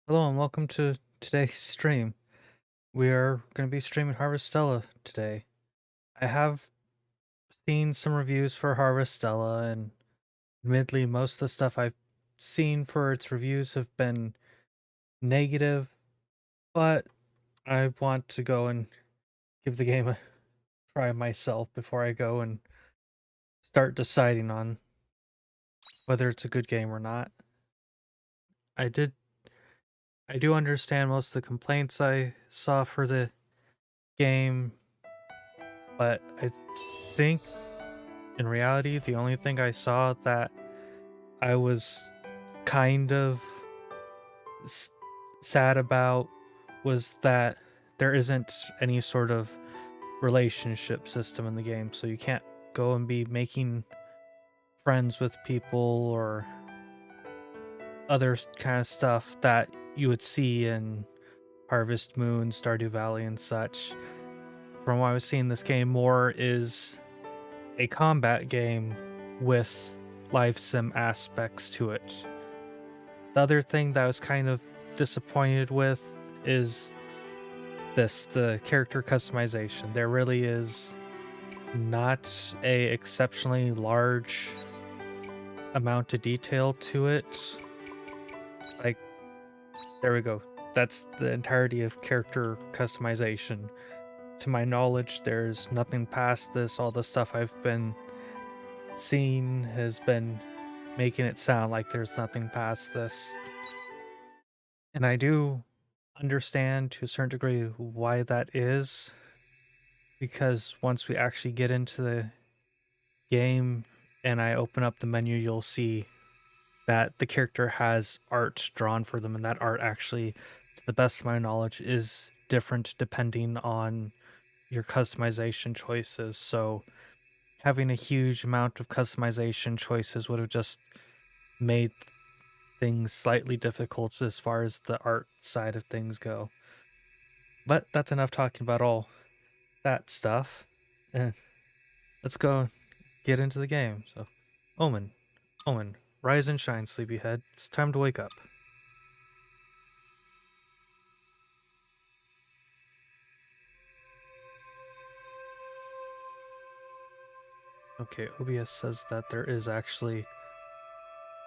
Hello and welcome to today's stream. We are going to be streaming Harvestella today. I have seen some reviews for Harvestella, and admittedly, most of the stuff I've seen for its reviews have been negative, but I want to go and give the game a try myself before I go and start deciding on whether it's a good game or not. I did I do understand most of the complaints I saw for the game, but I think in reality, the only thing I saw that I was kind of s- sad about was that there isn't any sort of relationship system in the game, so you can't go and be making friends with people or other kind of stuff that you would see in Harvest Moon, Stardew Valley, and such. From what I was seeing, this game more is a combat game with life sim aspects to it. The other thing that I was kind of disappointed with is the character customization. There really is not a exceptionally large amount of detail to it. Like, there we go. That's the entirety of character customization. To my knowledge, there's nothing past this. All the stuff I've been seeing has been making it sound like there's nothing past this. And I do understand to a certain degree why that is, because once we actually get into the game and I open up the menu, you'll see that the character has art drawn for them, and that art actually, to the best of my knowledge, is different depending on your customization choices. So having a huge amount of customization choices would have just made things slightly difficult as far as the art side of things go. But that's enough talking about all that stuff. And let's go get into the game. So, Omen, Omen, rise and shine, sleepyhead. It's time to wake up. Okay, OBS says that there is actually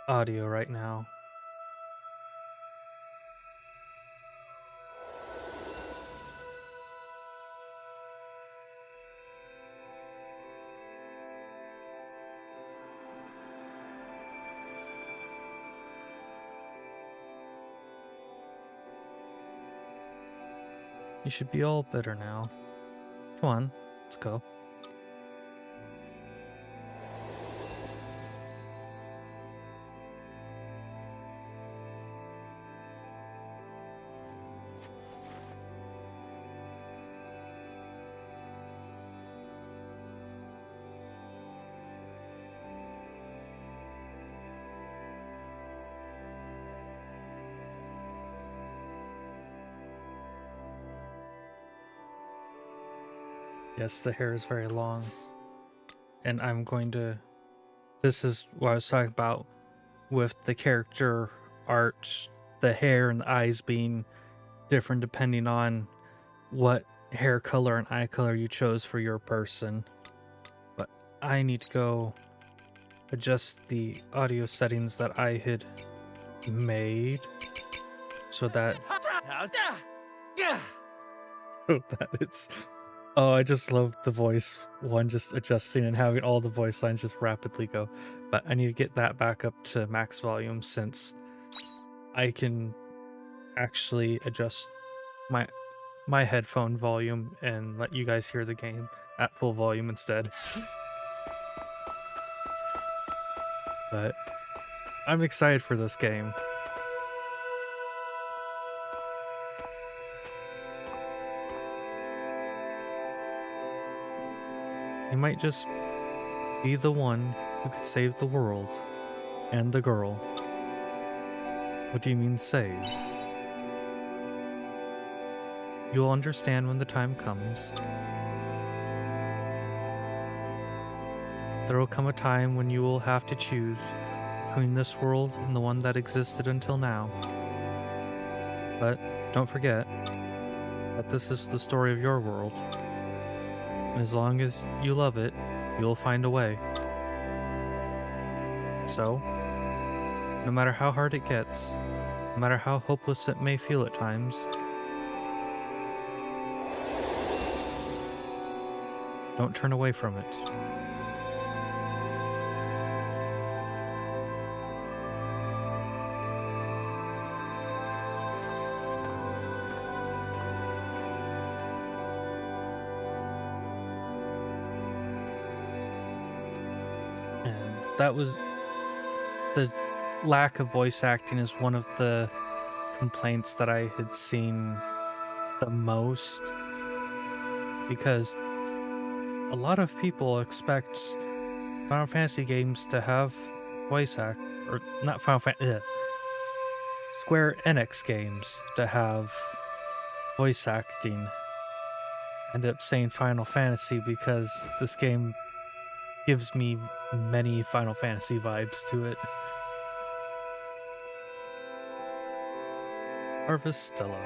audio right now. You should be all better now. Come on, let's go. Yes, the hair is very long. And I'm going to... This is what I was talking about with the character art, the hair and the eyes being different depending on what hair color and eye color you chose for your person. But I need to go adjust the audio settings that I had made so that it's... Oh, I just love the voice one just adjusting and having all the voice lines just rapidly go. But I need to get that back up to max volume since I can actually adjust my headphone volume and let you guys hear the game at full volume instead. But I'm excited for this game. You might just be the one who could save the world and the girl. What do you mean save? You'll understand when the time comes. There will come a time when you will have to choose between this world and the one that existed until now. But don't forget that this is the story of your world. And as long as you love it, you'll find a way. So, no matter how hard it gets, no matter how hopeless it may feel at times, don't turn away from it. And that was the lack of voice acting is one of the complaints that I had seen the most, because a lot of people expect Final Fantasy games to have voice act, or not Final Fantasy, Square Enix games to have voice acting. I ended up saying Final Fantasy because this game gives me many Final Fantasy vibes to it. Harvestella.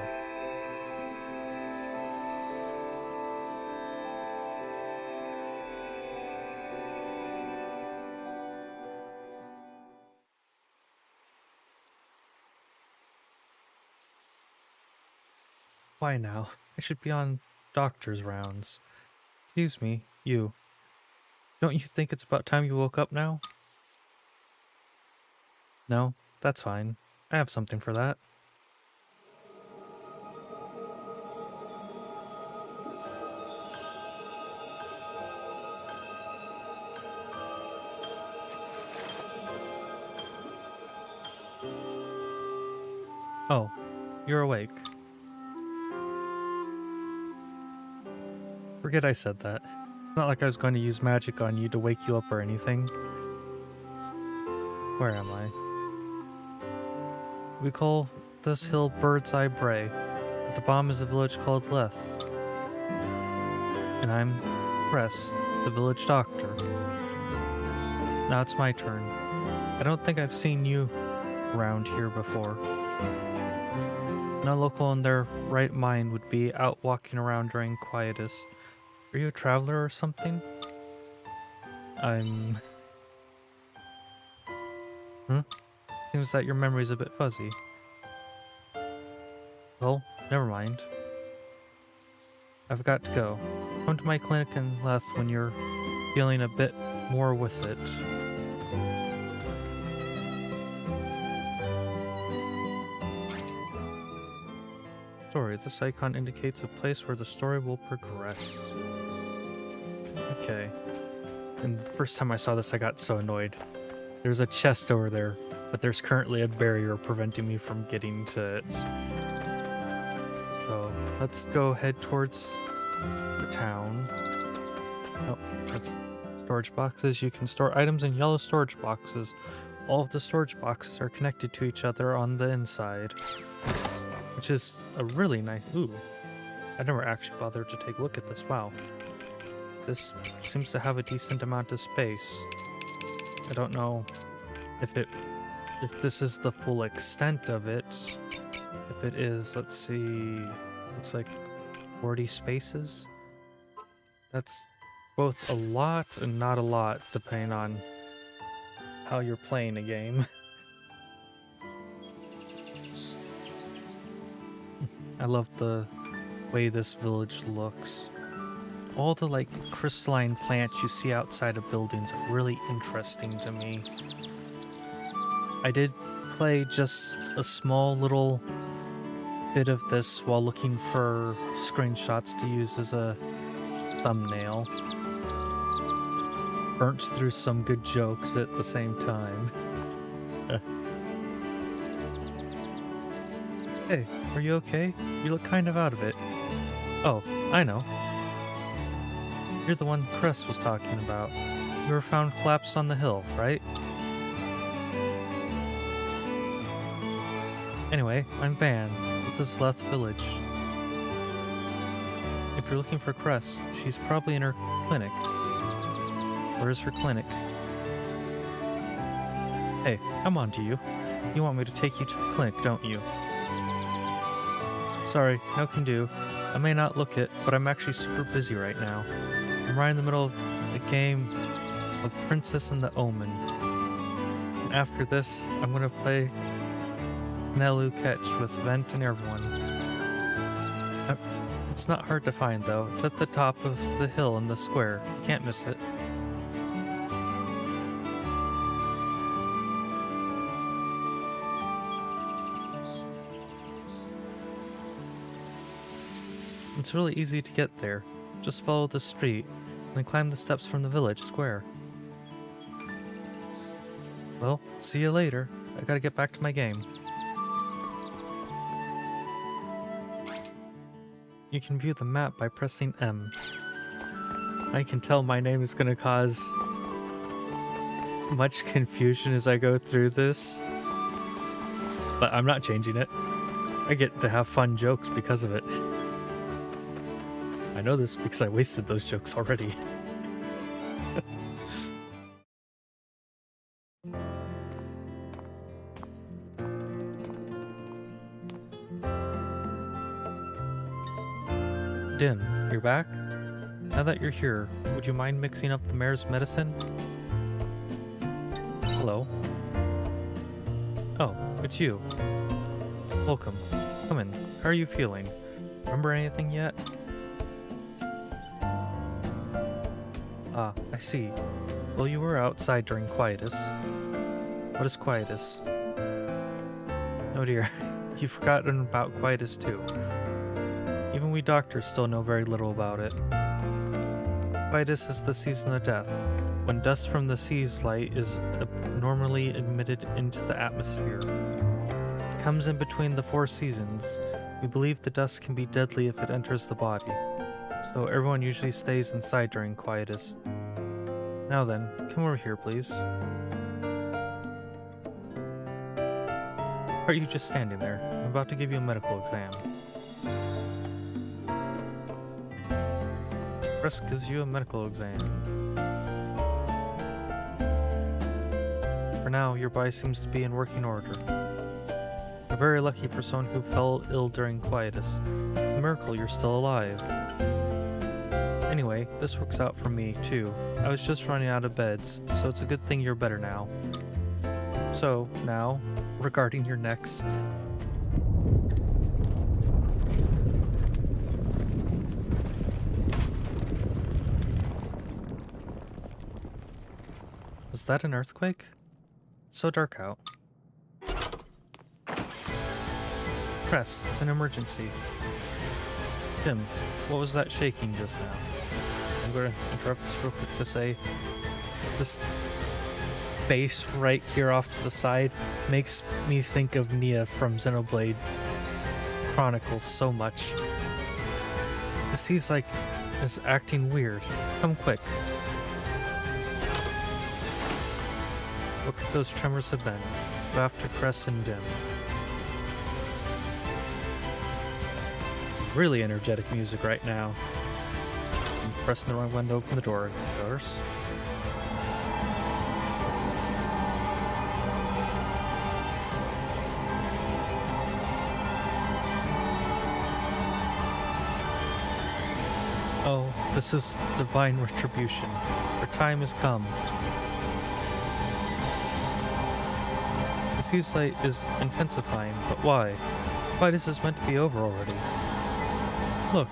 Why now? I should be on doctor's rounds. Excuse me, you. Don't you think it's about time you woke up now? No? That's fine. I have something for that. Oh, you're awake. Forget I said that. It's not like I was going to use magic on you to wake you up or anything. Where am I? We call this hill Bird's Eye Bray. At the bottom is a village called Leth. And I'm Cress, the village doctor. Now it's my turn. I don't think I've seen you around here before. No local in their right mind would be out walking around during quietus. Are you a traveler or something? Seems that your memory's a bit fuzzy. Well, never mind. I've got to go. Come to my clinic in Leth when you're feeling a bit more with it. Story. This icon indicates a place where the story will progress. Okay. And the first time I saw this, I got so annoyed. There's a chest over there, but there's currently a barrier preventing me from getting to it. So let's go head towards the town. Oh, that's storage boxes. You can store items in yellow storage boxes. All of the storage boxes are connected to each other on the inside, which is a really nice... Ooh, I never actually bothered to take a look at this. Wow. This seems to have a decent amount of space. I don't know if this is the full extent of it. If it is, let's see, looks like 40 spaces. That's both a lot and not a lot, depending on how you're playing a game. I love the way this village looks. All the like crystalline plants you see outside of buildings are really interesting to me. I did play just a small little bit of this while looking for screenshots to use as a thumbnail. Burnt through some good jokes at the same time. Hey, are you okay? You look kind of out of it. Oh, I know. You're the one Cress was talking about. You were found collapsed on the hill, right? Anyway, I'm Van. This is Leth Village. If you're looking for Cress, she's probably in her clinic. Where is her clinic? Hey, I'm on to you. You want me to take you to the clinic, don't you? Sorry, no can do. I may not look it, but I'm actually super busy right now. I'm right in the middle of a game of Princess and the Omen. And after this, I'm gonna play Nelu Catch with Vent and everyone. It's not hard to find though. It's at the top of the hill in the square. You can't miss it. It's really easy to get there. Just follow the street, and then climb the steps from the village square. Well, see you later. I gotta get back to my game. You can view the map by pressing M. I can tell my name is gonna cause much confusion as I go through this, but I'm not changing it. I get to have fun jokes because of it. I know this because I wasted those jokes already. Dim, you're back? Now that you're here, would you mind mixing up the mare's medicine? Hello. Oh, it's you. Welcome. Come in. How are you feeling? Remember anything yet? Ah, I see. Well, you were outside during quietus. What is quietus? Oh dear, you've forgotten about quietus too. Even we doctors still know very little about it. Quietus is the season of death, when dust from the sea's light is abnormally emitted into the atmosphere. It comes in between the 4 seasons. We believe the dust can be deadly if it enters the body, so everyone usually stays inside during quietus. Now then, come over here, please. Are you just standing there? I'm about to give you a medical exam. Press gives you a medical exam. For now, your body seems to be in working order. You're very lucky for someone who fell ill during quietus. It's a miracle you're still alive. Anyway, this works out for me, too. I was just running out of beds, so it's a good thing you're better now. So, now, regarding your next... Was that an earthquake? It's so dark out. Press, it's an emergency. Tim, what was that shaking just now? I'm going to interrupt this real quick to say this base right here off to the side makes me think of Nia from Xenoblade Chronicles so much. The sea's like is acting weird. Come quick. What could those tremors have been? Go after Press and Dim. Really energetic music right now. I'm pressing the wrong button to open the door. Doors. Oh, this is divine retribution. Our time has come. The sea's light is intensifying, but why? Why this is meant to be over already? Look.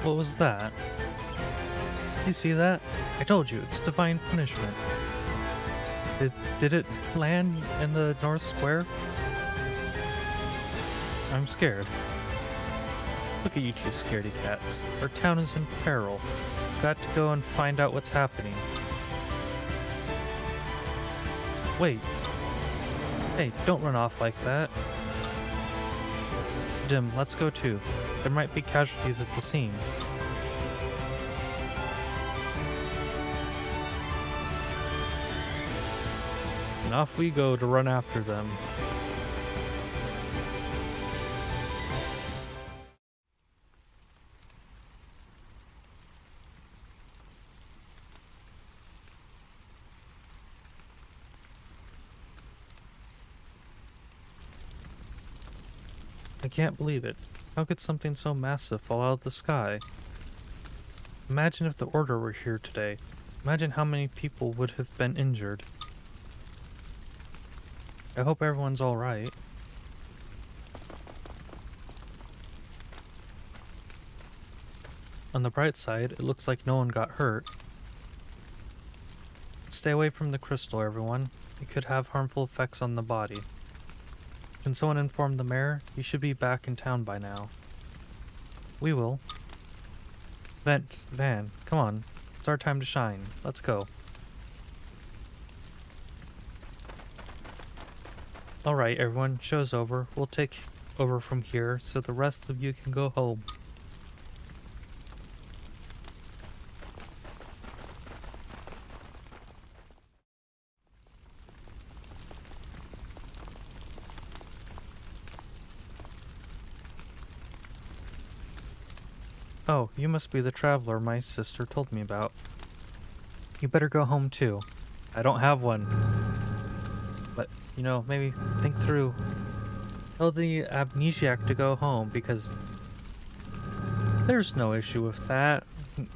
What was that? You see that? I told you, it's divine punishment. Did it land in the North Square? I'm scared. Look at you two scaredy cats. Our town is in peril. Got to go and find out what's happening. Wait. Hey, don't run off like that. Dim, let's go too. There might be casualties at the scene. And off we go to run after them. I can't believe it. How could something so massive fall out of the sky? Imagine if the Order were here today. Imagine how many people would have been injured. I hope everyone's alright. On the bright side, it looks like no one got hurt. Stay away from the crystal, everyone. It could have harmful effects on the body. Can someone inform the mayor? He should be back in town by now. We will. Van, come on. It's our time to shine. Let's go. Alright, everyone. Show's over. We'll take over from here so the rest of you can go home. Oh, you must be the traveler my sister told me about. You better go home too. I don't have one. But, you know, maybe think through. Tell the amnesiac to go home because there's no issue with that.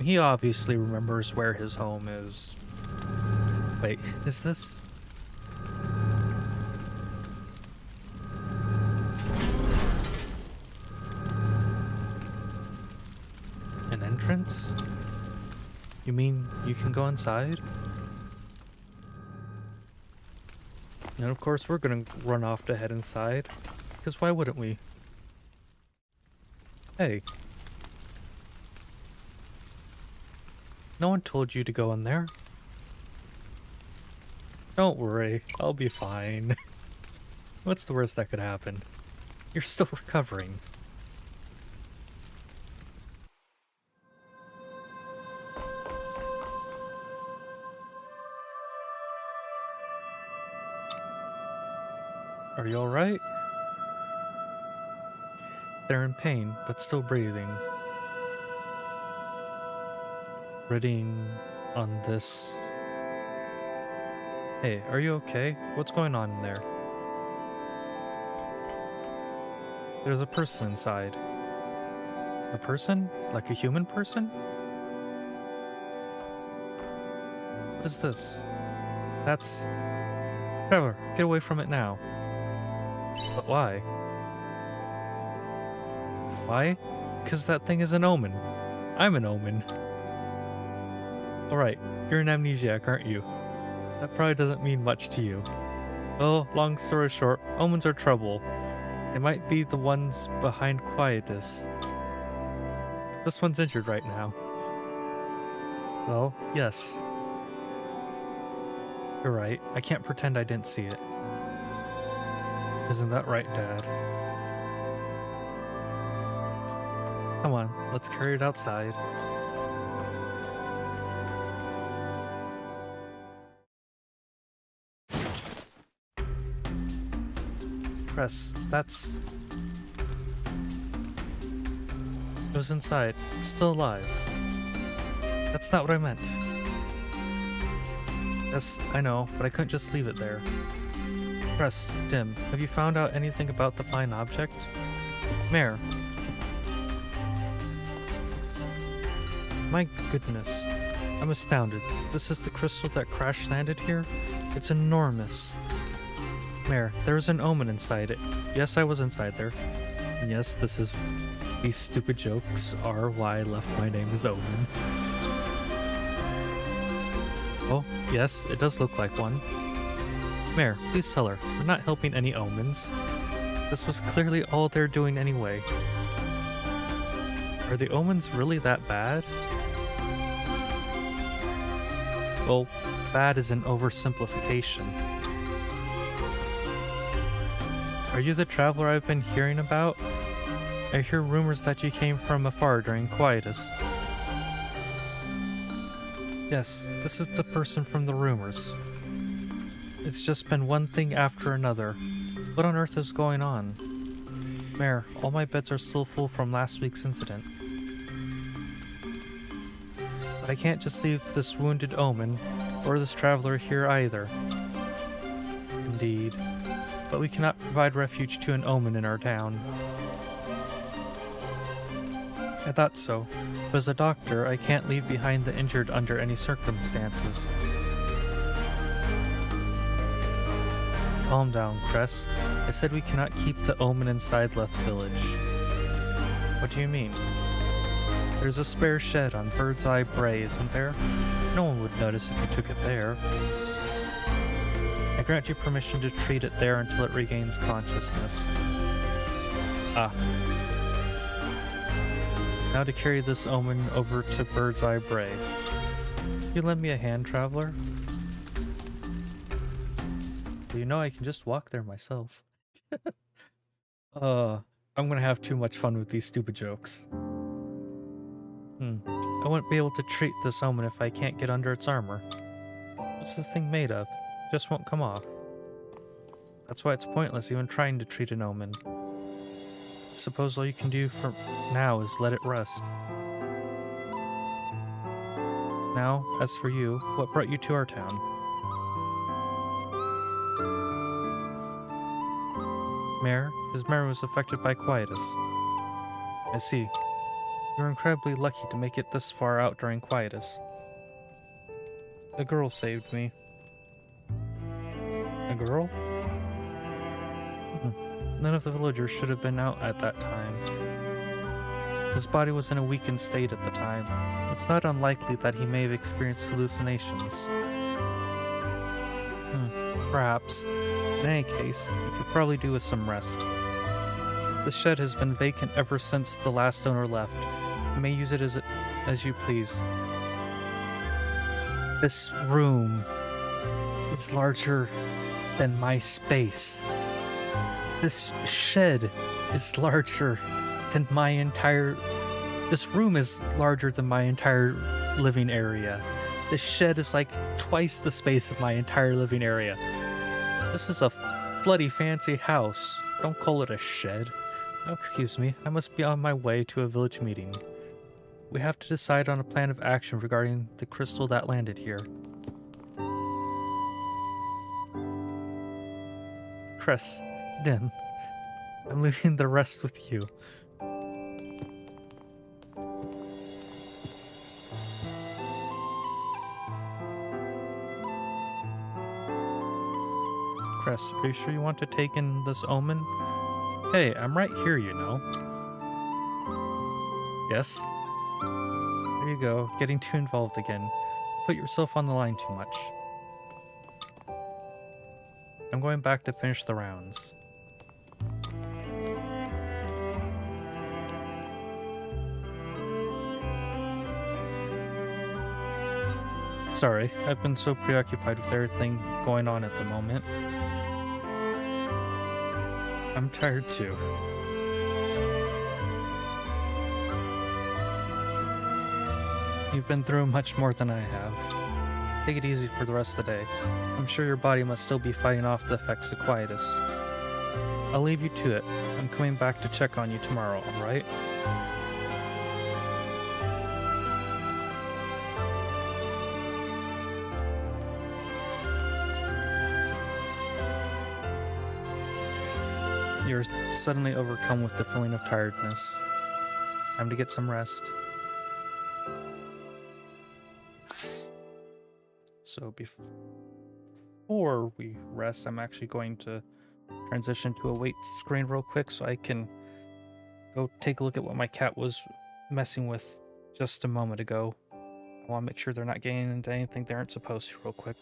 He obviously remembers where his home is. Wait, is this? An entrance? You mean you can go inside? And of course we're gonna run off to head inside, because why wouldn't we? Hey. No one told you to go in there. Don't worry, I'll be fine. What's the worst that could happen? You're still recovering. Are you alright? They're in pain, but still breathing. Reading on this. Hey, are you okay? What's going on in there? There's a person inside. A person? Like a human person? What is this? That's... Trevor, get away from it now. But why? Why? Because that thing is an omen. I'm an omen. Alright, you're an amnesiac, aren't you? That probably doesn't mean much to you. Well, long story short, omens are trouble. They might be the ones behind quietus. This one's injured right now. Well, yes. You're right, I can't pretend I didn't see it. Isn't that right, Dad? Come on, let's carry it outside. Press, that's... It was inside, still alive. That's not what I meant. Yes, I know, but I couldn't just leave it there. Press, Dim, have you found out anything about the flying object? Mayor. My goodness. I'm astounded. This is the crystal that crash landed here? It's enormous. Mayor, there is an omen inside it. Yes, I was inside there. And yes, this is These stupid jokes are why I left my name as Omen. Oh, yes, it does look like one. Mayor, please tell her, we're not helping any omens. This was clearly all they're doing anyway. Are the omens really that bad? Well, bad is an oversimplification. Are you the traveler I've been hearing about? I hear rumors that you came from afar during quietus. Yes, this is the person from the rumors. It's just been one thing after another. What on earth is going on? Mayor, all my beds are still full from last week's incident. But I can't just leave this wounded omen, or this traveler here either. Indeed. But we cannot provide refuge to an omen in our town. I thought so, but as a doctor, I can't leave behind the injured under any circumstances. Calm down, Cress. I said we cannot keep the omen inside Leth Village. What do you mean? There's a spare shed on Bird's Eye Bray, isn't there? No one would notice if you took it there. I grant you permission to treat it there until it regains consciousness. Ah. Now to carry this omen over to Bird's Eye Bray. You lend me a hand, traveler? Well, you know I can just walk there myself. I'm gonna have too much fun with these stupid jokes. I wouldn't be able to treat this omen if I can't get under its armor. What's this thing made of? It just won't come off. That's why it's pointless even trying to treat an omen. Suppose all you can do for now is let it rest. Now, as for you, what brought you to our town? Mayor, his mare was affected by quietus. I see. You were incredibly lucky to make it this far out during quietus. The girl saved me. A girl? None of the villagers should have been out at that time. His body was in a weakened state at the time. It's not unlikely that he may have experienced hallucinations. Perhaps. In any case, he could probably do with some rest. The shed has been vacant ever since the last owner left. You may use it as you please. This room is larger than my space. This shed is larger than my entire... This room is larger than my entire living area. This shed is like twice the space of my entire living area. This is a bloody fancy house. Don't call it a shed. Oh, excuse me, I must be on my way to a village meeting. We have to decide on a plan of action regarding the crystal that landed here. Cress, Din, I'm leaving the rest with you. Cress, are you sure you want to take in this omen? Hey, I'm right here, you know. Yes? There you go, getting too involved again. Put yourself on the line too much. I'm going back to finish the rounds. Sorry, I've been so preoccupied with everything going on at the moment. I'm tired too. You've been through much more than I have. Take it easy for the rest of the day. I'm sure your body must still be fighting off the effects of quietus. I'll leave you to it. I'm coming back to check on you tomorrow, alright? You're suddenly overcome with the feeling of tiredness. Time to get some rest. So before we rest, I'm actually going to transition to a wait screen real quick so I can go take a look at what my cat was messing with just a moment ago. I want to make sure they're not getting into anything they aren't supposed to real quick.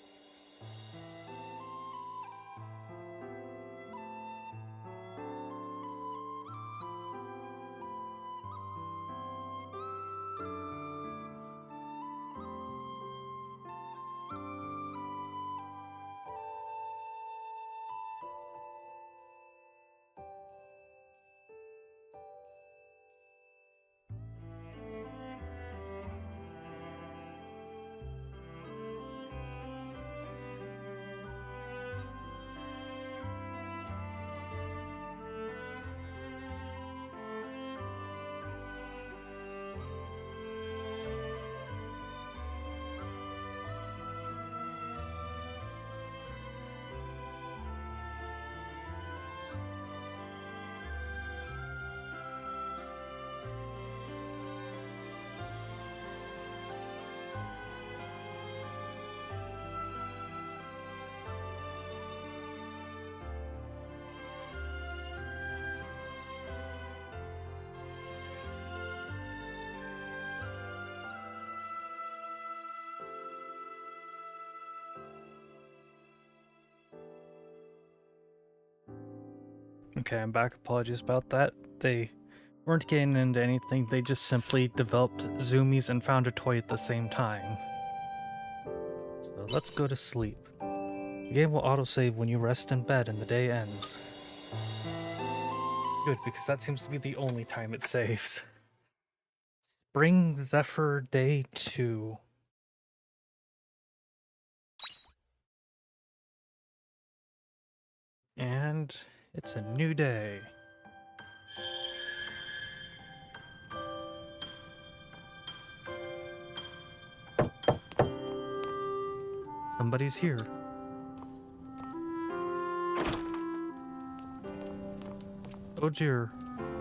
Okay, I'm back. Apologies about that. They weren't getting into anything. They just simply developed zoomies and found a toy at the same time. So let's go to sleep. The game will autosave when you rest in bed and the day ends. Good, because that seems to be the only time it saves. Spring Zephyr Day 2. And it's a new day. Somebody's here. Oh dear,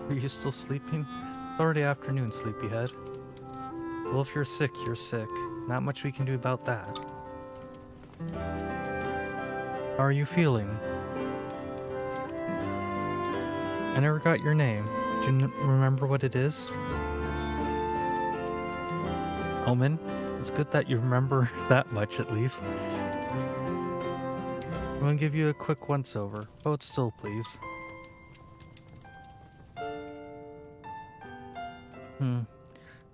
are you still sleeping? It's already afternoon, sleepyhead. Well, if you're sick, you're sick. Not much we can do about that. How are you feeling? I never got your name. Do you remember what it is? Omen? It's good that you remember that much at least. I'm gonna give you a quick once-over. Hold still, please.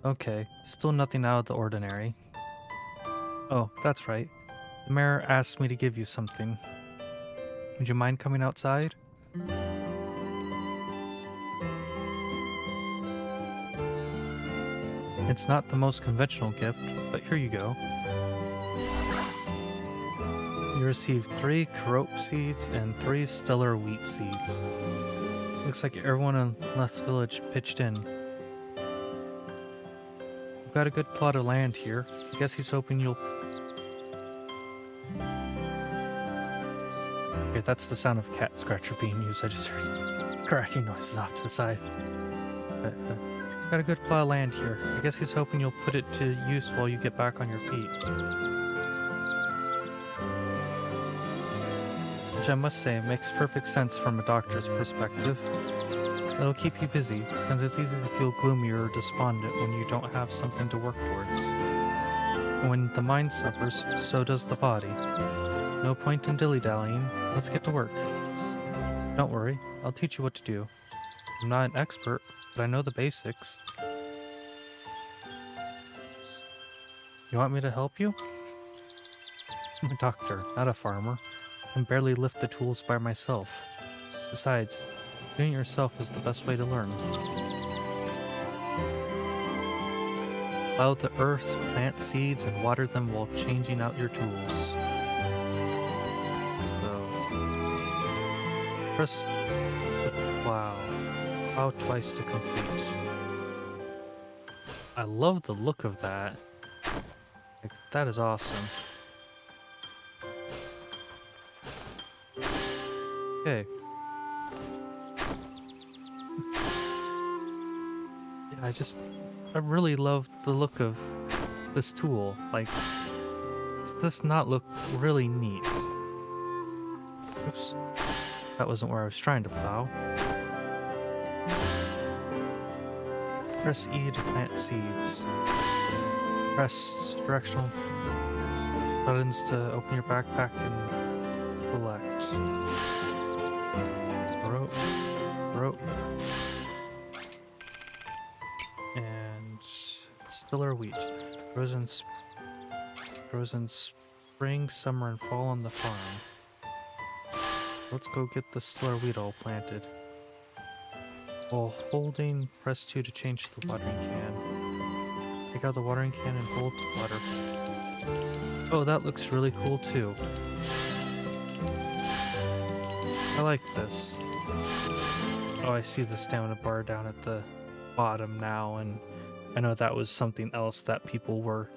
Okay. Still nothing out of the ordinary. Oh, that's right. The mayor asked me to give you something. Would you mind coming outside? It's not the most conventional gift, but here you go. You received 3 Carope seeds and 3 stellar wheat seeds. Looks like everyone in Leth Village pitched in. We've got a good plot of land here. I guess he's hoping you'll... Okay, that's the sound of cat scratcher being used. I just heard scratching noises off to the side. Got a good plot of land here. I guess he's hoping you'll put it to use while you get back on your feet. Which I must say makes perfect sense from a doctor's perspective. It'll keep you busy, since it's easy to feel gloomy or despondent when you don't have something to work towards. When the mind suffers, so does the body. No point in dilly-dallying. Let's get to work. Don't worry, I'll teach you what to do. I'm not an expert, but I know the basics. You want me to help you? I'm a doctor, not a farmer. I can barely lift the tools by myself. Besides, doing it yourself is the best way to learn. Plow the earth, plant seeds, and water them while changing out your tools. So, press the plow. Plow twice to complete. I love the look of that. Like, that is awesome. Okay. Yeah, I really love the look of this tool. Like, does this not look really neat? Oops. That wasn't where I was trying to plow. Press E to plant seeds. Press directional buttons to open your backpack and select. Rope. And stiller wheat. Frozen spring, summer, and fall on the farm. Let's go get the stiller wheat all planted. While holding, press 2 to change the watering can. Take out the watering can and hold to water. Oh, that looks really cool too. I like this. Oh, I see the stamina bar down at the bottom now, and I know that was something else that people were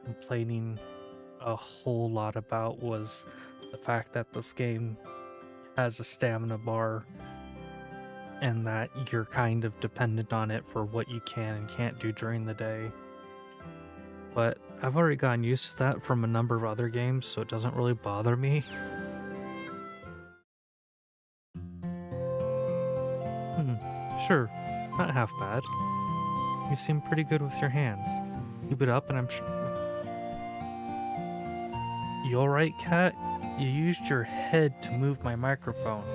complaining a whole lot about, was the fact that this game has a stamina bar and that you're kind of dependent on it for what you can and can't do during the day. But I've already gotten used to that from a number of other games, so it doesn't really bother me. Sure, not half bad. You seem pretty good with your hands. Keep it up and I'm sure... You alright, cat? You used your head to move my microphone.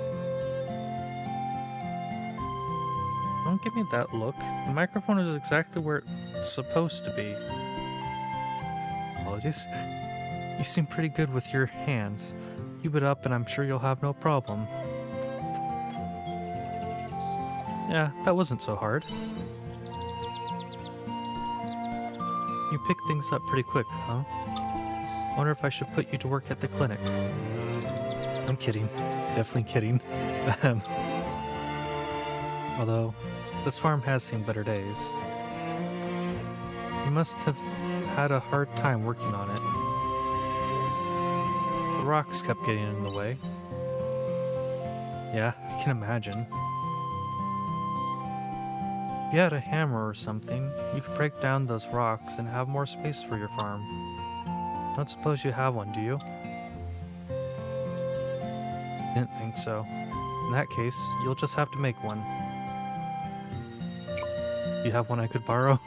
Don't give me that look. The microphone is exactly where it's supposed to be. Apologies. You seem pretty good with your hands. Keep it up and I'm sure you'll have no problem. Yeah, that wasn't so hard. You pick things up pretty quick, huh? Wonder if I should put you to work at the clinic. I'm kidding. Definitely kidding. Although, this farm has seen better days. You must have had a hard time working on it. The rocks kept getting in the way. Yeah, I can imagine. If you had a hammer or something, you could break down those rocks and have more space for your farm. Don't suppose you have one, do you? Didn't think so. In that case, you'll just have to make one. Do you have one I could borrow?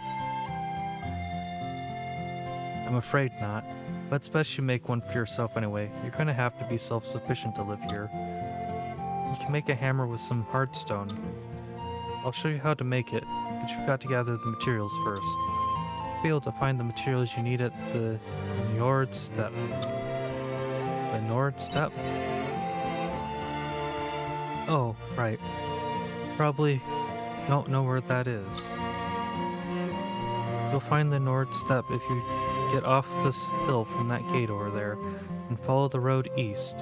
I'm afraid not, but it's best you make one for yourself anyway. You're gonna have to be self-sufficient to live here. You can make a hammer with some hardstone. I'll show you how to make it, but you've got to gather the materials first. You'll be able to find the materials you need at the Nord step. The Nord step? Oh, right. Probably don't know where that is. You'll find the Nord step if you get off this hill from that gate over there and follow the road east.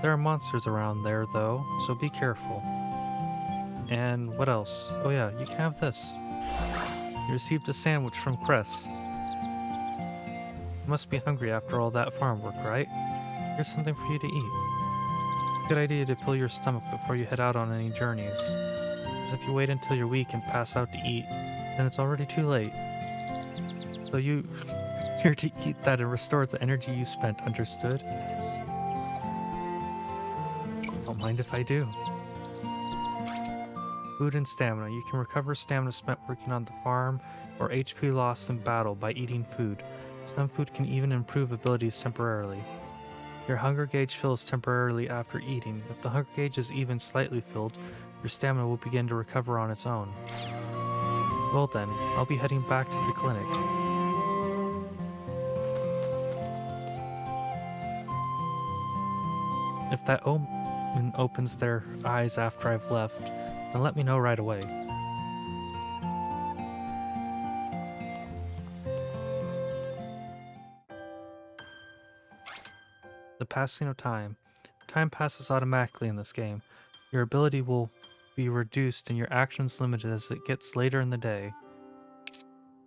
There are monsters around there though, so be careful. And what else? Oh yeah, you can have this. You received a sandwich from Cress. You must be hungry after all that farm work, right? Here's something for you to eat. Good idea to fill your stomach before you head out on any journeys. As if you wait until you're weak and pass out to eat, then it's already too late. So you're to eat that and restore the energy you spent, understood? Don't mind if I do. Food and stamina. You can recover stamina spent working on the farm or HP lost in battle by eating food. Some food can even improve abilities temporarily. Your hunger gauge fills temporarily after eating. If the hunger gauge is even slightly filled, your stamina will begin to recover on its own. Well then, I'll be heading back to the clinic. If that omen opens their eyes after I've left, then let me know right away. The passing of time. Time passes automatically in this game. Your ability will be reduced and your actions limited as it gets later in the day.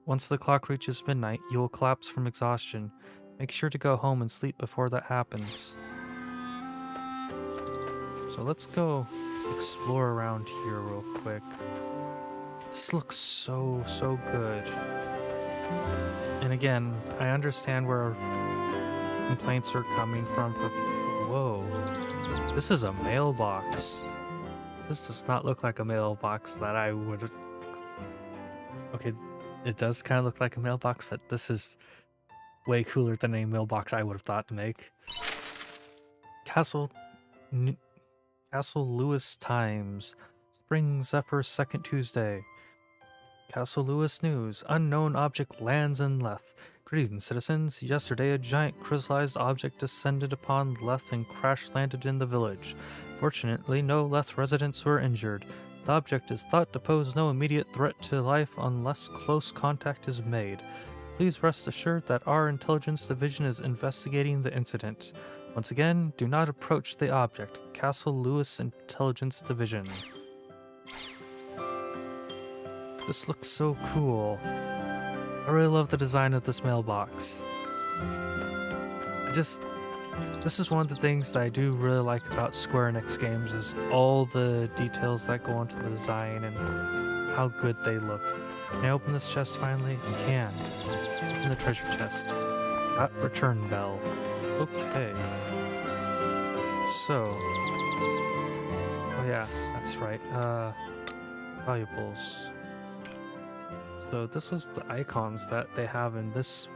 Once the clock reaches midnight, you will collapse from exhaustion. Make sure to go home and sleep before that happens. So let's go explore around here real quick. This looks so good. And again, I understand where complaints are coming from. Whoa. This is a mailbox. This does not look like a mailbox that I would Okay, it does kind of look like a mailbox, but this is way cooler than any mailbox I would have thought to make. Castle N Castle Lewis Times. Spring Zephyr 2nd Tuesday. Castle Lewis News. Unknown object lands in Leth. Greetings, citizens. Yesterday, a giant crystallized object descended upon Leth and crash-landed in the village. Fortunately, no Leth residents were injured. The object is thought to pose no immediate threat to life unless close contact is made. Please rest assured that our intelligence division is investigating the incident. Once again, do not approach the object. Castle Lewis Intelligence Division. This looks so cool. I really love the design of this mailbox. This is one of the things that I do really like about Square Enix games is all the details that go into the design and how good they look. Can I open this chest finally? I can. Open the treasure chest. Got return bell. Okay. So. Oh yeah, that's right. Valuables. So this was the icons that they have in this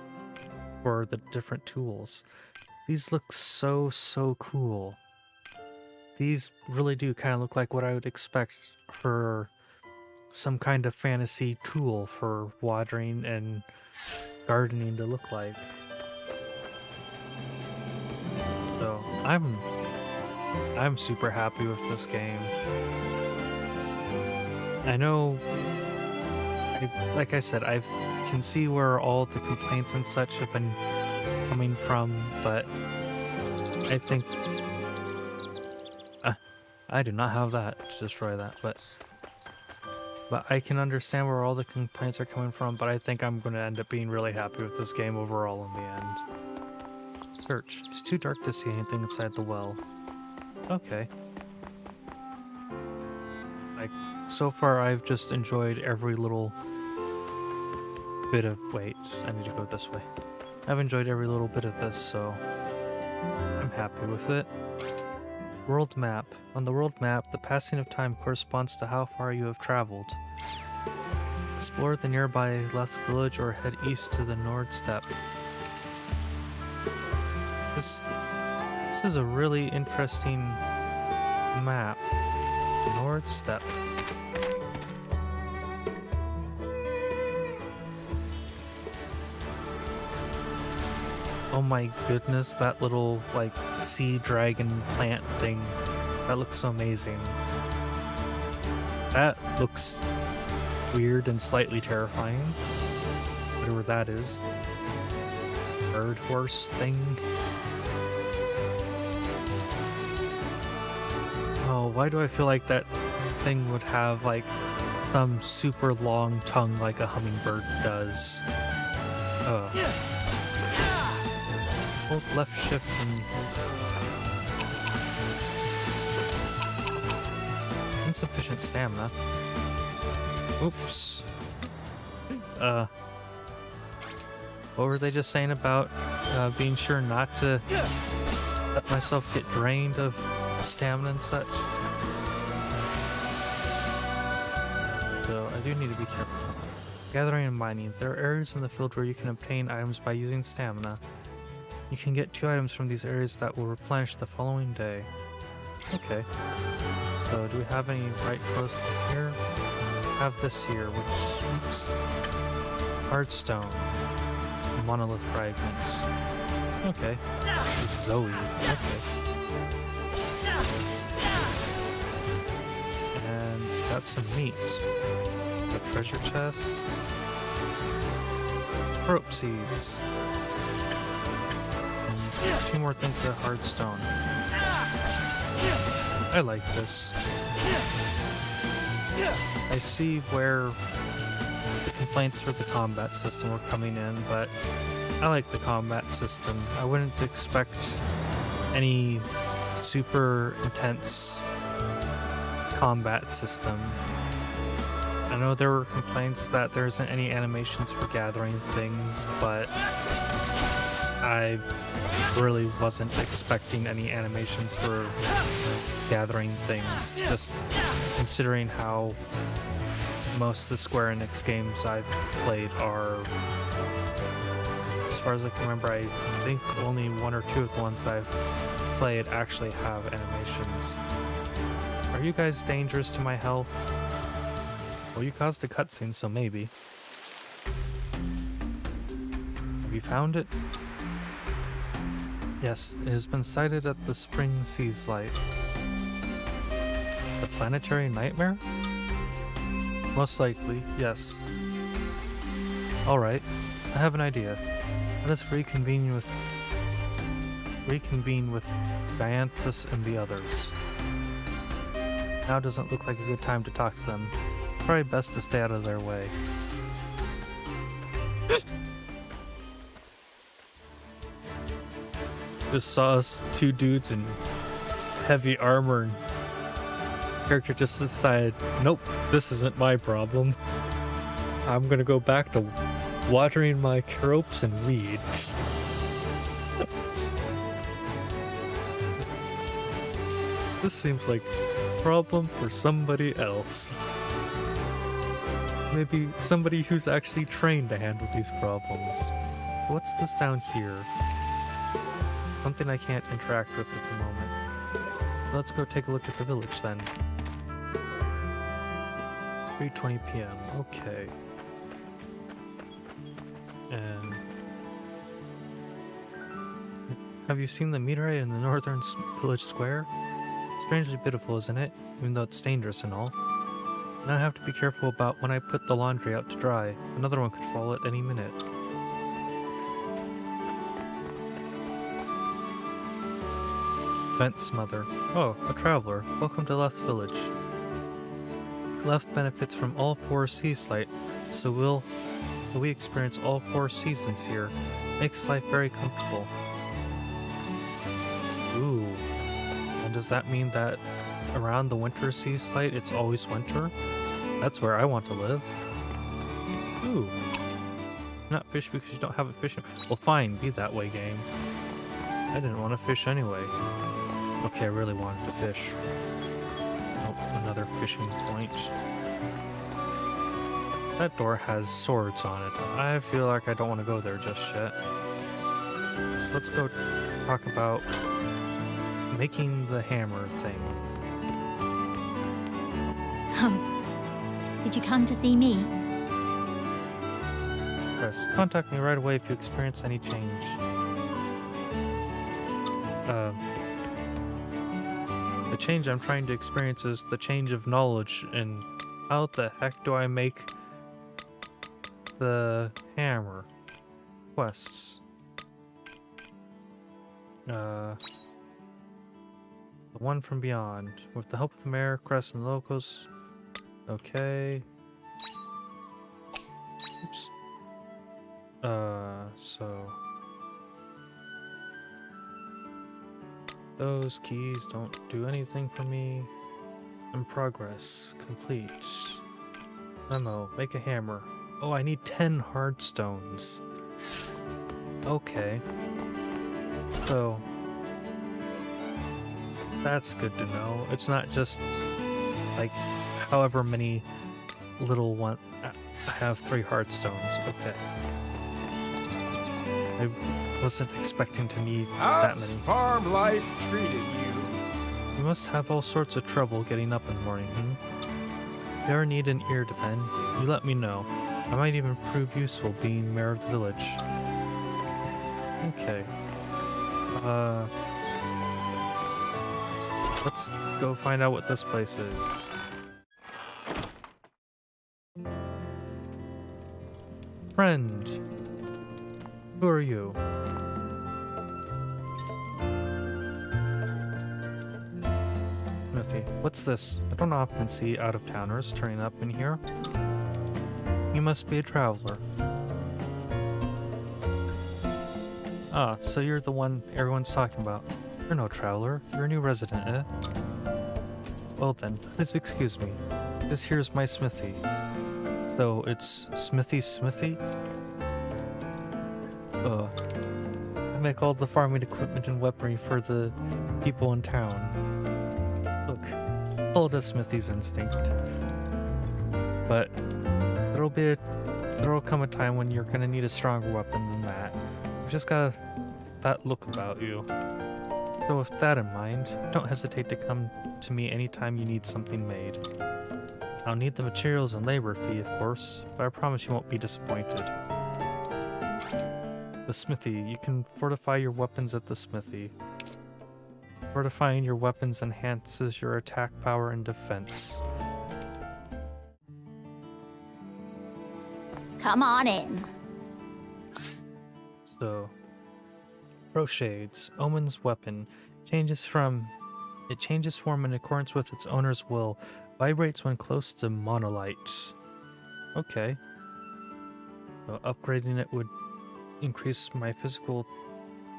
for the different tools. These look so cool. These really do kind of look like what I would expect for some kind of fantasy tool for watering and gardening to look like. So I'm super happy with this game. I know, like I said, I can see where all the complaints and such have been coming from, but I think I do not have that to destroy that, but I can understand where all the complaints are coming from, but I think I'm going to end up being really happy with this game overall in the end. Search. It's too dark to see anything inside the well. Okay. Like, so far I've just enjoyed every little bit of... Wait, I need to go this way. I've enjoyed every little bit of this, so I'm happy with it. World map. On the world map, the passing of time corresponds to how far you have traveled. Explore the nearby Leth village or head east to the Nord Steppe. This is a really interesting map. Nord Steppe. Oh my goodness, that little, like, sea dragon plant thing. That looks so amazing. That looks weird and slightly terrifying. Whatever that is. Bird horse thing. Oh, why do I feel like that thing would have, like, some super long tongue like a hummingbird does? Ugh. Hold left shift and... Insufficient stamina. Oops. What were they just saying about being sure not to let myself get drained of stamina and such? So I do need to be careful. Gathering and mining. There are areas in the field where you can obtain items by using stamina. You can get 2 items from these areas that will replenish the following day. Okay. So, do we have any right close here? We have this here, which... Oops. Hardstone. Monolith fragments. Okay. Zoe. Okay. And got some meat. The treasure chest. Rope seeds. 2 more things of hardstone. I like this. I see where the complaints for the combat system were coming in, but I like the combat system. I wouldn't expect any super intense combat system. I know there were complaints that there isn't any animations for gathering things, but I really wasn't expecting any animations for gathering things, just considering how most of the Square Enix games I've played are, as far as I can remember, I think only one or two of the ones that I've played actually have animations. Are you guys dangerous to my health? Well, you caused a cutscene, so maybe. Have you found it? Yes, it has been sighted at the Spring Seas Light. The planetary nightmare? Most likely, yes. Alright, I have an idea. Let us reconvene with Dianthus and the others. Now doesn't look like a good time to talk to them. Probably best to stay out of their way. Just saw us two dudes in heavy armor and character just decided, nope, this isn't my problem. I'm gonna go back to watering my ropes and weeds. This seems like a problem for somebody else. Maybe somebody who's actually trained to handle these problems. What's this down here? Something I can't interact with at the moment. So let's go take a look at the village then. 3:20 p.m. Okay. And have you seen the meteorite in the northern village square? Strangely beautiful, isn't it? Even though it's dangerous and all. Now I have to be careful about when I put the laundry out to dry. Another one could fall at any minute. Vent smother. Oh, a traveler. Welcome to Left Village. Left benefits from all four seas light, so we experience all four seasons here. Makes life very comfortable. Ooh. And does that mean that around the winter seas light it's always winter? That's where I want to live. Ooh. Not fish because you don't have a fishing. Well fine, be that way, game. I didn't want to fish anyway. Okay, I really wanted to fish. Oh, another fishing point. That door has swords on it. I feel like I don't want to go there just yet. So let's go talk about making the hammer thing. Did you come to see me? Chris, contact me right away if you experience any change. The change I'm trying to experience is the change of knowledge, and how the heck do I make the hammer? Quests. The one from beyond. With the help of the mayor, Crest, and locals. Okay. Oops. So... those keys don't do anything for me. In progress. Complete. Memo. Make a hammer. Oh, I need 10 hard stones. Okay. So... that's good to know. It's not just, like, however many little one... I have 3 hard stones. Okay. I wasn't expecting to need that many. How's farm life treated you? You must have all sorts of trouble getting up in the morning, If you ever need an ear to bend, you let me know. I might even prove useful being mayor of the village. Okay. Let's go find out what this place is. Friend. Who are you? Smithy. What's this? I don't often see out-of-towners turning up in here. You must be a traveler. Ah, so you're the one everyone's talking about. You're no traveler. You're a new resident, eh? Well then, please excuse me. This here's my smithy. So, it's Smithy? I make all the farming equipment and weaponry for the people in town. Look, follow the smithy's instinct. but there'll come a time when you're gonna need a stronger weapon than that. You just gotta that look about you. So with that in mind, don't hesitate to come to me anytime you need something made. I'll need the materials and labor fee, of course, but I promise you won't be disappointed. The smithy. You can fortify your weapons at the smithy. Fortifying your weapons enhances your attack power and defense. Come on in. So, Pro Shades, Omen's weapon, changes form in accordance with its owner's will, vibrates when close to monolite. Okay. So upgrading it would increase my physical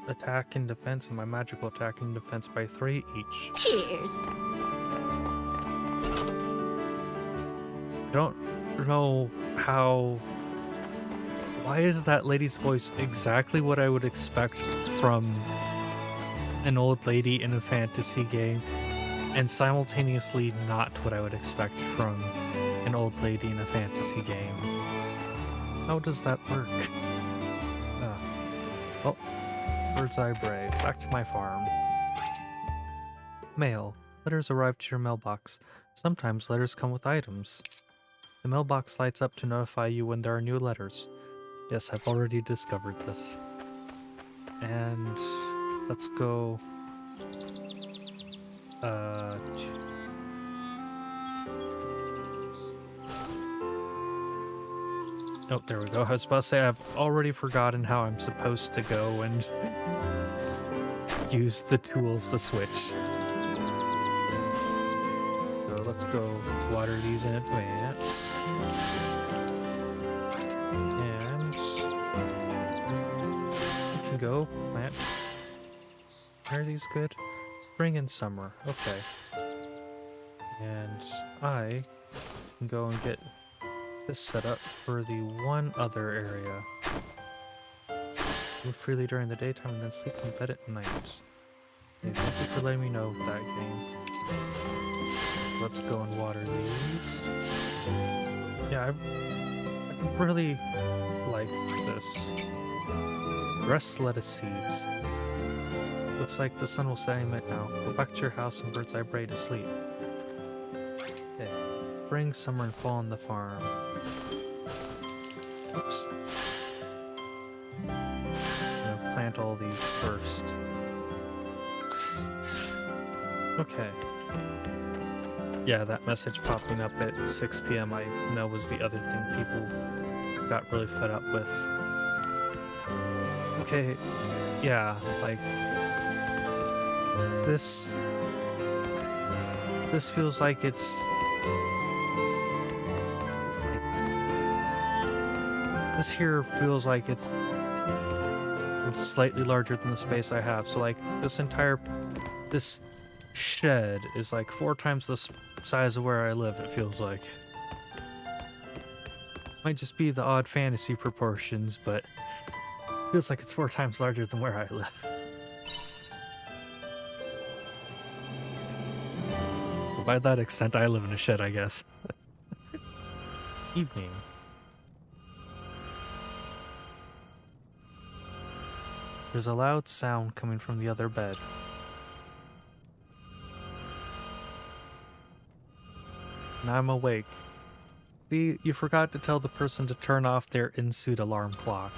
attack and defense and my magical attack and defense by 3 each. Cheers. I don't know how... Why is that lady's voice exactly what I would expect from an old lady in a fantasy game, and simultaneously not what I would expect from an old lady in a fantasy game? How does that work? Well, bird's eye bray. Back to my farm. Mail. Letters arrive to your mailbox. Sometimes letters come with items. The mailbox lights up to notify you when there are new letters. Yes, I've already discovered this. And let's go... Oh, there we go. I was about to say I've already forgotten how I'm supposed to go and use the tools to switch. So let's go water these in advance. And we can go plant. Are these good? Spring and summer. Okay. And I can go and get this set up for the one other area. Move freely during the daytime and then sleep in bed at night. Okay, thank you for letting me know that game. Let's go and water these. Yeah, I really like this. Rest lettuce seeds. Looks like the sun will set any minute now. Go back to your house and bird's eye bray to sleep. Okay. Spring, summer, and fall on the farm. Oops. I'm gonna plant all these first. Okay. Yeah, that message popping up at 6 p.m. I know was the other thing people got really fed up with. Okay, yeah, like this feels like it's this here feels like it's slightly larger than the space I have. So like this shed is like 4 times the size of where I live, it feels like. Might just be the odd fantasy proportions, but it feels like it's 4 times larger than where I live. So by that extent, I live in a shed, I guess. Evening. There's a loud sound coming from the other bed. Now I'm awake. See, you forgot to tell the person to turn off their in-suit alarm clock.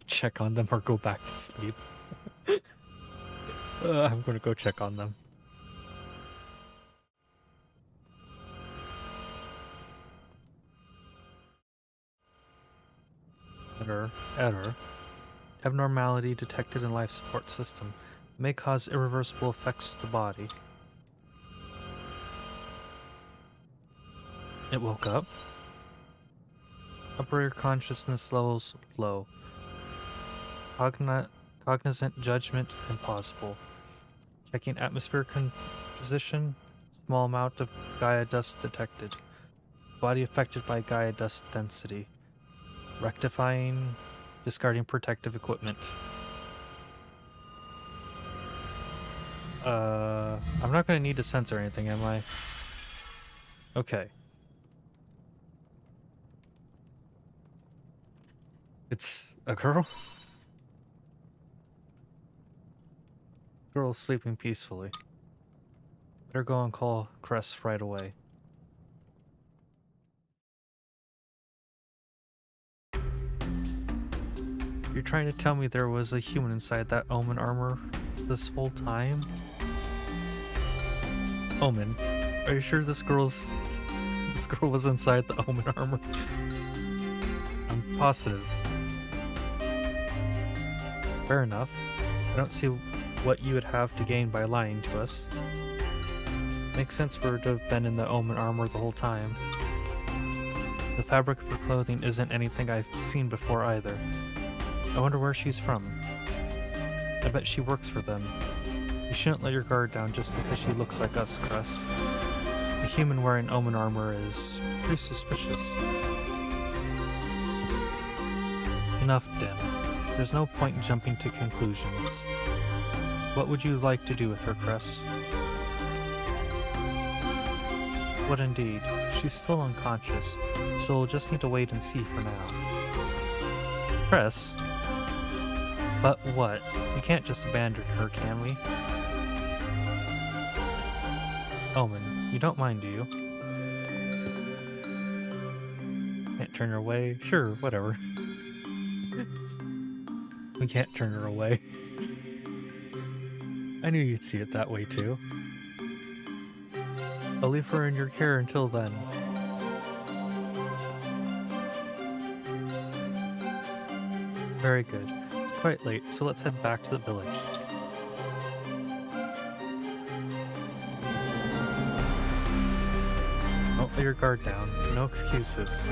Check on them or go back to sleep. I'm gonna go check on them. Error. Abnormality detected in life support system. May cause irreversible effects to the body. It woke up. Upper consciousness levels low. Cognizant judgment impossible. Checking atmosphere composition. Small amount of Gaia dust detected. Body affected by Gaia dust density. Rectifying. Discarding protective equipment. I'm not gonna need to censor anything, am I? Okay. It's a girl? Girl sleeping peacefully. Better go and call Cress right away. You're trying to tell me there was a human inside that Omen armor this whole time? Omen, are you sure this girl was inside the Omen armor? I'm positive. Fair enough. I don't see what you would have to gain by lying to us. Makes sense for her to have been in the Omen armor the whole time. The fabric of her clothing isn't anything I've seen before either. I wonder where she's from. I bet she works for them. You shouldn't let your guard down just because she looks like us, Cress. A human wearing Omen armor is pretty suspicious. Enough, Dim. There's no point in jumping to conclusions. What would you like to do with her, Cress? What indeed? She's still unconscious, so we'll just need to wait and see for now. Cress? But what? We can't just abandon her, can we? Omen, you don't mind, do you? Can't turn her away? Sure, whatever. We can't turn her away. I knew you'd see it that way too. I'll leave her in your care until then. Very good. It's quite late, so let's head back to the village. Don't let your guard down. No excuses.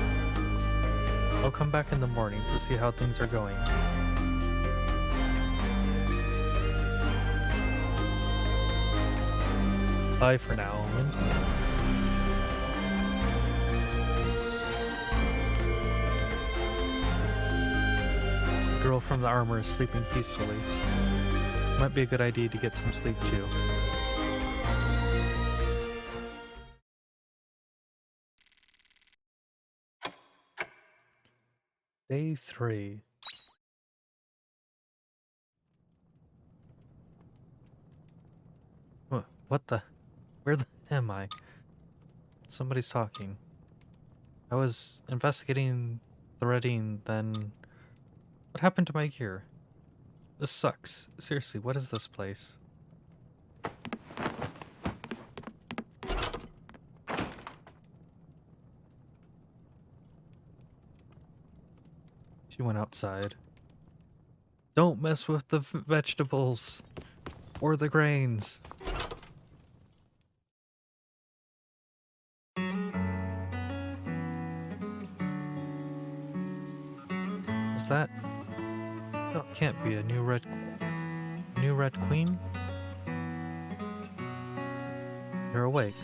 I'll come back in the morning to see how things are going. Bye for now, Omen. The girl from the armor is sleeping peacefully. Might be a good idea to get some sleep too. Day 3. What the? Where the am I? Somebody's talking. I was investigating the Redding, then... What happened to my gear? This sucks. Seriously, what is this place? She went outside. Don't mess with the vegetables! Or the grains! Is that... No, it can't be a new red queen? You're awake.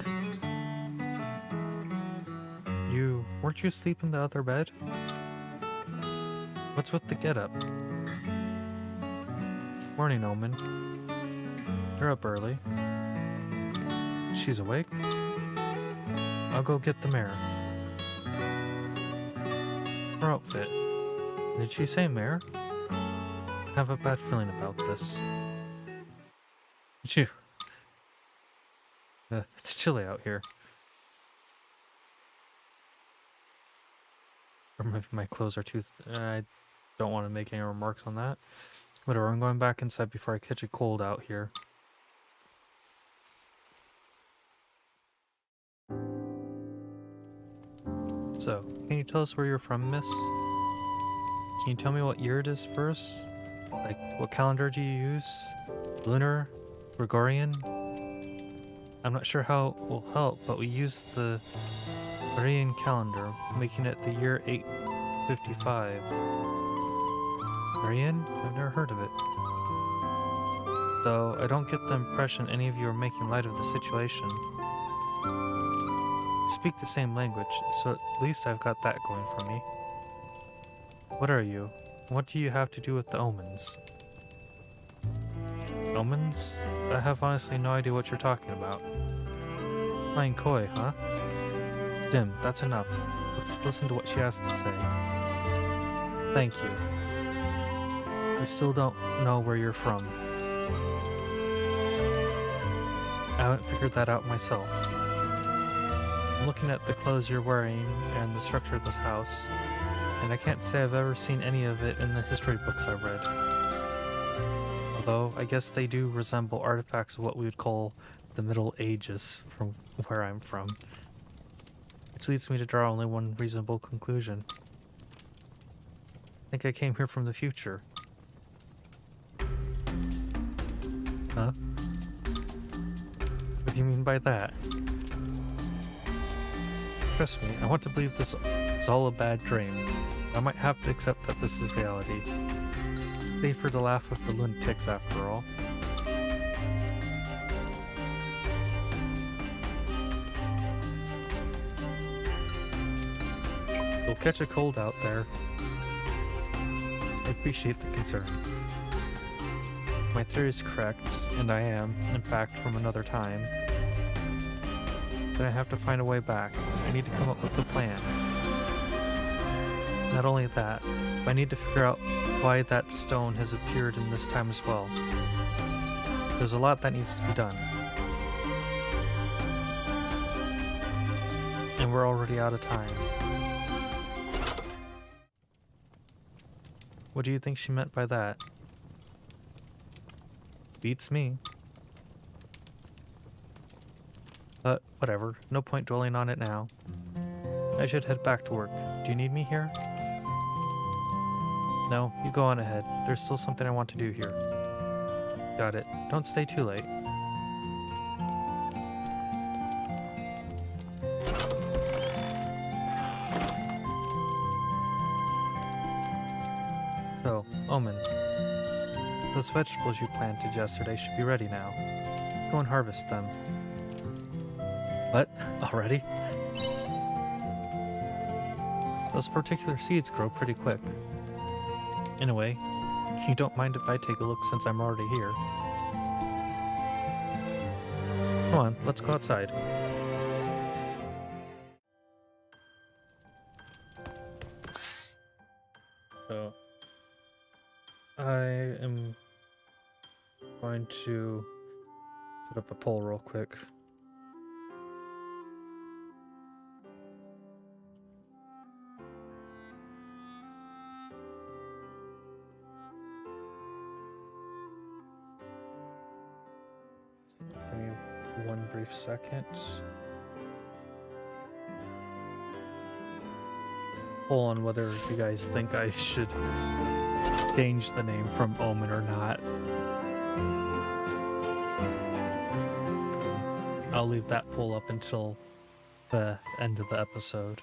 Weren't you asleep in the other bed? What's with the getup? Morning, Omen. You're up early. She's awake? I'll go get the mare. Her outfit. Did she say mare? I have a bad feeling about this. Phew. It's chilly out here. Or maybe my clothes are too... I don't want to make any remarks on that. Whatever, I'm going back inside before I catch a cold out here. So, can you tell us where you're from, miss? Can you tell me what year it is first? Like, what calendar do you use? Lunar? Gregorian? I'm not sure how it will help, but we use the Gregorian calendar, making it the year 855. Gregorian? I've never heard of it. Though I don't get the impression any of you are making light of the situation. You speak the same language, so at least I've got that going for me. What are you? What do you have to do with the omens? Omens? I have honestly no idea what you're talking about. Playing coy, huh? Dim, that's enough. Let's listen to what she has to say. Thank you. I still don't know where you're from. I haven't figured that out myself. I'm looking at the clothes you're wearing and the structure of this house, and I can't say I've ever seen any of it in the history books I've read. Although, I guess they do resemble artifacts of what we would call the Middle Ages from where I'm from. Which leads me to draw only one reasonable conclusion. I think I came here from the future. Huh? What do you mean by that? Trust me, I want to believe this is all a bad dream. I might have to accept that this is reality. Safer to laugh with the lunatics after all. You'll catch a cold out there. I appreciate the concern. My theory is correct, and I am, in fact, from another time. Then I have to find a way back. I need to come up with a plan. Not only that, but I need to figure out why that stone has appeared in this time as well. There's a lot that needs to be done. And we're already out of time. What do you think she meant by that? Beats me. But whatever, no point dwelling on it now. I should head back to work. Do you need me here? No, you go on ahead. There's still something I want to do here. Got it. Don't stay too late. So, Omen. Those vegetables you planted yesterday should be ready now. Go and harvest them. What? Already? Those particular seeds grow pretty quick. Anyway, you don't mind if I take a look since I'm already here. Come on, let's go outside. So, I am going to put up a poll real quick. Give me one brief second. Poll on whether you guys think I should change the name from Omen or not. I'll leave that poll up until the end of the episode.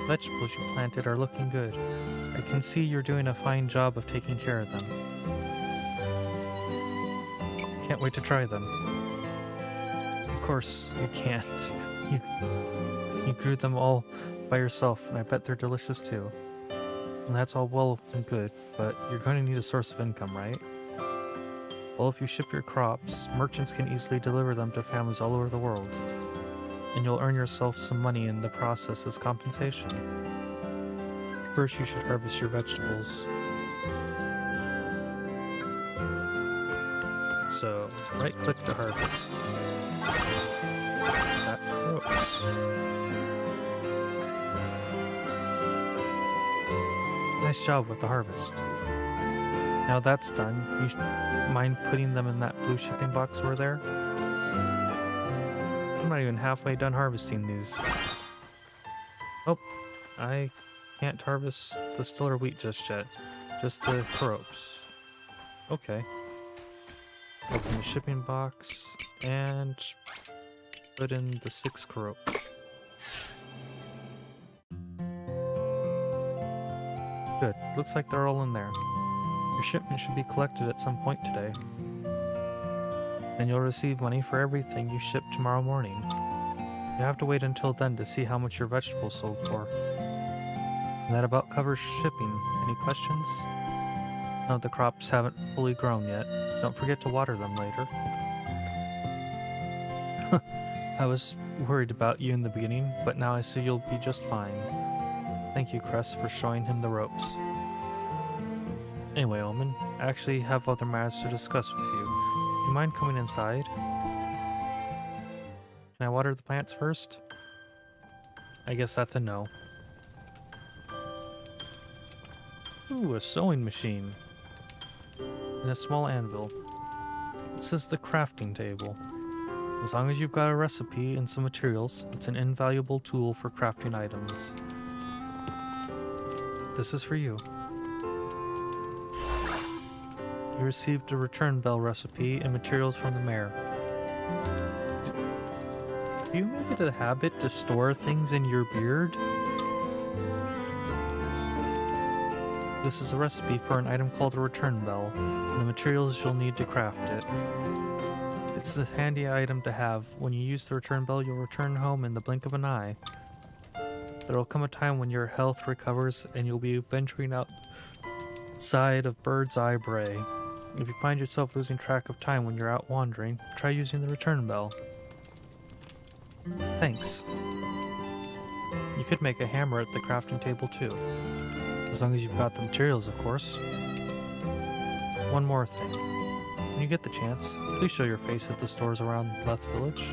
Vegetables you planted are looking good. I can see you're doing a fine job of taking care of them. Can't wait to try them. Of course, you can't. You grew them all by yourself, and I bet they're delicious too. And that's all well and good, but you're going to need a source of income, right? Well, if you ship your crops, merchants can easily deliver them to families all over the world. And you'll earn yourself some money in the process as compensation. First, you should harvest your vegetables. So, right-click to harvest. Oops. Nice job with the harvest. Now that's done, you mind putting them in that blue shipping box over there? I'm not even halfway done harvesting these. Oh, I can't harvest the stiller wheat just yet. Just the crops. Okay. Open the shipping box and put in the 6 crop. Good. Looks like they're all in there. Your shipment should be collected at some point today. And you'll receive money for everything you ship tomorrow morning. You have to wait until then to see how much your vegetables sold for. And that about covers shipping. Any questions? No, the crops haven't fully grown yet. Don't forget to water them later. I was worried about you in the beginning, but now I see you'll be just fine. Thank you, Cress, for showing him the ropes. Anyway, Omen, I actually have other matters to discuss with you. Do you mind coming inside? Can I water the plants first? I guess that's a no. Ooh, a sewing machine. And a small anvil. This is the crafting table. As long as you've got a recipe and some materials, it's an invaluable tool for crafting items. This is for you. You received a return bell recipe and materials from the mayor. Do you make it a habit to store things in your beard? This is a recipe for an item called a return bell, and the materials you'll need to craft it. It's a handy item to have. When you use the return bell, you'll return home in the blink of an eye. There will come a time when your health recovers and you'll be venturing outside of Bird's Eye Bray. If you find yourself losing track of time when you're out wandering, try using the return bell. Thanks. You could make a hammer at the crafting table too. As long as you've got the materials, of course. One more thing. When you get the chance, please show your face at the stores around Leth Village.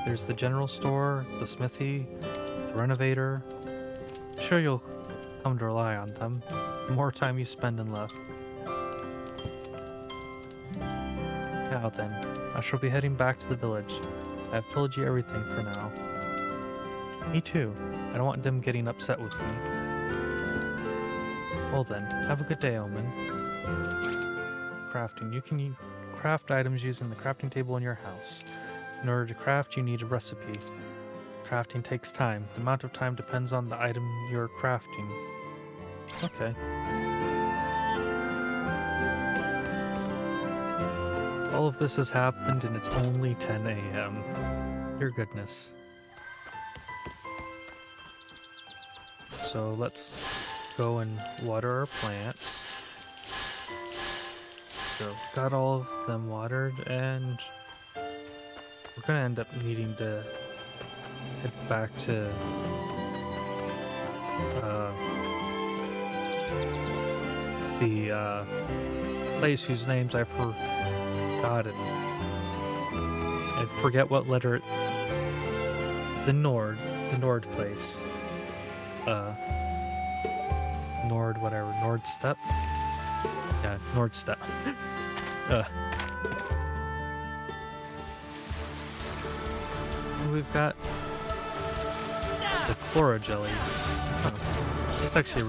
There's the general store, the smithy, the renovator. I'm sure you'll come to rely on them the more time you spend in Leth. Now then, I shall be heading back to the village. I've told you everything for now. Me too. I don't want them getting upset with me. Well then, have a good day, Omen. Crafting. You can craft items using the crafting table in your house. In order to craft, you need a recipe. Crafting takes time. The amount of time depends on the item you're crafting. Okay. All of this has happened and it's only 10 a.m. Your goodness. So let's go and water our plants. So got all of them watered, and we're gonna end up needing to head back to the place whose names I forgotten. I forget what letter the Nord place. Nord whatever, Nordstep? Yeah, Nordstep. And we've got the Chlora jelly. Oh, that's actually a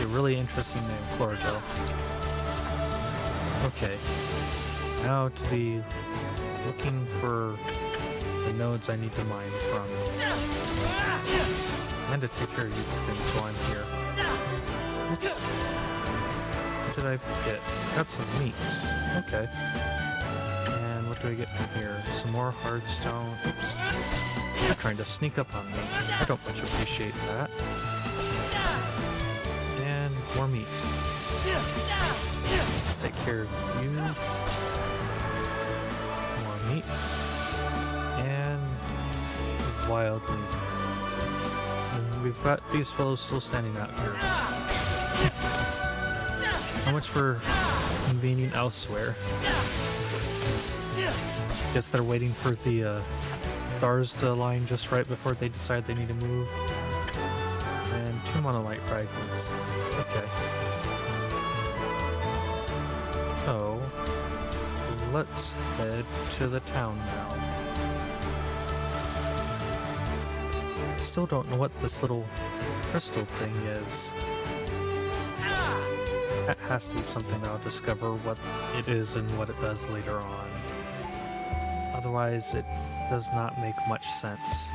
really interesting name, Chlora gel. Okay, now to be looking for the nodes I need to mine from. And to take care of you things while I'm here. Oops. What did I get? Got some meat. Okay. And what do I get from here? Some more hardstone. Oops. You're trying to sneak up on me. I don't much appreciate that. And more meat. Let's take care of you. More meat. And wild meat. And we've got these fellows still standing out here. How much for convening elsewhere? Guess they're waiting for the stars to align just right before they decide they need to move. And 2 monolite fragments. Okay. So, let's head to the town now. Still don't know what this little crystal thing is. That has to be something that I'll discover what it is and what it does later on. Otherwise, it does not make much sense.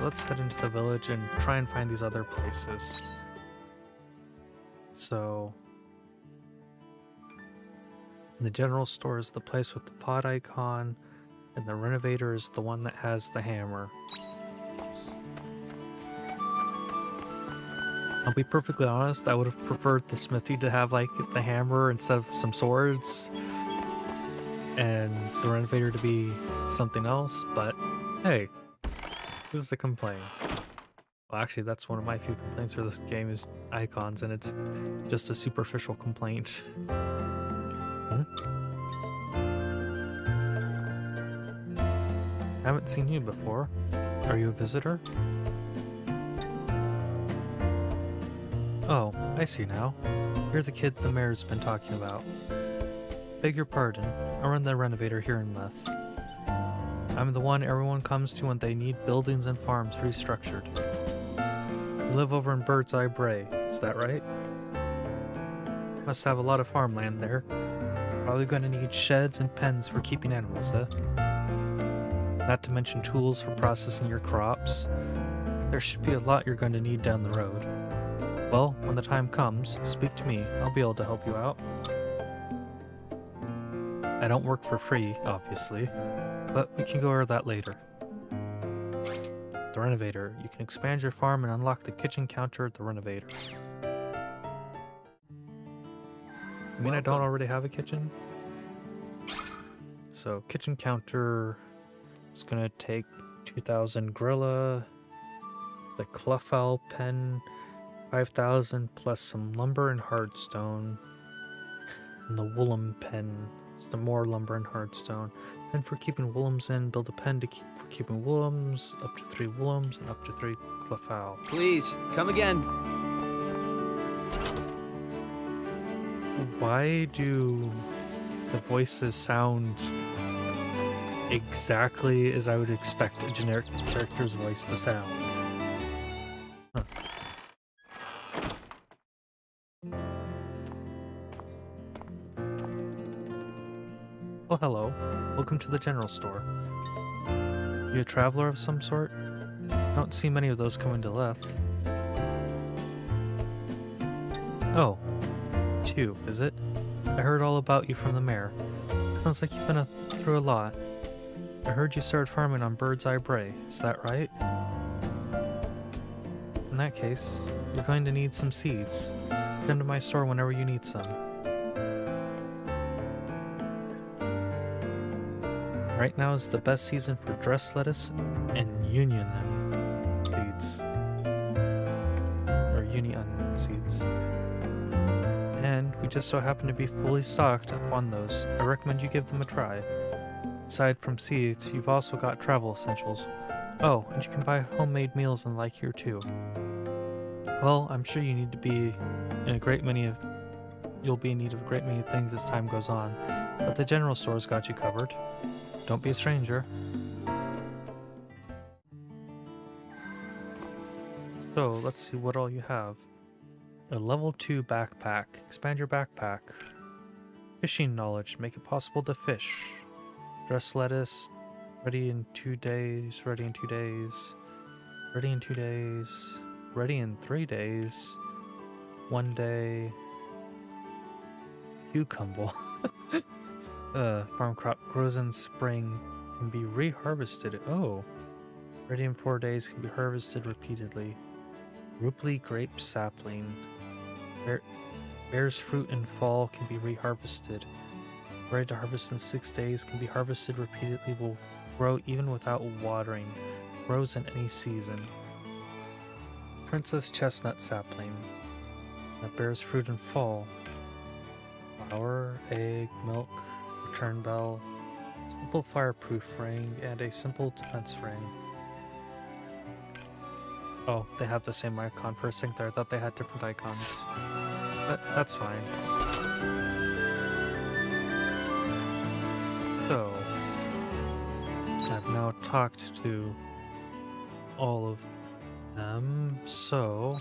Let's head into the village and try and find these other places. So the general store is the place with the pot icon, and the renovator is the one that has the hammer. I'll be perfectly honest, I would have preferred the smithy to have like the hammer instead of some swords, and the renovator to be something else, but hey, who's to complain? Well, actually, that's one of my few complaints for this game is icons, and it's just a superficial complaint. Hmm? I haven't seen you before. Are you a visitor? Oh, I see now. You're the kid the mayor's been talking about. Beg your pardon, I run the renovator here in Leth. I'm the one everyone comes to when they need buildings and farms restructured. You live over in Bird's Eye Bray, is that right? Must have a lot of farmland there. Probably gonna need sheds and pens for keeping animals, eh? Not to mention tools for processing your crops. There should be a lot you're going to need down the road. Well, when the time comes, speak to me. I'll be able to help you out. I don't work for free, obviously, but we can go over that later. The renovator. You can expand your farm and unlock the kitchen counter at the renovator. I mean, I don't already have a kitchen. So, kitchen counter is going to take 2,000 Grilla, the Cluffowl pen, 5,000 plus some lumber and hardstone, and the Woolum pen. It's the more lumber and hardstone. Pen for keeping woolums in. Build a pen to keep for keeping woolums. Up to 3 woolums and up to 3 Cluffowl. Please, come again. Why do the voices sound exactly as I would expect a generic character's voice to sound? Huh. Oh, hello. Welcome to the general store. You a traveler of some sort? I don't see many of those coming to Leth. Oh, 2, is it? I heard all about you from the mayor. Sounds like you've been through a lot. I heard you started farming on Bird's Eye Bray. Is that right? In that case, you're going to need some seeds. Come to my store whenever you need some. Right now is the best season for dress lettuce and union seeds. Or union seeds. And we just so happen to be fully stocked up on those. I recommend you give them a try. Aside from seeds, you've also got travel essentials. Oh, and you can buy homemade meals and like here too. Well, I'm sure you need to be in a great many of you'll be in need of a great many things as time goes on, but the general store's got you covered. Don't be a stranger. So, let's see what all you have. A level 2 backpack. Expand your backpack. Fishing knowledge. Make it possible to fish. Dress lettuce. Ready in 2 days. Ready in 2 days. Ready in 2 days. Ready in 3 days. 1 day. Cucumber. Farm crop grows in spring. Can be reharvested. Oh. Ready in 4 days. Can be harvested repeatedly. Ruplee grape sapling. Bears fruit in fall, can be reharvested. Ready to harvest in 6 days, can be harvested repeatedly, will grow even without watering. Grows in any season. Princess chestnut sapling. That bears fruit in fall. Flour, egg, milk, return bell, simple fireproof ring, and a simple defense ring. Oh, they have the same icon. For a second there, I thought they had different icons. But that's fine. So, I've now talked to all of them, so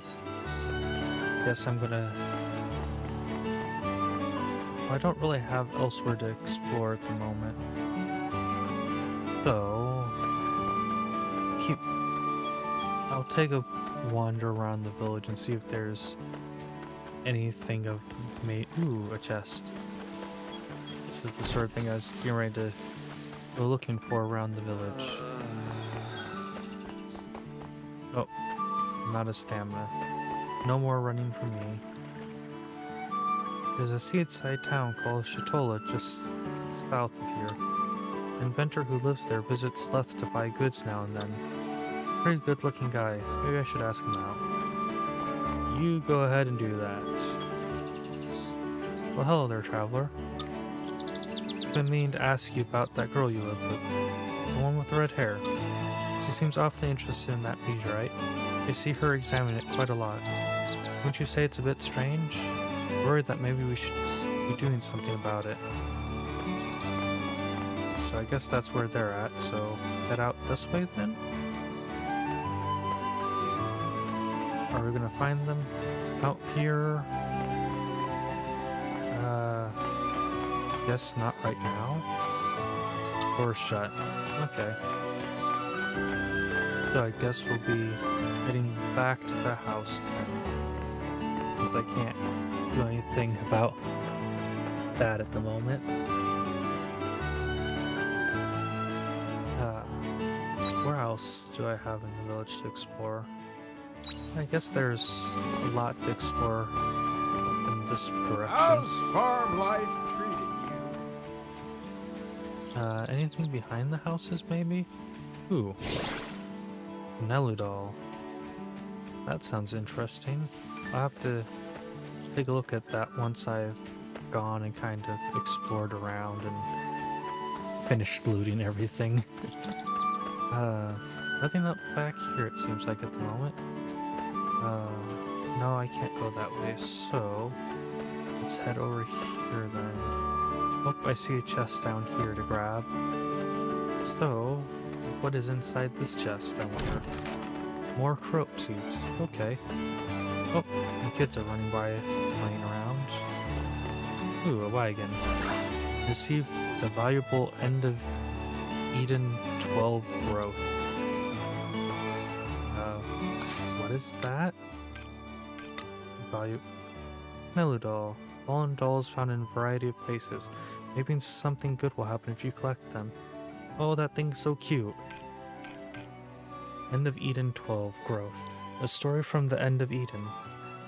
guess I'm gonna... I don't really have elsewhere to explore at the moment. So, I'll take a wander around the village and see if there's anything of me. Ooh, a chest. This is the sort of thing I was getting ready to go looking for around the village. Oh, I'm out of stamina. No more running for me. There's a seaside town called Shatola just south of here. An inventor who lives there visits Sleth to buy goods now and then. Pretty good looking guy. Maybe I should ask him out. You go ahead and do that. Well, hello there, traveler. I've been meaning to ask you about that girl you live with. The one with the red hair. She seems awfully interested in that meteorite. I see her examine it quite a lot. Wouldn't you say it's a bit strange? Worried that maybe we should be doing something about it. So I guess that's where they're at, so head out this way then? Are we gonna find them out here? Guess not right now. Door's shut. Okay. So I guess we'll be heading back to the house then. Since I can't do anything about that at the moment. Where else do I have in the village to explore? I guess there's a lot to explore in this direction. How's farm life treating you? Anything behind the houses maybe? Ooh. Neludol. That sounds interesting. I'll have to take a look at that once I've gone and kind of explored around and finished looting everything. Nothing up back here it seems like at the moment. No, I can't go that way, so let's head over here then. Oh, I see a chest down here to grab. So, what is inside this chest, I wonder? More crope seeds. Okay. Oh, the kids are running by, playing around. Ooh, a wagon. Received the valuable End of Eden 12 growth. What is that? Value. Melodol. Fallen dolls found in a variety of places. Maybe something good will happen if you collect them. Oh, that thing's so cute. End of Eden 12 growth. A story from the End of Eden.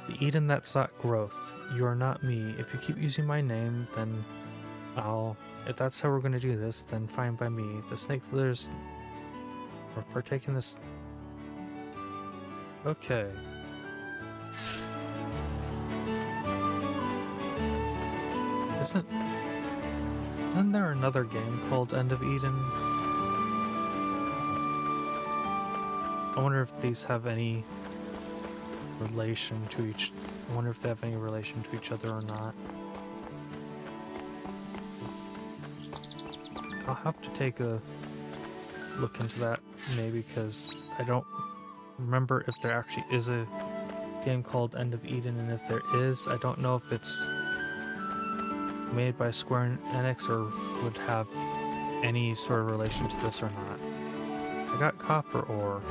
The Eden that sought growth. You are not me. If you keep using my name, then if that's how we're gonna do this, then fine by me. The snake slithers are partaking this. Okay. Isn't there another game called End of Eden? I wonder if these have any relation to I wonder if they have any relation to each other or not. I'll have to take a look into that maybe, because I don't remember if there actually is a game called End of Eden, and if there is, I don't know if it's made by Square Enix or would have any sort of relation to this or not. I got copper ore.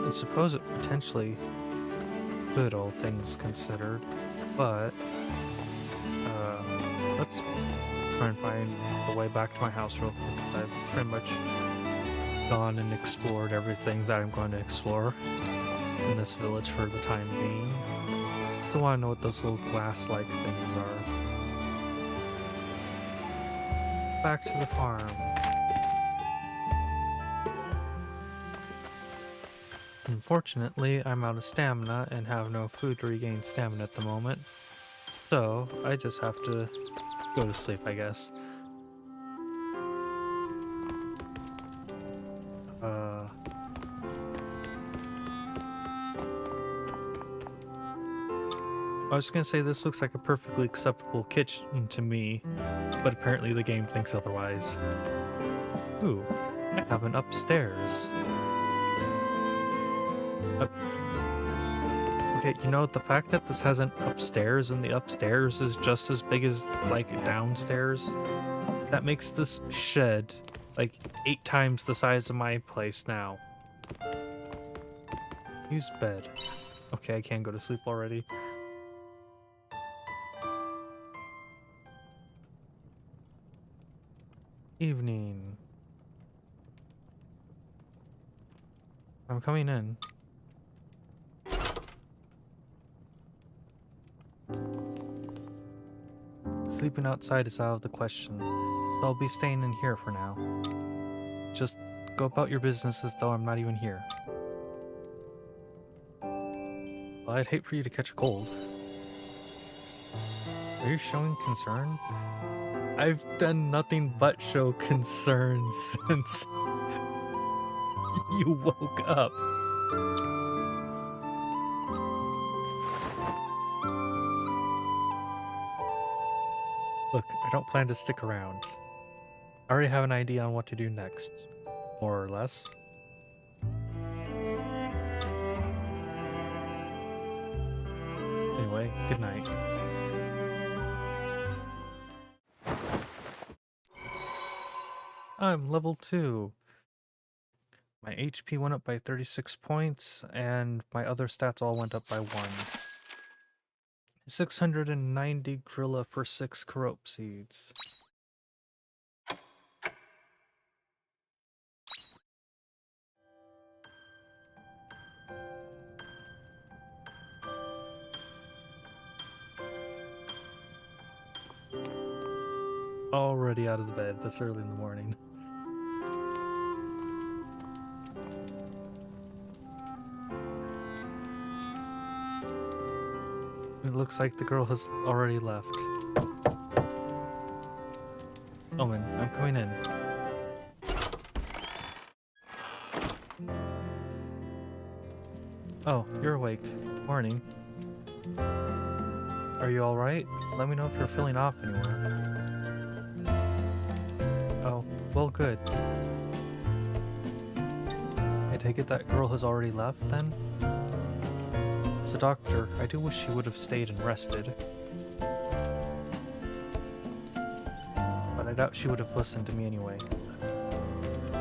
I suppose it potentially could, all things considered, but let's try and find the way back to my house real quick, because I've pretty much gone and explored everything that I'm going to explore in this village for the time being. Still want to know what those little glass-like things are. Back to the farm. Unfortunately, I'm out of stamina and have no food to regain stamina at the moment, so I just have to go to sleep, I guess. I was gonna say this looks like a perfectly acceptable kitchen to me, but apparently the game thinks otherwise. Ooh, I have an upstairs. Okay, you know, the fact that this has an upstairs and the upstairs is just as big as, like, downstairs, that makes this shed, like, 8 times the size of my place now. Use bed. Okay, I can go to sleep already. Evening. I'm coming in. Sleeping outside is out of the question, so I'll be staying in here for now. Just go about your business as though I'm not even here. Well, I'd hate for you to catch a cold. Are you showing concern? I've done nothing but show concern since you woke up. Look, I don't plan to stick around. I already have an idea on what to do next, more or less. Anyway, good night. I'm level 2. My HP went up by 36 points, and my other stats all went up by 1. 690 Grilla for 6 Carope Seeds. Already out of the bed this early in the morning. It looks like the girl has already left. Omen, I'm coming in. Oh, you're awake. Morning. Are you alright? Let me know if you're feeling off anywhere. Oh, well, good. I take it that girl has already left, then? As a doctor, I do wish she would have stayed and rested. But I doubt she would have listened to me anyway.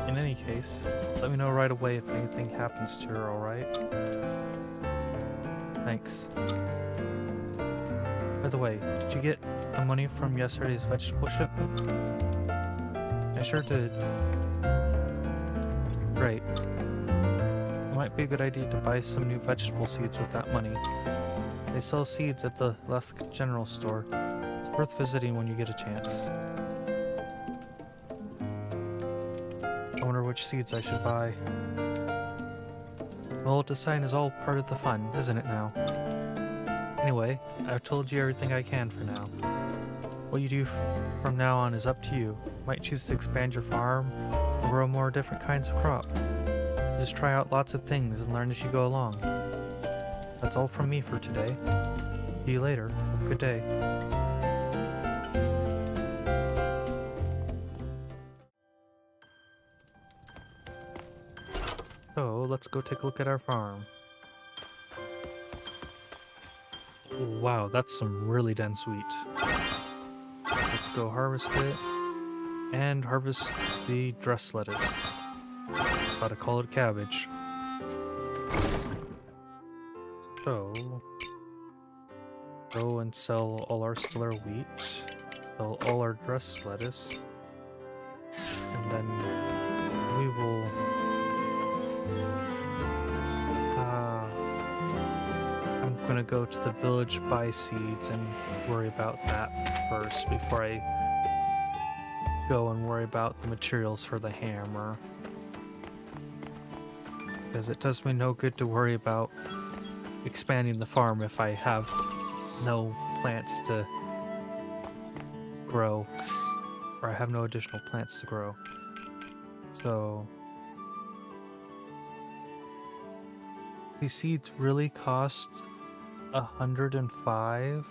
In any case, let me know right away if anything happens to her, alright? Thanks. By the way, did you get the money from yesterday's vegetable shipment? I sure did. Great. It might be a good idea to buy some new vegetable seeds with that money. They sell seeds at the Lesk General Store. It's worth visiting when you get a chance. I wonder which seeds I should buy. Well, deciding is all part of the fun, isn't it now? Anyway, I've told you everything I can for now. What you do from now on is up to you. You might choose to expand your farm or grow more different kinds of crop. Just try out lots of things and learn as you go along. That's all from me for today. See you later. Have a good day. So, let's go take a look at our farm. Wow, that's some really dense wheat. Let's go harvest it and harvest the dress lettuce. Gotta call it cabbage. So, go and sell all our stellar wheat, sell all our dress lettuce, and then we will I'm gonna go to the village, buy seeds, and worry about that first before I go and worry about the materials for the hammer. Because it does me no good to worry about expanding the farm if I have no plants to grow, or I have no additional plants to grow. So these seeds really cost 105.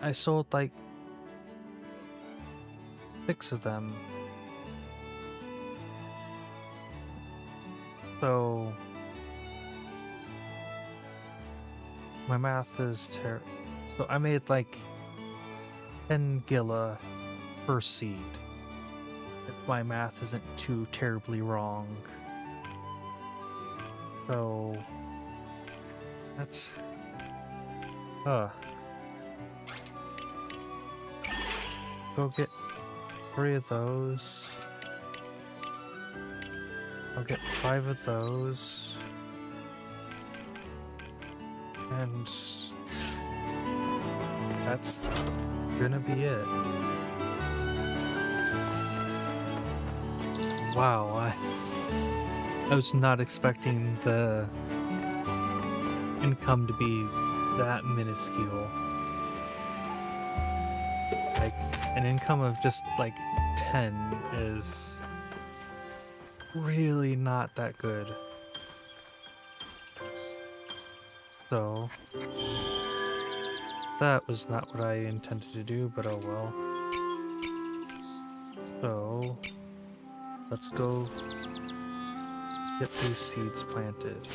I sold like 6 of them. So my math is terrible. So I made like 10 gilla per seed. If my math isn't too terribly wrong. So that's go get 3 of those. I'll get 5 of those. And that's gonna be it. Wow, I was not expecting the income to be that minuscule. Like, an income of just like 10 is really not that good. So, that was not what I intended to do, but oh well. So, let's go get these seeds planted.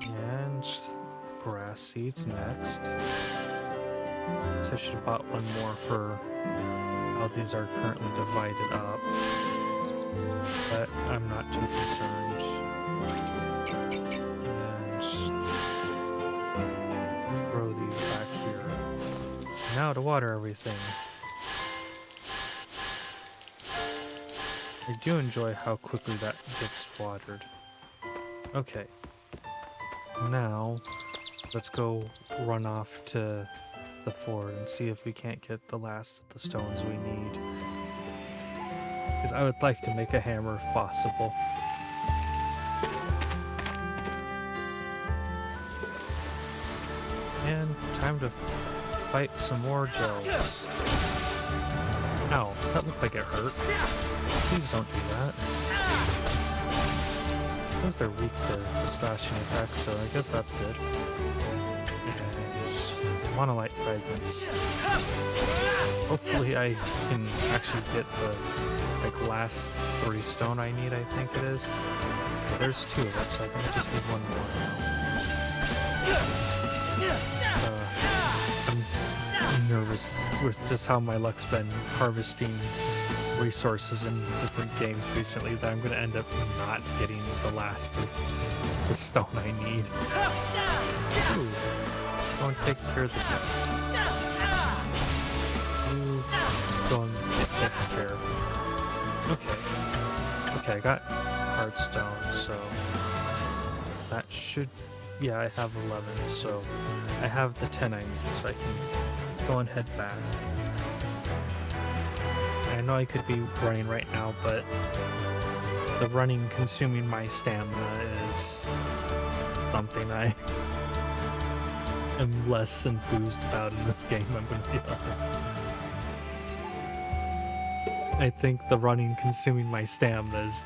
And grass seeds next. So I should have bought one more for how these are currently divided up. But I'm not too concerned. And throw these back here. Now to water everything. I do enjoy how quickly that gets watered. Okay. Now, let's go run off to the fort and see if we can't get the last of the stones we need. Because I would like to make a hammer if possible. And time to fight some more gels. Ow, that looked like it hurt. Please don't do that. Because they're weak to the slashing attacks, so I guess that's good. And monolite fragments. Hopefully I can actually get the last 3 stone I need, I think it is. But there's 2 of it, so I think I just need 1 more now. I'm nervous with just how my luck's been harvesting resources in different games recently that I'm going to end up not getting the last of the stone I need. Ooh. Go and take care of the pet. You go and get taken care of. Okay. Okay, I got hardstone, so that should... Yeah, I have 11, so I have the 10 I need, so I can go and head back. I know I could be running right now, but the running consuming my stamina is something I am less enthused about in this game, I'm going to be honest. I think the running consuming my stamina is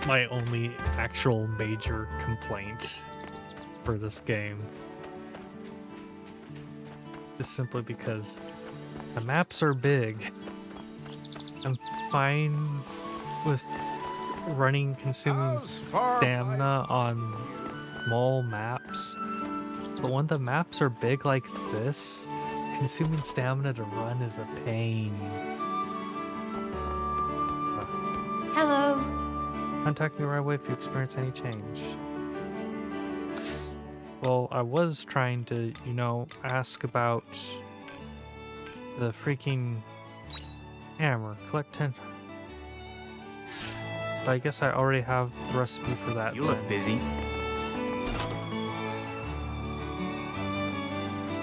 my only actual major complaint for this game. Just simply because the maps are big. I'm fine with running consuming stamina on small maps, but when the maps are big like this, consuming stamina to run is a pain. Hello. Contact me right away if you experience any change. Well, I was trying to, you know, ask about the freaking hammer. Collect 10. But I guess I already have the recipe for that. You look busy.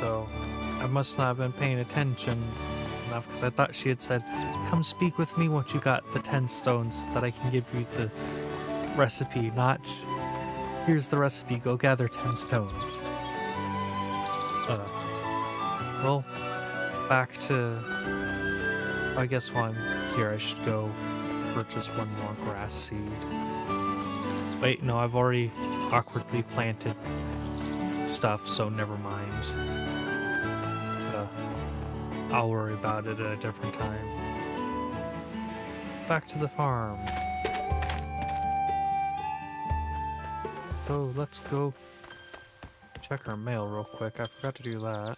So I must not have been paying attention enough because I thought she had said, come speak with me once you got the 10 stones that I can give you the recipe, not here's the recipe, go gather 10 stones. Well, back to, I guess while I'm here I should go purchase 1 more grass seed. Wait, no, I've already awkwardly planted stuff, so never mind. I'll worry about it at a different time. Back to the farm. So let's go check our mail real quick. I forgot to do that.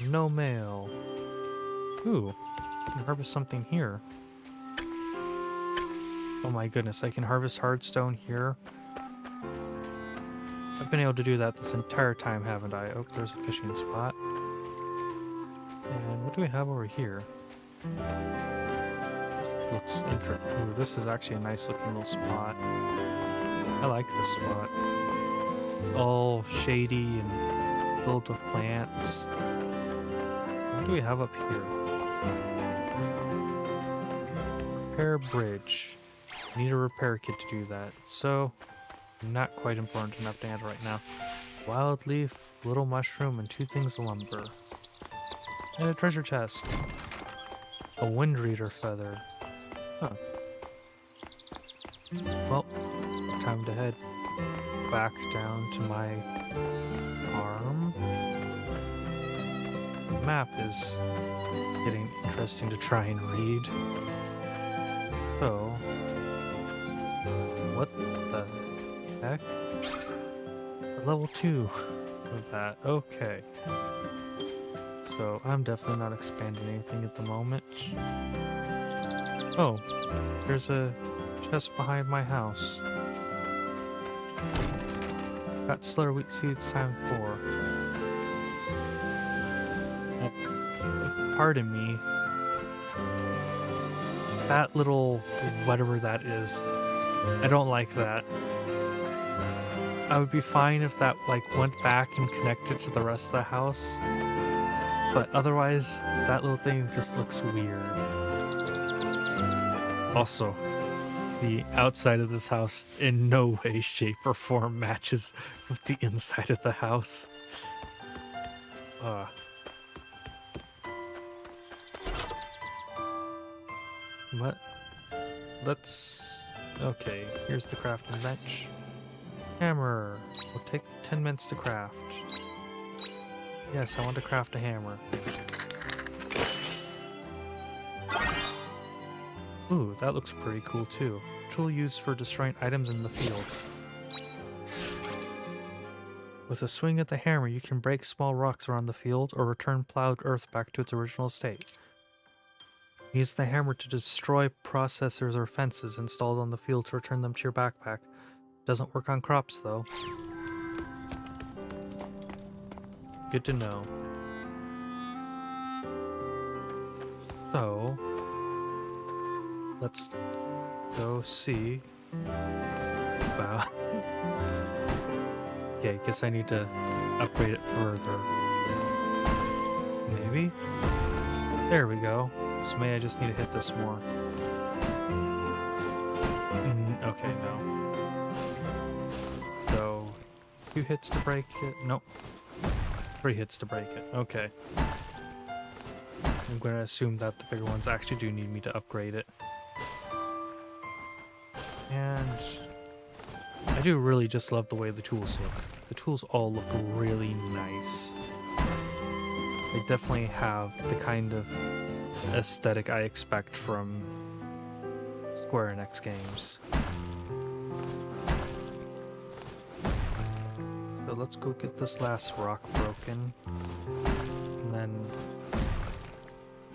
No mail. Ooh, I can harvest something here. Oh my goodness, I can harvest hardstone here. I've been able to do that this entire time, haven't I? Oh, there's a fishing spot. And what do we have over here? This looks interesting. Ooh, this is actually a nice looking little spot. I like this spot. All shady and filled with plants. What do we have up here? Repair bridge. Need a repair kit to do that. So, not quite important enough to handle right now. Wild leaf, little mushroom, and 2 things of lumber. And a treasure chest. A wind reader feather. Huh. Well, time to head back down to my farm. The map is getting interesting to try and read. So, what the heck? Level 2 of that. Okay. So, I'm definitely not expanding anything at the moment. Oh, there's a chest behind my house. Got stellar wheat seeds time 4. Pardon me. That little whatever that is. I don't like that. I would be fine if that like went back and connected to the rest of the house. But otherwise, that little thing just looks weird. Also, the outside of this house in no way, shape, or form matches with the inside of the house. What? Let's... Okay, here's the crafting bench. Hammer. Will take 10 minutes to craft. Yes, I want to craft a hammer. Ooh, that looks pretty cool too. Tool used for destroying items in the field. With a swing at the hammer, you can break small rocks around the field or return plowed earth back to its original state. Use the hammer to destroy processors or fences installed on the field to return them to your backpack. Doesn't work on crops though. Good to know. So, let's go see. Wow. Okay, guess I need to upgrade it further. Maybe? There we go. So maybe I just need to hit this more. Okay, no. So, 2 hits to break it. Nope. 3 hits to break it. Okay. I'm going to assume that the bigger ones actually do need me to upgrade it. And I do really just love the way the tools look. The tools all look really nice. They definitely have the kind of aesthetic I expect from Square Enix games. So let's go get this last rock broken. And then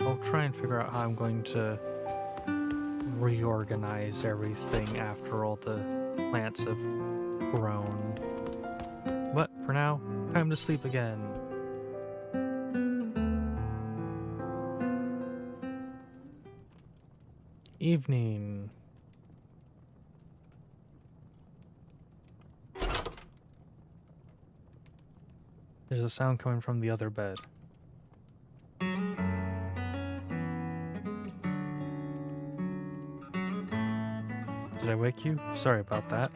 I'll try and figure out how I'm going to reorganize everything after all the plants have grown. But for now, time to sleep again. Evening. There's a sound coming from the other bed. Did I wake you? Sorry about that.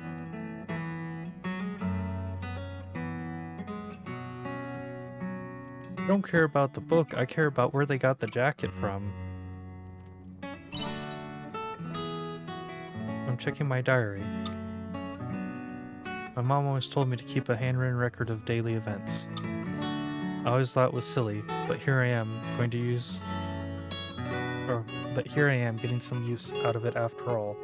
I don't care about the book, I care about where they got the jacket from. I'm checking my diary. My mom always told me to keep a handwritten record of daily events. I always thought it was silly, but here I am getting some use out of it after all.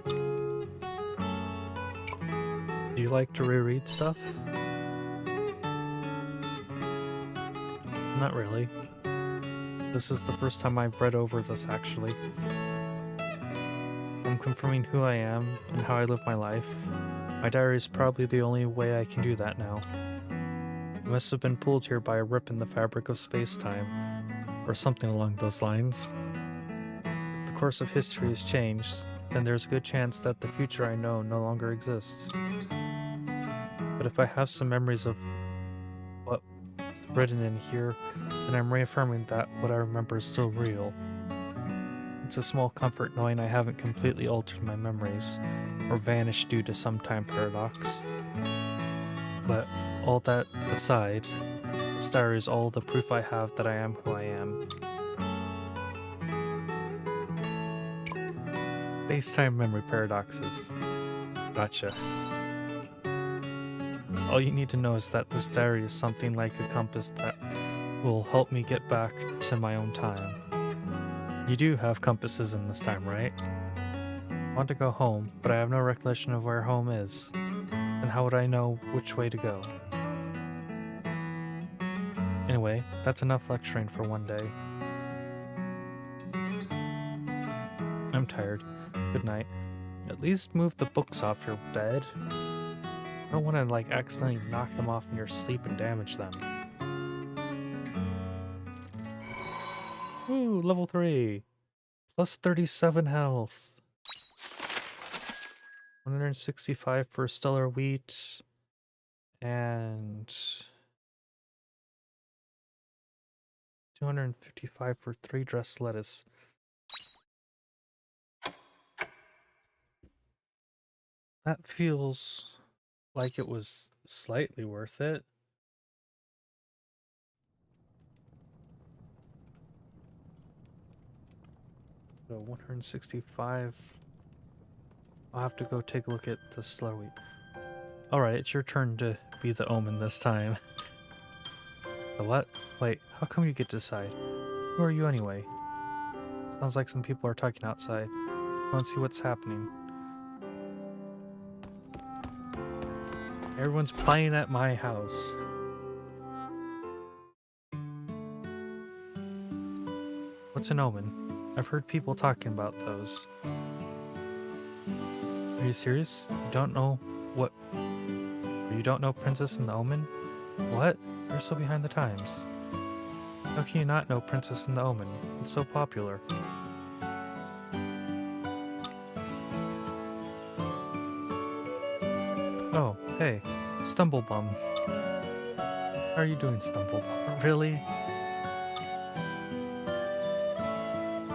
Do you like to reread stuff? Not really. This is the first time I've read over this, actually. I'm confirming who I am and how I live my life. My diary is probably the only way I can do that now. It must have been pulled here by a rip in the fabric of space-time, or something along those lines. If the course of history has changed, then there's a good chance that the future I know no longer exists. But if I have some memories of what's written in here, then I'm reaffirming that what I remember is still real. It's a small comfort knowing I haven't completely altered my memories, or vanished due to some time paradox. But all that aside, this diary is all the proof I have that I am who I am. Space-time memory paradoxes. Gotcha. All you need to know is that this diary is something like a compass that will help me get back to my own time. You do have compasses in this time, right? I want to go home, but I have no recollection of where home is. And how would I know which way to go? Anyway, that's enough lecturing for one day. I'm tired. Good night. At least move the books off your bed. I don't want to accidentally knock them off in your sleep and damage them. Ooh, level 3. Plus 37 health. 165 for stellar wheat. And 255 for 3 dressed lettuce. That feels like it was slightly worth it. So 165. I'll have to go take a look at the stellar wheat. Alright, it's your turn to be the omen this time. The what? Wait, how come you get to decide? Who are you anyway? Sounds like some people are talking outside. Go and see what's happening. Everyone's playing at my house. What's an omen? I've heard people talking about those. Are you serious? You don't know what... You don't know Princess and the Omen? What? You're so behind the times. How can you not know Princess and the Omen? It's so popular. Oh, hey, Stumblebum. How are you doing, Stumblebum? Really?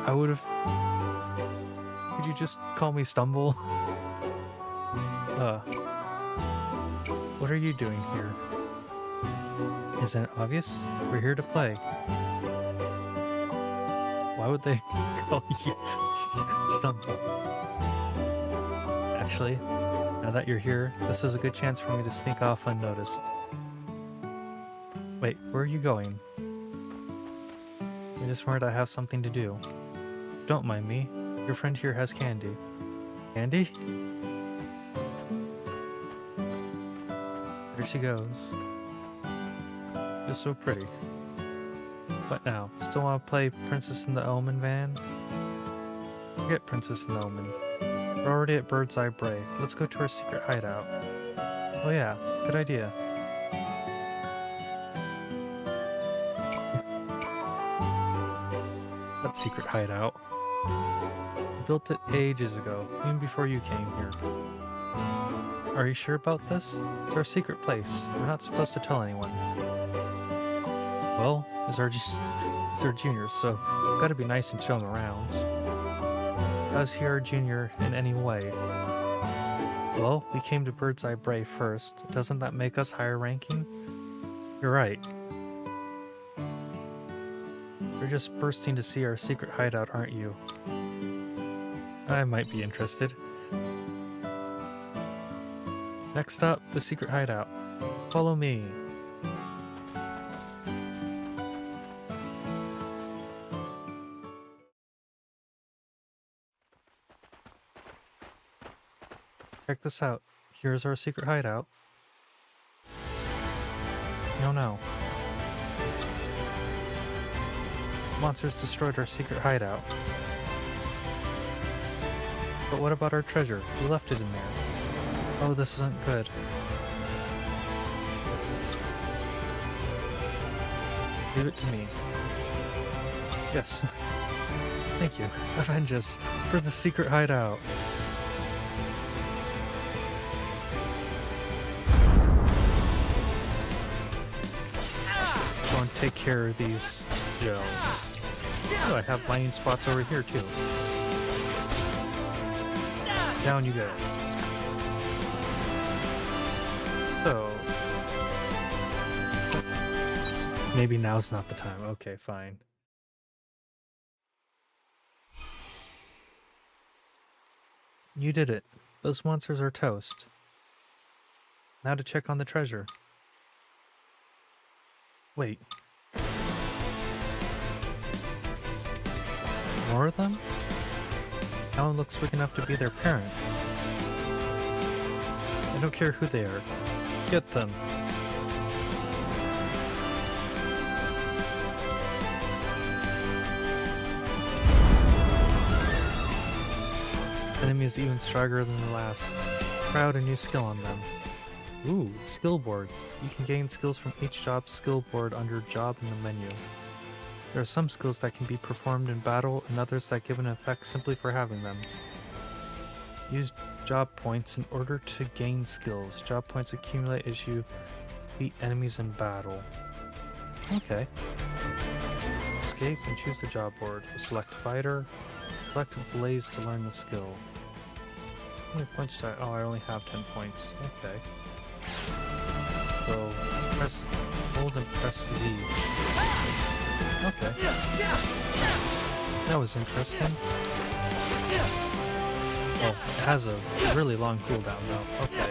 I would've... Could you just call me Stumble? What are you doing here? Isn't it obvious? We're here to play. Why would they call you Stumble? Actually, now that you're here, this is a good chance for me to sneak off unnoticed. Wait, where are you going? I just remembered I have something to do. Don't mind me. Your friend here has candy. Candy? There she goes. Just so pretty. What now? Still want to play Princess and the Omen, Van? Forget Princess and the Omen. We're already at Bird's Eye Bray. Let's go to our secret hideout. Oh yeah, good idea. That secret hideout. I built it ages ago, even before you came here. Are you sure about this? It's our secret place. We're not supposed to tell anyone. Well, it's our junior, so gotta be nice and show him around. How's he our junior in any way? Well, we came to Bird's Eye Bray first. Doesn't that make us higher ranking? You're right. You're just bursting to see our secret hideout, aren't you? I might be interested. Next up, the secret hideout. Follow me. Check this out. Here's our secret hideout. No. Monsters destroyed our secret hideout. But what about our treasure? We left it in there. Oh, this isn't good. Leave it to me. Yes. Thank you. Avenge us for the secret hideout. Go and take care of these gels. Oh, I have landing spots over here too. Down you go. So... maybe now's not the time. Okay, fine. You did it. Those monsters are toast. Now to check on the treasure. Wait. More of them? That one looks big enough to be their parent. I don't care who they are. Get them. Enemy is even stronger than the last. Try out a new skill on them. Ooh, skill boards. You can gain skills from each job's skill board under job in the menu. There are some skills that can be performed in battle and others that give an effect simply for having them. Use job points in order to gain skills. Job points accumulate as you defeat enemies in battle. Okay. Escape and choose the job board. Select fighter. Select blaze to learn the skill. How many points do I... oh, I only have 10 points. Okay. So, press... hold and press Z. Okay. That was interesting. Oh, it has a really long cooldown though. Okay.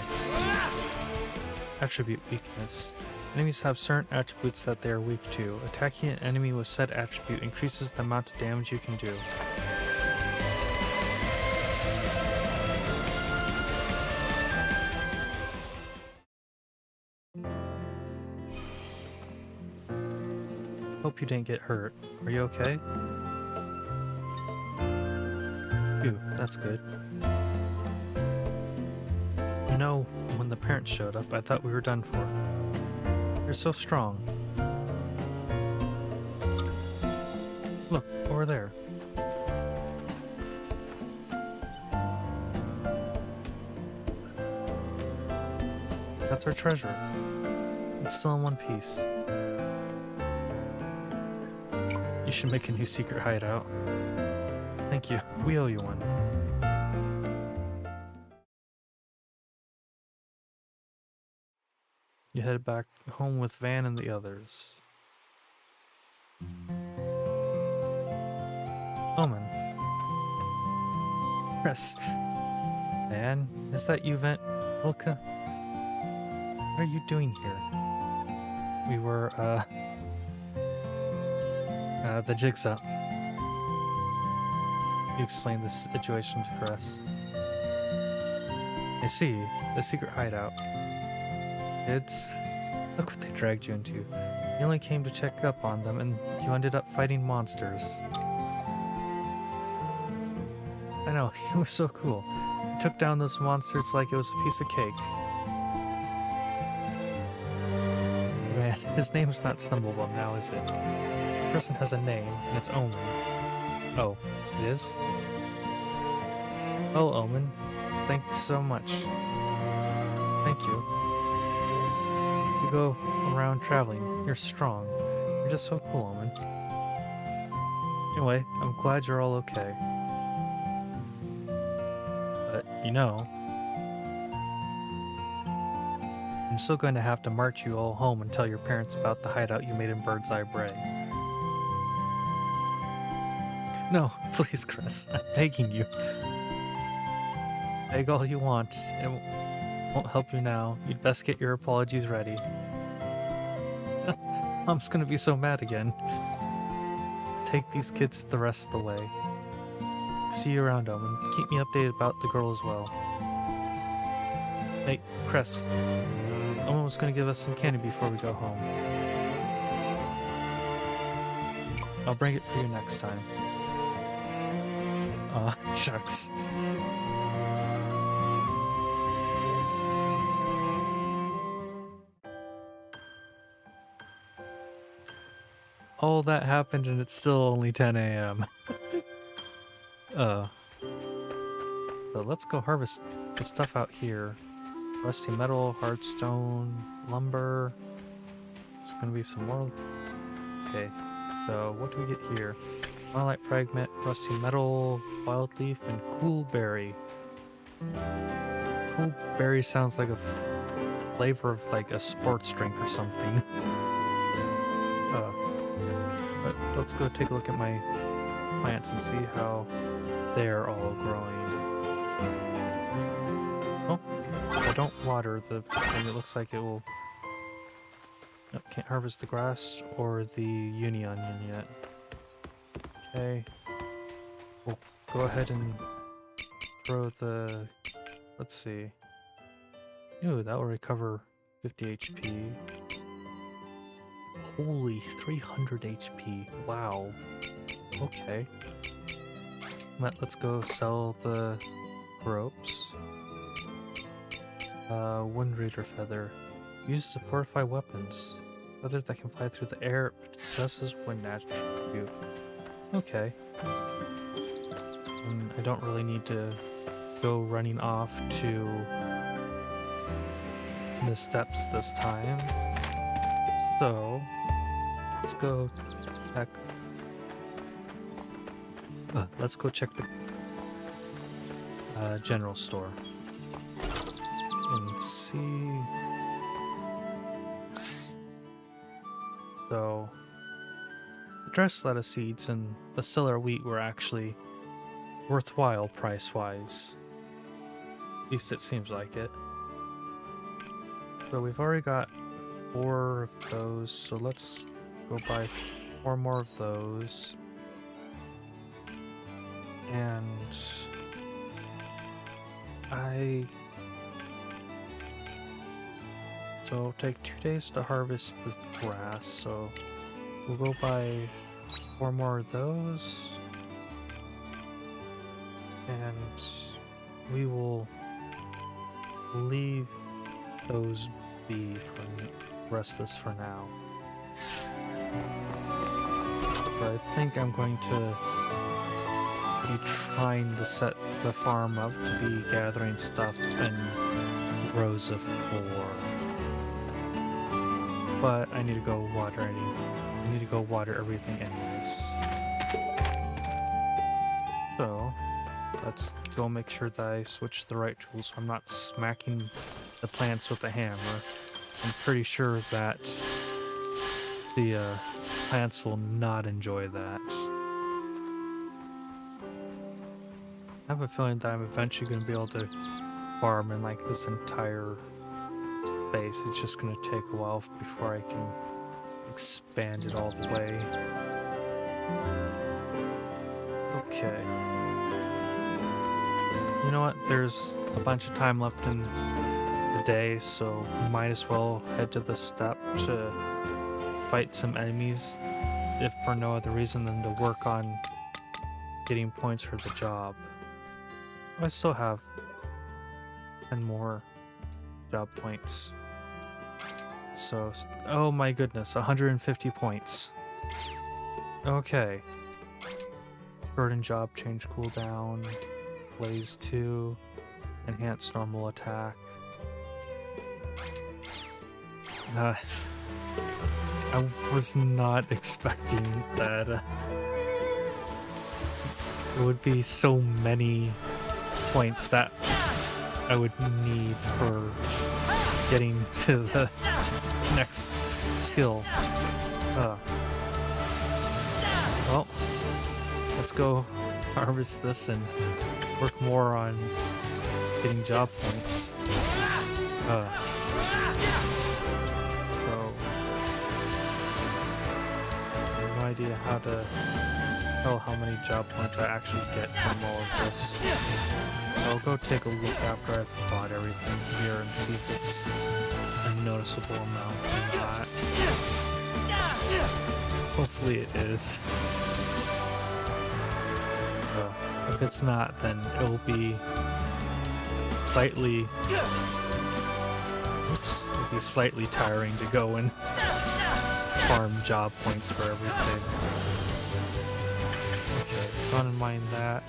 Attribute weakness. Enemies have certain attributes that they are weak to. Attacking an enemy with said attribute increases the amount of damage you can do. Hope you didn't get hurt. Are you okay? Phew, that's good. You know, when the parents showed up, I thought we were done for. You're so strong. Look, over there. That's our treasure. It's still in one piece. You should make a new secret hideout. Thank you. We owe you one. You head back home with Van and the others. Omen. Chris. Van, is that you, Ilka? What are you doing here? We were, the jig's up. You explained the situation to Chris. I see. The secret hideout. Kids, look what they dragged you into. You only came to check up on them, and you ended up fighting monsters. I know, it was so cool. You took down those monsters like it was a piece of cake. Man, his name's not Stumblebum now, is it? The person has a name, and it's Omen. Oh, it is? Oh, Omen. Thanks so much. Thank you. You go around traveling. You're strong. You're just so cool, Omen. Anyway, I'm glad you're all okay. But, you know, I'm still going to have to march you all home and tell your parents about the hideout you made in Bird's Eye Bray. No, please, Chris. I'm begging you. Beg all you want. It won't help you now. You'd best get your apologies ready. Mom's gonna be so mad again. Take these kids the rest of the way. See you around, Omen. Keep me updated about the girl as well. Hey, Chris. Omen was gonna give us some candy before we go home. I'll bring it for you next time. Aw, shucks. All that happened and it's still only 10 a.m. So let's go harvest the stuff out here. Rusty metal, hard stone, lumber. There's gonna be some more. Okay, so what do we get here? Twilight fragment, rusty metal, wild leaf, and cool berry. Cool berry sounds like a flavor of like a sports drink or something. But let's go take a look at my plants and see how they're all growing. Oh, I don't water the thing. It looks like it will. Nope, can't harvest the grass or the uni onion yet. Okay. We'll go ahead and throw the. Let's see. Ooh, that will recover 50 HP. Holy 300 HP. Wow. Okay. Let's go sell the ropes. Wind Raider feather. Used to fortify weapons. Feather that can fly through the air, but possesses wind attribute. Okay. And I don't really need to go running off to the steps this time. So, let's go check. Let's go check the general store and see. So, the dressed lettuce seeds and the cellar wheat were actually worthwhile price-wise. At least it seems like it. So we've already got 4 of those, so let's go buy 4 more of those. And so it'll take 2 days to harvest the grass, so we'll go buy 4 more of those. And we will leave those be for the rest of this for now. But I think I'm going to be trying to set the farm up to be gathering stuff in rows of 4. But I need to go water everything anyways. So let's go make sure that I switch the right tool so I'm not smacking the plants with a hammer. I'm pretty sure that the plants will not enjoy that. I have a feeling that I'm eventually going to be able to farm in like this entire space. It's just going to take a while before I can expand it all the way. Okay. You know what? There's a bunch of time left in the day, so might as well head to the step to fight some enemies, if for no other reason than to work on getting points for the job. I still have 10 more job points. So, oh my goodness, 150 points. Okay. Shorten job, change cooldown, blaze 2, enhance normal attack. I was not expecting that. It would be so many points that I would need for getting to the next skill. Well, let's go harvest this and work more on getting job points. So, I have no idea how to tell how many job points I actually get from all of this. I'll go take a look after I've bought everything here and see if it's a noticeable amount or not. Hopefully it is. if it's not, then it will be slightly... Oops. It'll be slightly tiring to go and farm job points for everything. Okay, gonna mind that.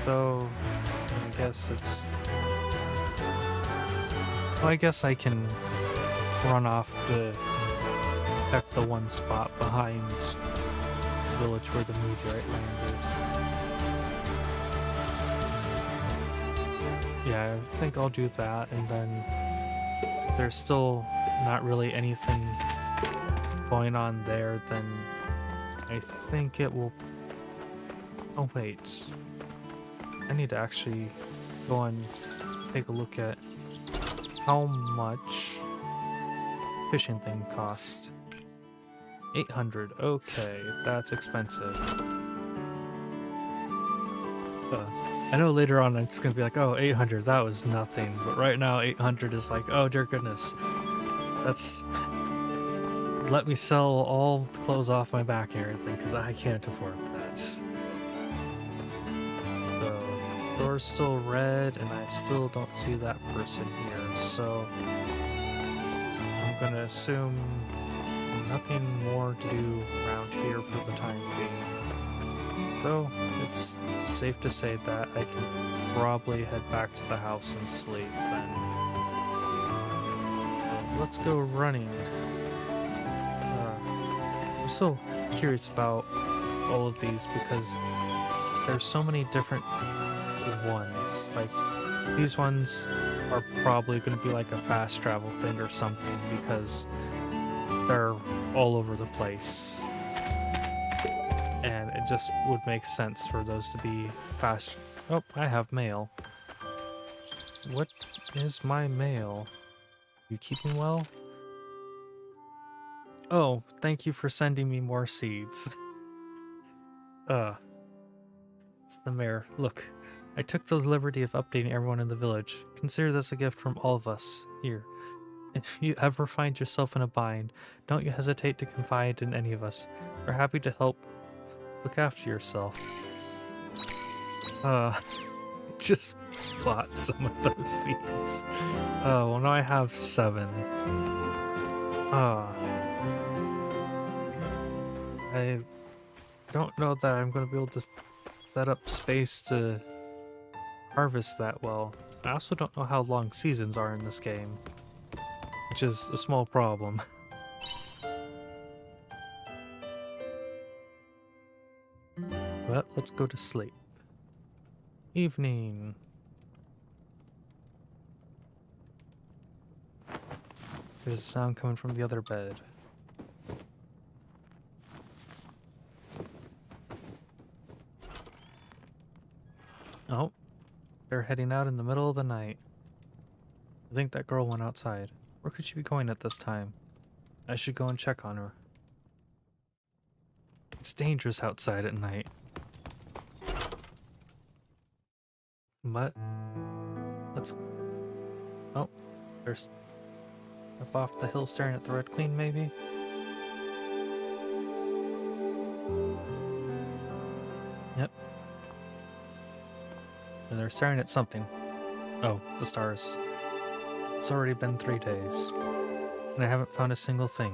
So, I guess it's... Well, I guess I can run off to check the one spot behind the village where the meteorite landed. Yeah, I think I'll do that, and then if there's still not really anything going on there, then I think it will... Oh wait, I need to actually go and take a look at how much fishing thing cost. 800, okay, that's expensive. I know later on it's gonna be like, oh, 800, that was nothing, but right now 800 is like, oh dear goodness, that's... Let me sell all the clothes off my back and everything, because I can't afford that. So, door's still red, and I still don't see that person here, so I'm gonna assume nothing more to do around here for the time being. So, it's safe to say that I can probably head back to the house and sleep then. Let's go running. I'm still curious about all of these because there's so many different ones. Like, these ones are probably going to be like a fast travel thing or something because they're all over the place. And it just would make sense for those to be fast. Oh, I have mail. What is my mail? You keeping well? Oh, thank you for sending me more seeds. It's the mayor. Look, I took the liberty of updating everyone in the village. Consider this a gift from all of us. Here. If you ever find yourself in a bind, don't you hesitate to confide in any of us. We're happy to help. Look after yourself. Just bought some of those seeds. Oh, well now I have 7. I don't know that I'm going to be able to set up space to harvest that well. I also don't know how long seasons are in this game, which is a small problem. But let's go to sleep. Evening. There's a sound coming from the other bed. Oh, they're heading out in the middle of the night. I think that girl went outside. Where could she be going at this time? I should go and check on her. It's dangerous outside at night. But let's... Oh, there's up off the hill staring at the Red Queen, maybe? Yep. And they're staring at something. Oh, the stars. It's already been 3 days, and I haven't found a single thing.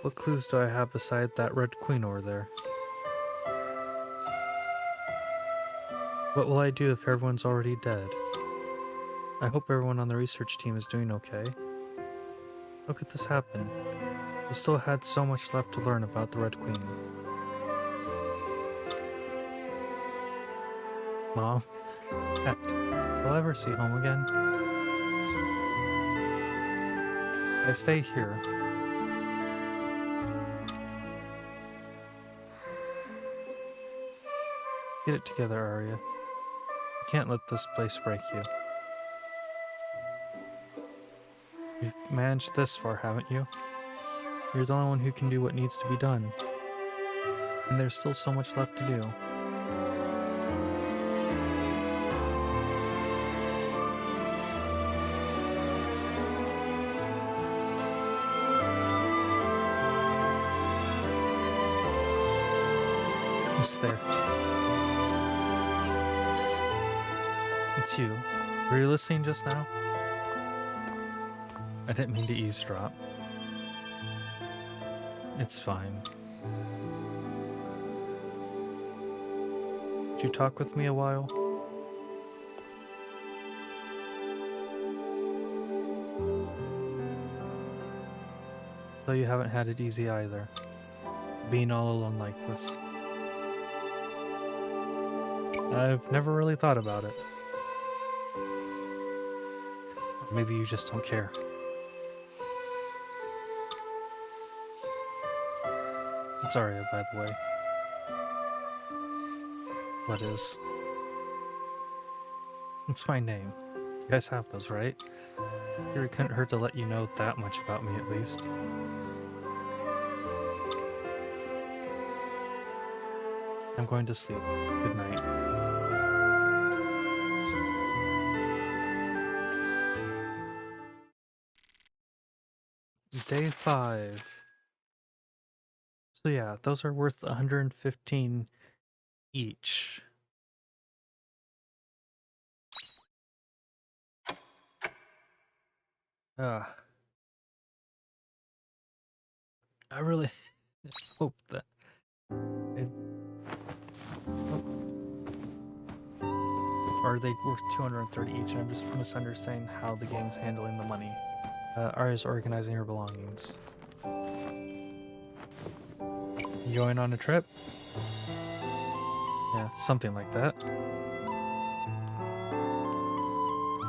What clues do I have beside that Red Queen over there? What will I do if everyone's already dead? I hope everyone on the research team is doing okay. How could this happen? We still had so much left to learn about the Red Queen. Mom? Heck, will I ever see home again? I stay here. Get it together, Arya. You can't let this place break you. You've managed this far, haven't you? You're the only one who can do what needs to be done. And there's still so much left to do. Who's there? It's you. Were you listening just now? I didn't mean to eavesdrop. It's fine. Did you talk with me a while? So you haven't had it easy either, being all alone like this. I've never really thought about it. Or maybe you just don't care. It's Arya, by the way. What is? It's my name. You guys have those, right? It couldn't hurt to let you know that much about me, at least. I'm going to sleep. Good night. Day 5. So yeah, those are worth 115 each. I really hope that it... Are they worth 230 each? I'm just misunderstanding how the game's handling the money. Arya's organizing her belongings. You going on a trip? Yeah, something like that.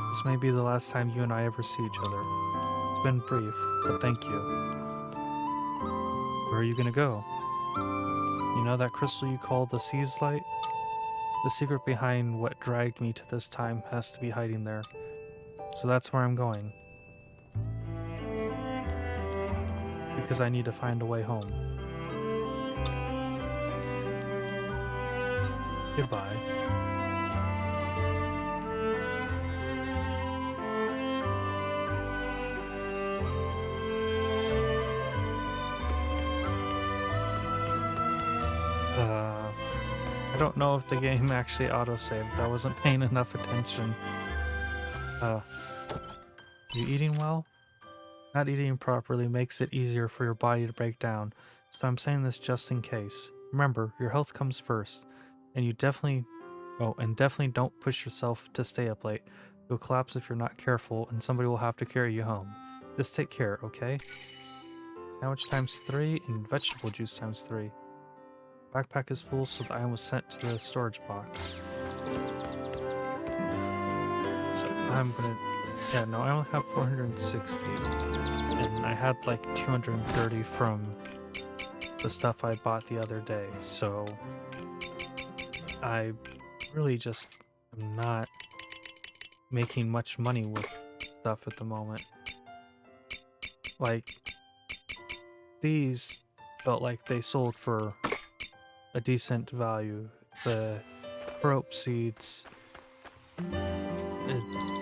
This may be the last time you and I ever see each other. It's been brief, but thank you. Where are you gonna go? You know that crystal you call the Sea's Light? The secret behind what dragged me to this time has to be hiding there. So that's where I'm going. Because I need to find a way home. Goodbye. I don't know if the game actually autosaved. I wasn't paying enough attention. You eating well? Not eating properly makes it easier for your body to break down, so I'm saying this just in case. Remember, your health comes first, and definitely don't push yourself to stay up late. You'll collapse if you're not careful, and somebody will have to carry you home. Just take care, okay? Sandwich times 3 and vegetable juice times 3. Backpack is full, so the item was sent to the storage box. So I'm gonna... Yeah, no, I only have 460. And I had like 230 from the stuff I bought the other day, so... I really just am not making much money with stuff at the moment. Like, these felt like they sold for a decent value. The rope seeds,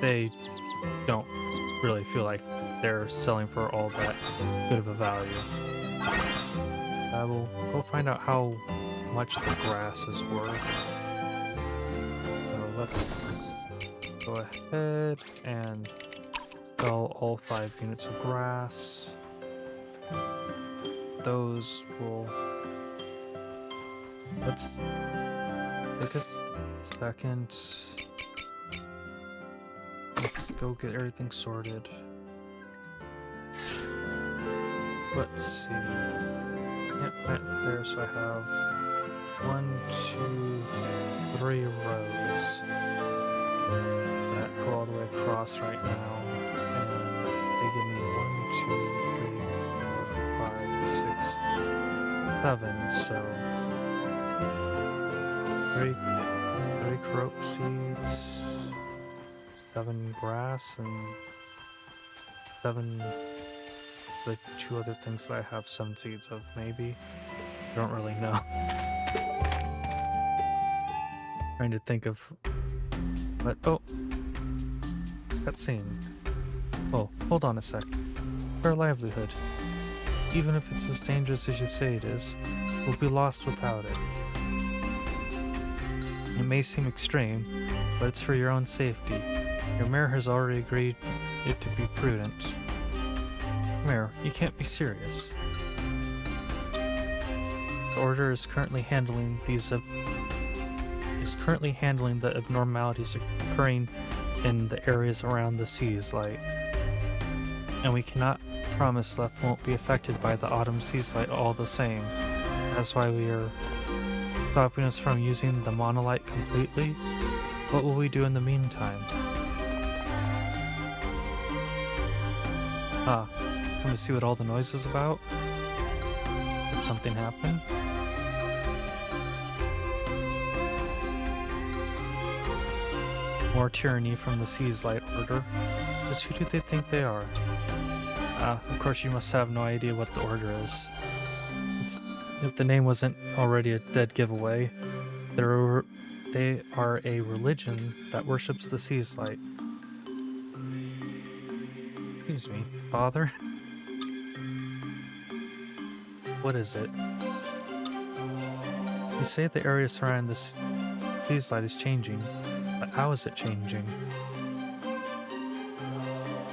they don't really feel like they're selling for all that good of a value. I will go find out how much the grass is worth. So let's go ahead and sell all 5 units of grass. Those will... Let's take a second. Let's go get everything sorted. Let's see. Yep, right there, so I have 1, 2, 3 rows that go all the way across right now. And they give me 1, 2, 3, 4, 5, 6, 7, so 3 crop seeds, 7 grass, and 7 the 2 other things that I have 7 seeds of, maybe. I don't really know. Trying to think of what... Oh! Cutscene. Oh, hold on a sec. Our livelihood. Even if it's as dangerous as you say it is, we'll be lost without it. It may seem extreme, but it's for your own safety. Your mayor has already agreed it to be prudent. Mayor, you can't be serious. The Order is currently handling the abnormalities occurring in the areas around the Seas Light. And we cannot promise Leth won't be affected by the Autumn Seas Light all the same. That's why we are stopping us from using the monolite completely. What will we do in the meantime? Come to see what all the noise is about? Did something happen? More tyranny from the Seas Light Order. Just who do they think they are? Of course you must have no idea what the Order is. If the name wasn't already a dead giveaway, they are a religion that worships the Seas Light. Excuse me, Father? What is it? You say the area surrounding the Seas Light is changing, but how is it changing?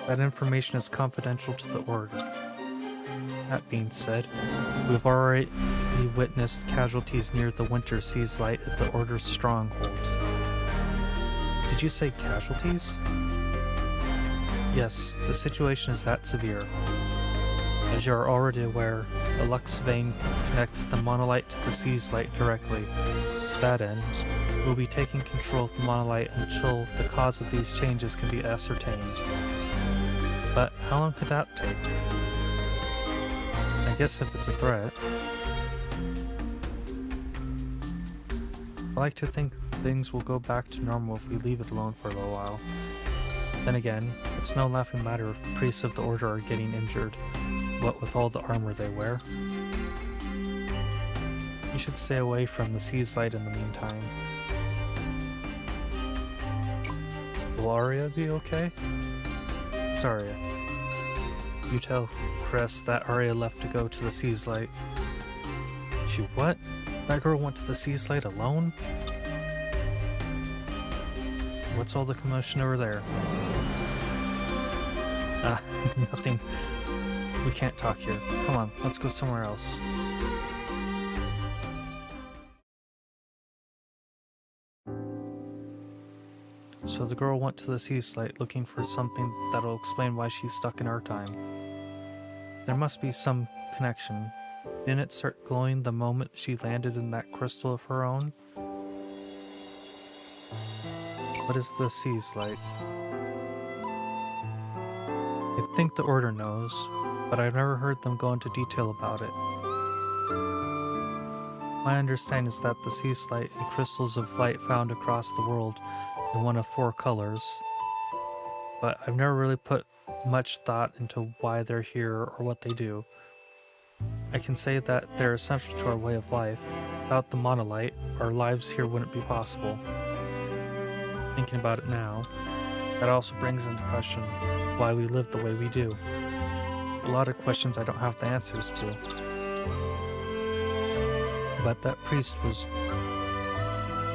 That information is confidential to the Order. That being said, we've already witnessed casualties near the Winter Seas Light at the Order's stronghold. Did you say casualties? Yes, the situation is that severe. As you are already aware, the Lux vein connects the monolite to the Seas Light directly. To that end, we'll be taking control of the monolite until the cause of these changes can be ascertained. But how long could that take? I guess if it's a threat. I like to think things will go back to normal if we leave it alone for a little while. Then again, it's no laughing matter if priests of the Order are getting injured, what with all the armor they wear. You should stay away from the Seas Light in the meantime. Will Arya be okay? Sorry. You tell Chris that Arya left to go to the Seas Light. She what? That girl went to the Seas Light alone? What's all the commotion over there? Nothing. We can't talk here. Come on, let's go somewhere else. So the girl went to the Seas Light looking for something that'll explain why she's stuck in our time. There must be some connection. Didn't it start glowing the moment she landed in that crystal of her own? What is the Seas Light? I think the Order knows, but I've never heard them go into detail about it. My understanding is that the Seas Light and crystals of light found across the world in one of 4 colors, but I've never really put much thought into why they're here or what they do. I can say that they're essential to our way of life. Without the monolite, our lives here wouldn't be possible. Thinking about it now, that also brings into question why we live the way we do. A lot of questions I don't have the answers to. But that priest was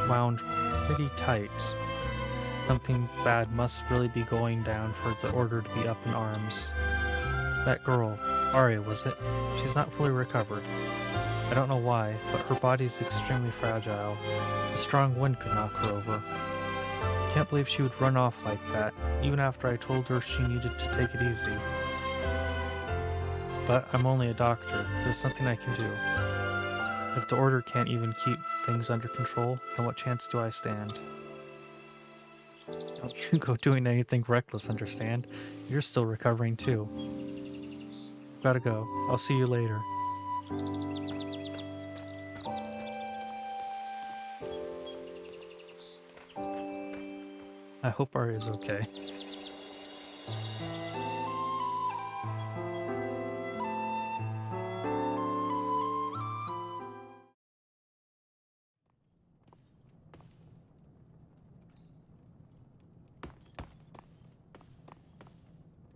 wound pretty tight. Something bad must really be going down for the Order to be up in arms. That girl, Arya was it? She's not fully recovered. I don't know why, but her body's extremely fragile. A strong wind could knock her over. I can't believe she would run off like that, even after I told her she needed to take it easy. But I'm only a doctor. There's something I can do. If the Order can't even keep things under control, then what chance do I stand? Don't you go doing anything reckless, understand? You're still recovering too. Gotta go. I'll see you later. I hope Arya's okay.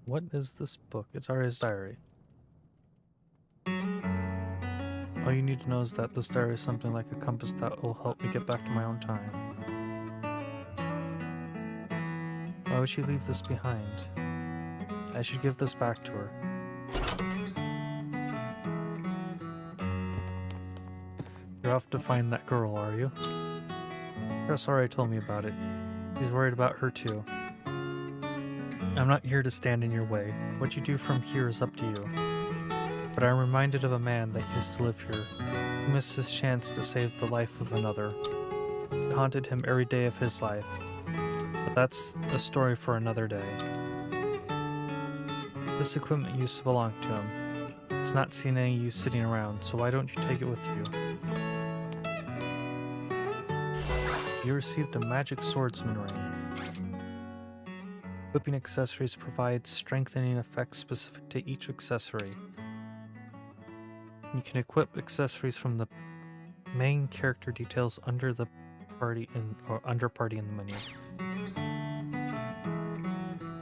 What is this book? It's Arya's diary. All you need to know is that this diary is something like a compass that will help me get back to my own time. Why would she leave this behind? I should give this back to her. You're off to find that girl, are you? Chris already told me about it. He's worried about her too. I'm not here to stand in your way. What you do from here is up to you. But I'm reminded of a man that used to live here, who missed his chance to save the life of another. It haunted him every day of his life. But that's a story for another day. This equipment used to belong to him. It's not seen any use sitting around, so why don't you take it with you? You received a magic swordsman ring. Equipping accessories provides strengthening effects specific to each accessory. You can equip accessories from the main character details under the party in the menu.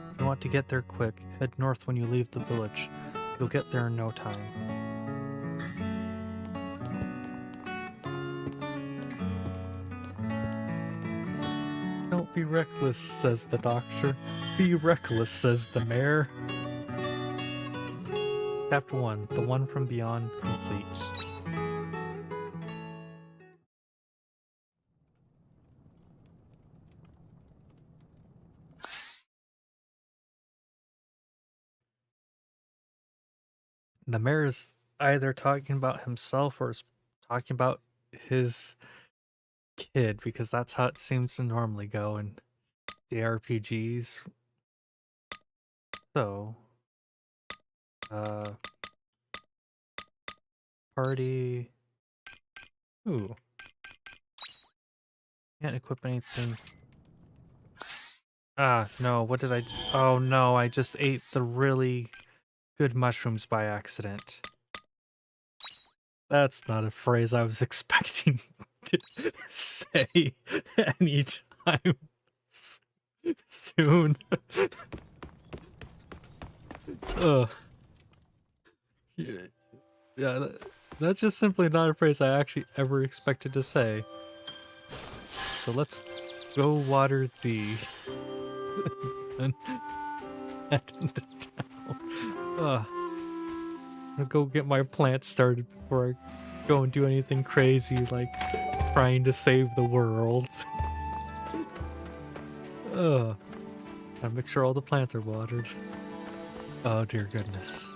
If you want to get there quick, head north when you leave the village. You'll get there in no time. Don't be reckless, says the doctor. Be reckless, says the mayor. Chapter 1, The One from Beyond complete. The mayor is either talking about himself or is talking about his kid, because that's how it seems to normally go in JRPGs. So, party. Ooh. Can't equip anything. Ah, no, what did I do? Oh no, I just ate the really good mushrooms by accident. That's not a phrase I was expecting to say anytime soon. Ugh. Yeah, that's just simply not a phrase I actually ever expected to say. So let's go water thee. And head into town. Ugh. I'm gonna go get my plants started before I go and do anything crazy like trying to save the world. Ugh. Gotta make sure all the plants are watered. Oh dear goodness.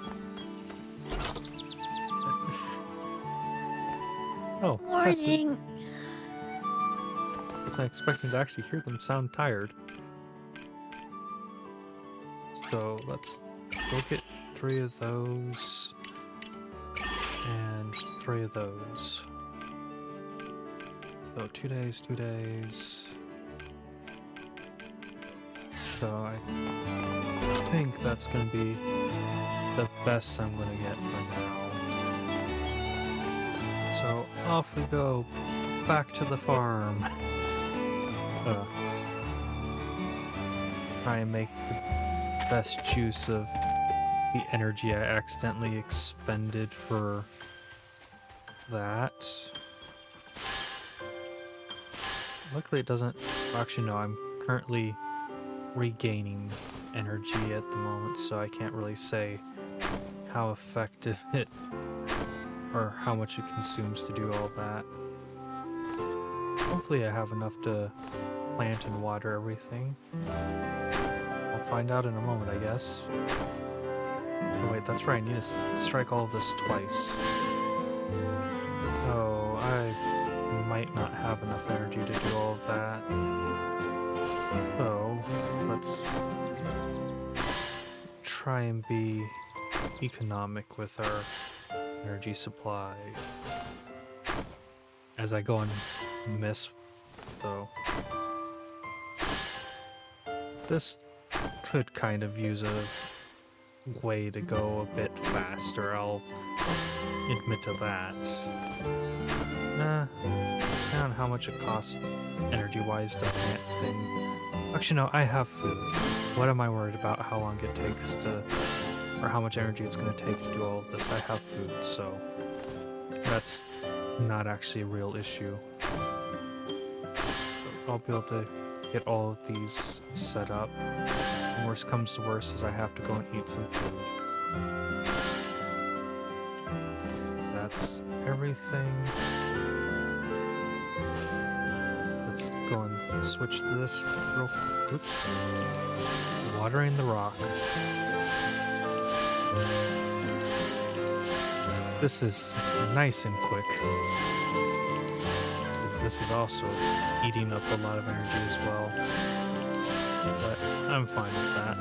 Oh, Morning. I wasn't expecting to actually hear them sound tired. So let's go get 3 of those and 3 of those. So 2 days, 2 days. So I think that's going to be the best I'm going to get for now. So off we go, back to the farm. Try and make the best use of the energy I accidentally expended for that. Luckily it doesn't... Actually no, I'm currently regaining energy at the moment, so I can't really say how effective it or how much it consumes to do all that. Hopefully I have enough to plant and water everything. I'll find out in a moment, I guess. Oh wait, that's right, I need to strike all of this twice. Oh, I might not have enough energy to do all of that. So, let's try and be economic with our energy supply. As I go and miss, though. This could kind of use a way to go a bit faster, I'll admit to that. Nah, depending on how much it costs energy-wise to plant thing. Actually no, I have food. What am I worried about how long it takes to, or how much energy it's going to take to do all of this? I have food, so that's not actually a real issue. So I'll be able to get all of these set up. And worst comes to worst is I have to go and eat some food. That's everything. Let's go and switch to this real quick. Oops. Watering the rock. This is nice and quick. This is also eating up a lot of energy as well. But I'm fine with that.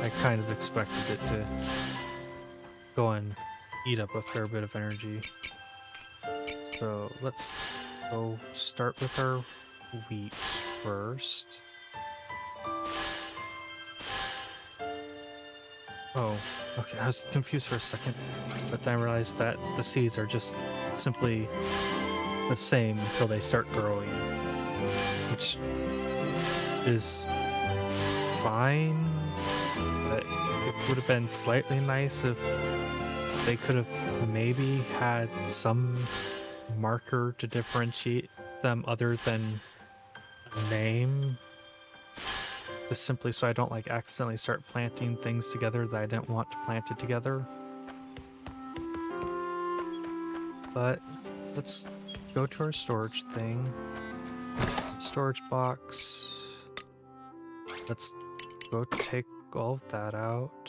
I kind of expected it to go and eat up a fair bit of energy. So let's go start with our wheat first. Oh, okay, I was confused for a second, but then I realized that the seeds are just simply the same until they start growing, which is fine, but it would have been slightly nice if they could have maybe had some marker to differentiate them other than a name. Just simply so I don't like accidentally start planting things together that I didn't want to plant it together. But let's go to our storage thing. Storage box. Let's go take all of that out.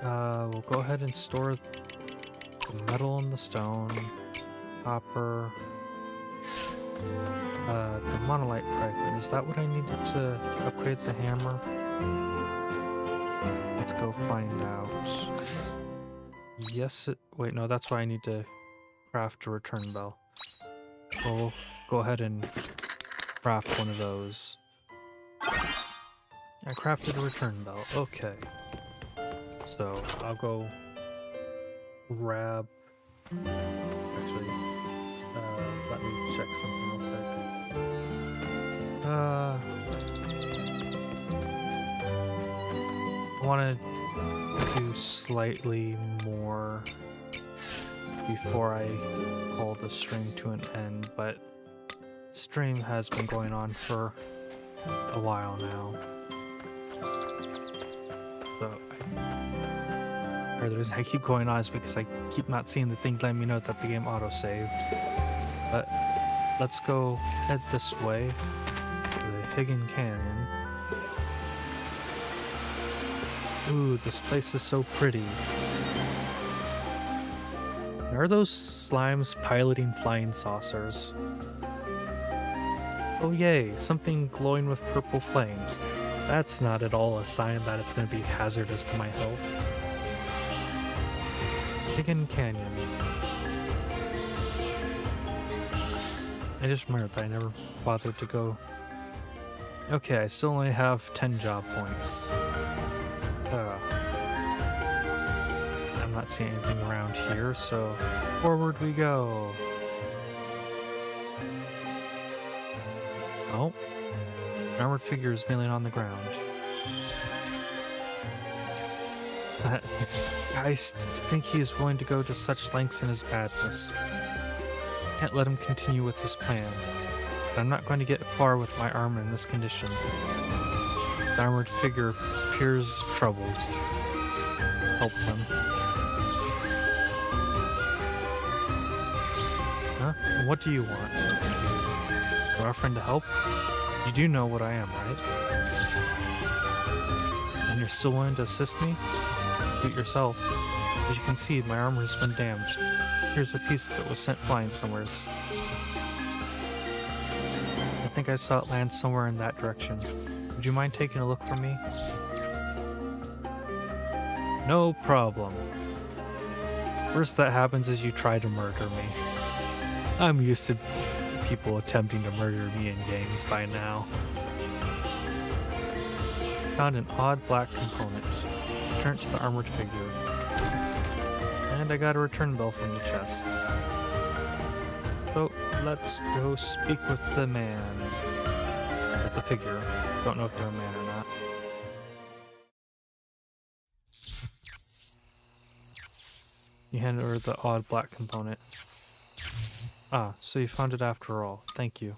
We'll go ahead and store the metal and the stone, copper. The monolite fragment, is that what I needed to upgrade the hammer? Let's go find out. Yes, wait, no, that's why I need to craft a return bell. We'll go ahead and craft one of those. I crafted a return bell, okay. So, I'll go grab... Actually, let me check something real quick. I want to do slightly more before I call the stream to an end, but the stream has been going on for a while now. So, or the reason I keep going on is because I keep not seeing the thing letting me know that the game auto-saved. But let's go head this way to the Hidden Canyon. Ooh, this place is so pretty. Are those slimes piloting flying saucers? Oh yay, something glowing with purple flames. That's not at all a sign that it's going to be hazardous to my health. Hidden Canyon. I just remembered that I never bothered to go. Okay, I still only have 10 job points. I'm not seeing anything around here, so forward we go. Oh, an armored figure is kneeling on the ground. I think he is willing to go to such lengths in his badness. Can't let him continue with his plan. But I'm not going to get far with my armor in this condition. The armored figure appears troubled. Help them. Huh? What do you want? You're offering to help? You do know what I am, right? And you're still willing to assist me? Do it yourself. As you can see, my armor has been damaged. Here's a piece of it was sent flying somewheres. I think I saw it land somewhere in that direction. Would you mind taking a look for me? No problem. Worst that happens is you try to murder me. I'm used to people attempting to murder me in games by now. Found an odd black component. Return to the armored figure. And I got a return bell from the chest. So let's go speak with the man. With the figure. Don't know if they're a man or not. You hand over the odd black component. Ah, so you found it after all. Thank you.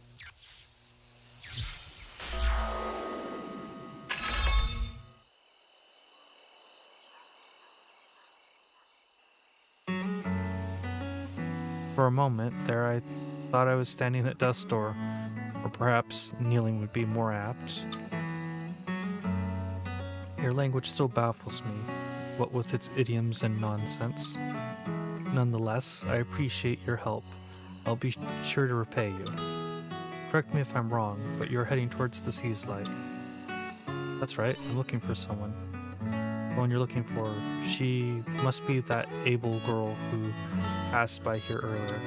For a moment there, I thought I was standing at death's door, or perhaps kneeling would be more apt. Your language still baffles me, what with its idioms and nonsense. Nonetheless, I appreciate your help. I'll be sure to repay you. Correct me if I'm wrong, but you're heading towards the sea's light. That's right, I'm looking for someone. The one you're looking for, she must be that Abel girl who passed by here earlier.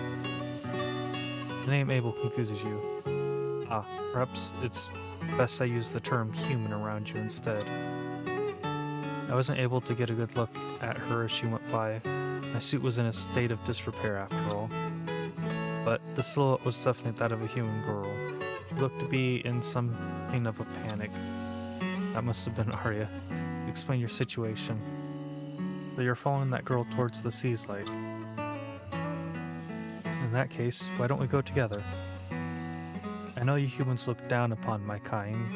The name Abel confuses you. Ah, perhaps it's best I use the term human around you instead. I wasn't able to get a good look at her as she went by. My suit was in a state of disrepair after all. But the silhouette was definitely that of a human girl. She looked to be in something of a panic. That must have been Arya. Explain your situation. So you're following that girl towards the sea's light. In that case, why don't we go together? I know you humans look down upon my kind,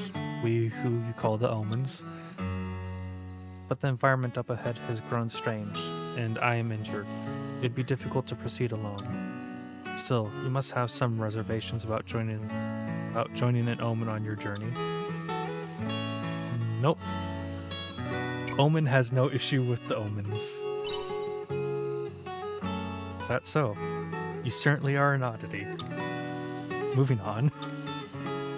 we who you call the Omens. But the environment up ahead has grown strange, and I am injured. It'd be difficult to proceed alone. Still, you must have some reservations about joining an Omen on your journey. Nope. Omen has no issue with the Omens. Is that so? You certainly are an oddity. Moving on.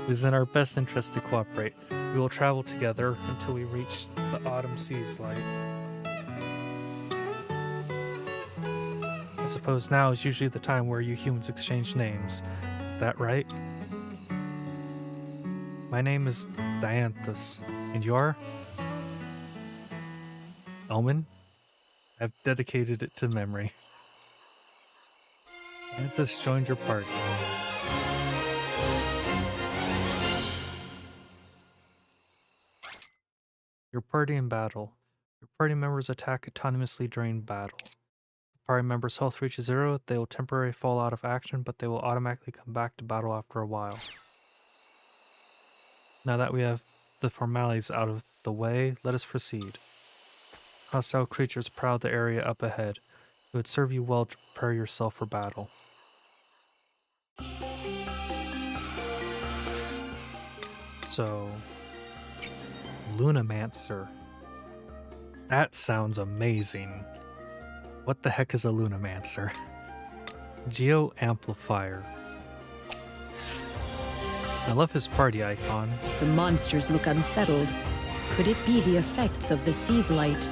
It is in our best interest to cooperate. We will travel together until we reach the autumn sea's light. I suppose now is usually the time where you humans exchange names. Is that right? My name is Dianthus, and you are? Omen? I've dedicated it to memory. Dianthus joined your party. Your party in battle. Your party members attack autonomously during battle. If party members' health reaches 0, they will temporarily fall out of action, but they will automatically come back to battle after a while. Now that we have the formalities out of the way, let us proceed. Hostile creatures prowl the area up ahead. It would serve you well to prepare yourself for battle. So, Lunamancer. That sounds amazing. What the heck is a Lunamancer? Geo Amplifier. I love his party icon. The monsters look unsettled. Could it be the effects of the sea's light?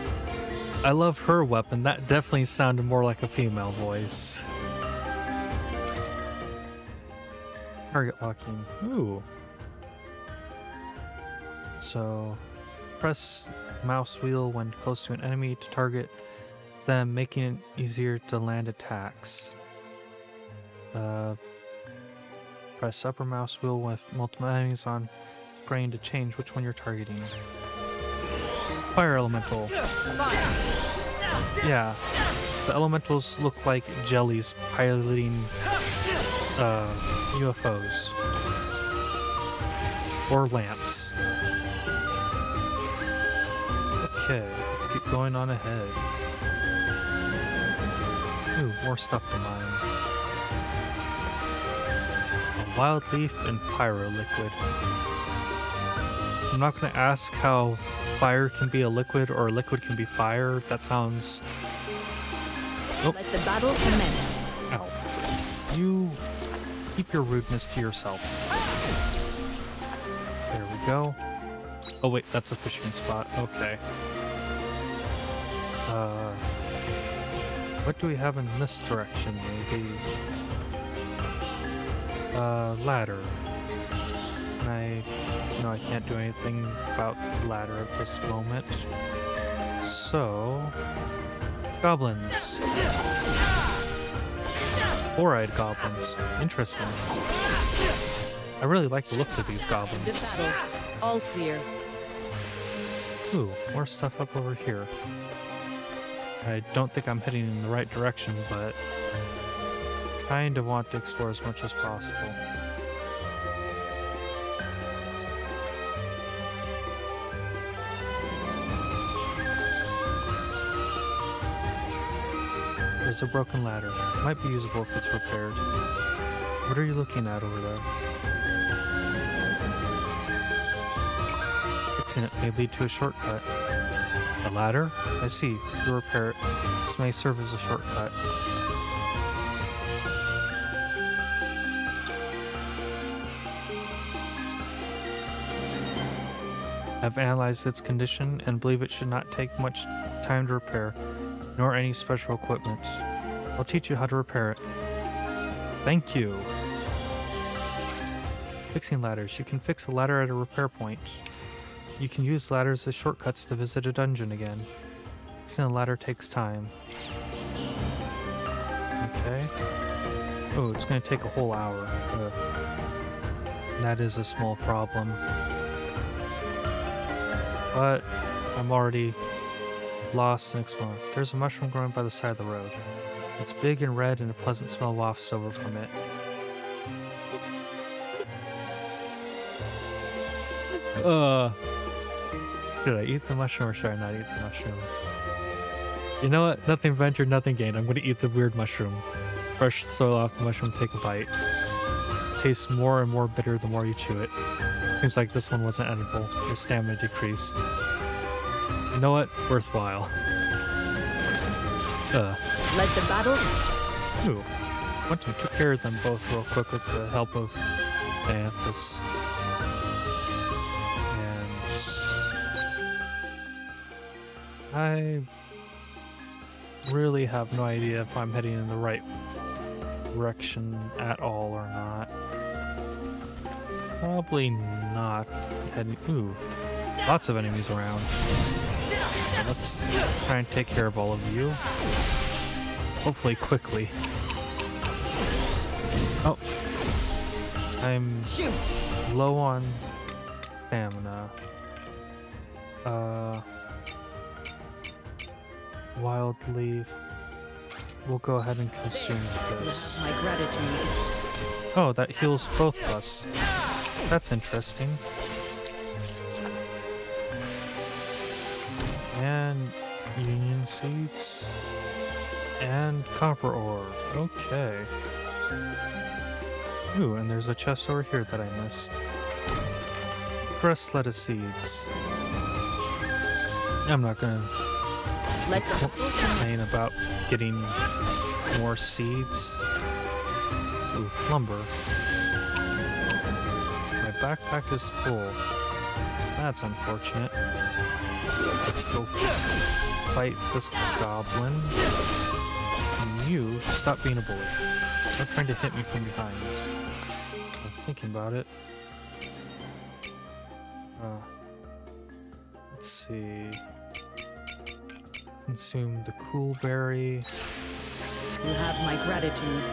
I love her weapon. That definitely sounded more like a female voice. Target locking. Ooh. So, press mouse wheel when close to an enemy to target them, making it easier to land attacks. Press upper mouse wheel with multiple enemies on screen to change which one you're targeting. Fire elemental. Yeah, the elementals look like jellies piloting UFOs or lamps. Okay, let's keep going on ahead. Ooh, more stuff to mine. A wild leaf and pyro liquid. I'm not going to ask how fire can be a liquid or a liquid can be fire. That sounds... Oh. Let the battle commence. Ow. You keep your rudeness to yourself. There we go. Oh wait, that's a fishing spot. Okay. What do we have in this direction? Maybe... ladder. No, I can't do anything about the ladder at this moment. So... Goblins. Four-eyed goblins. Interesting. I really like the looks of these The goblins. battle. All clear. Ooh, more stuff up over here. I don't think I'm heading in the right direction, but kind of want to explore as much as possible. There's a broken ladder. Might be usable if it's repaired. What are you looking at over there? Fixing it may lead to a shortcut. A ladder? I see. You repair it. This may serve as a shortcut. I've analyzed its condition and believe it should not take much time to repair, nor any special equipment. I'll teach you how to repair it. Thank you. Fixing ladders. You can fix a ladder at a repair point. You can use ladders as shortcuts to visit a dungeon again. Fixing a ladder takes time. Okay. Oh, it's going to take a whole hour. That is a small problem. But I'm already lost and exploring. There's a mushroom growing by the side of the road. It's big and red and a pleasant smell wafts over from it. Should I eat the mushroom or should I not eat the mushroom? You know what? Nothing ventured, nothing gained. I'm going to eat the weird mushroom. Brush the soil off the mushroom, take a bite. Tastes more and more bitter the more you chew it. Seems like this one wasn't edible. Your stamina decreased. You know what? Worthwhile. Let the battle. Ooh. Once you took care of them both real quick with the help of Dianthus. And I really have no idea if I'm heading in the right direction at all or not. Probably not heading. Ooh, lots of enemies around. So let's try and take care of all of you. Hopefully quickly. Oh, I'm low on stamina. Wild leaf. We'll go ahead and consume this. My gratitude. Oh, that heals both of us. That's interesting. And union seeds. And copper ore. Okay. Ooh, and there's a chest over here that I missed. Press lettuce seeds. I'm not gonna complain about getting more seeds. Ooh, lumber. My backpack is full. That's unfortunate. Let's go fight this goblin. And you, stop being a bully. Stop trying to hit me from behind. I'm thinking about it. Let's see. Consume the cool berry. You have my gratitude.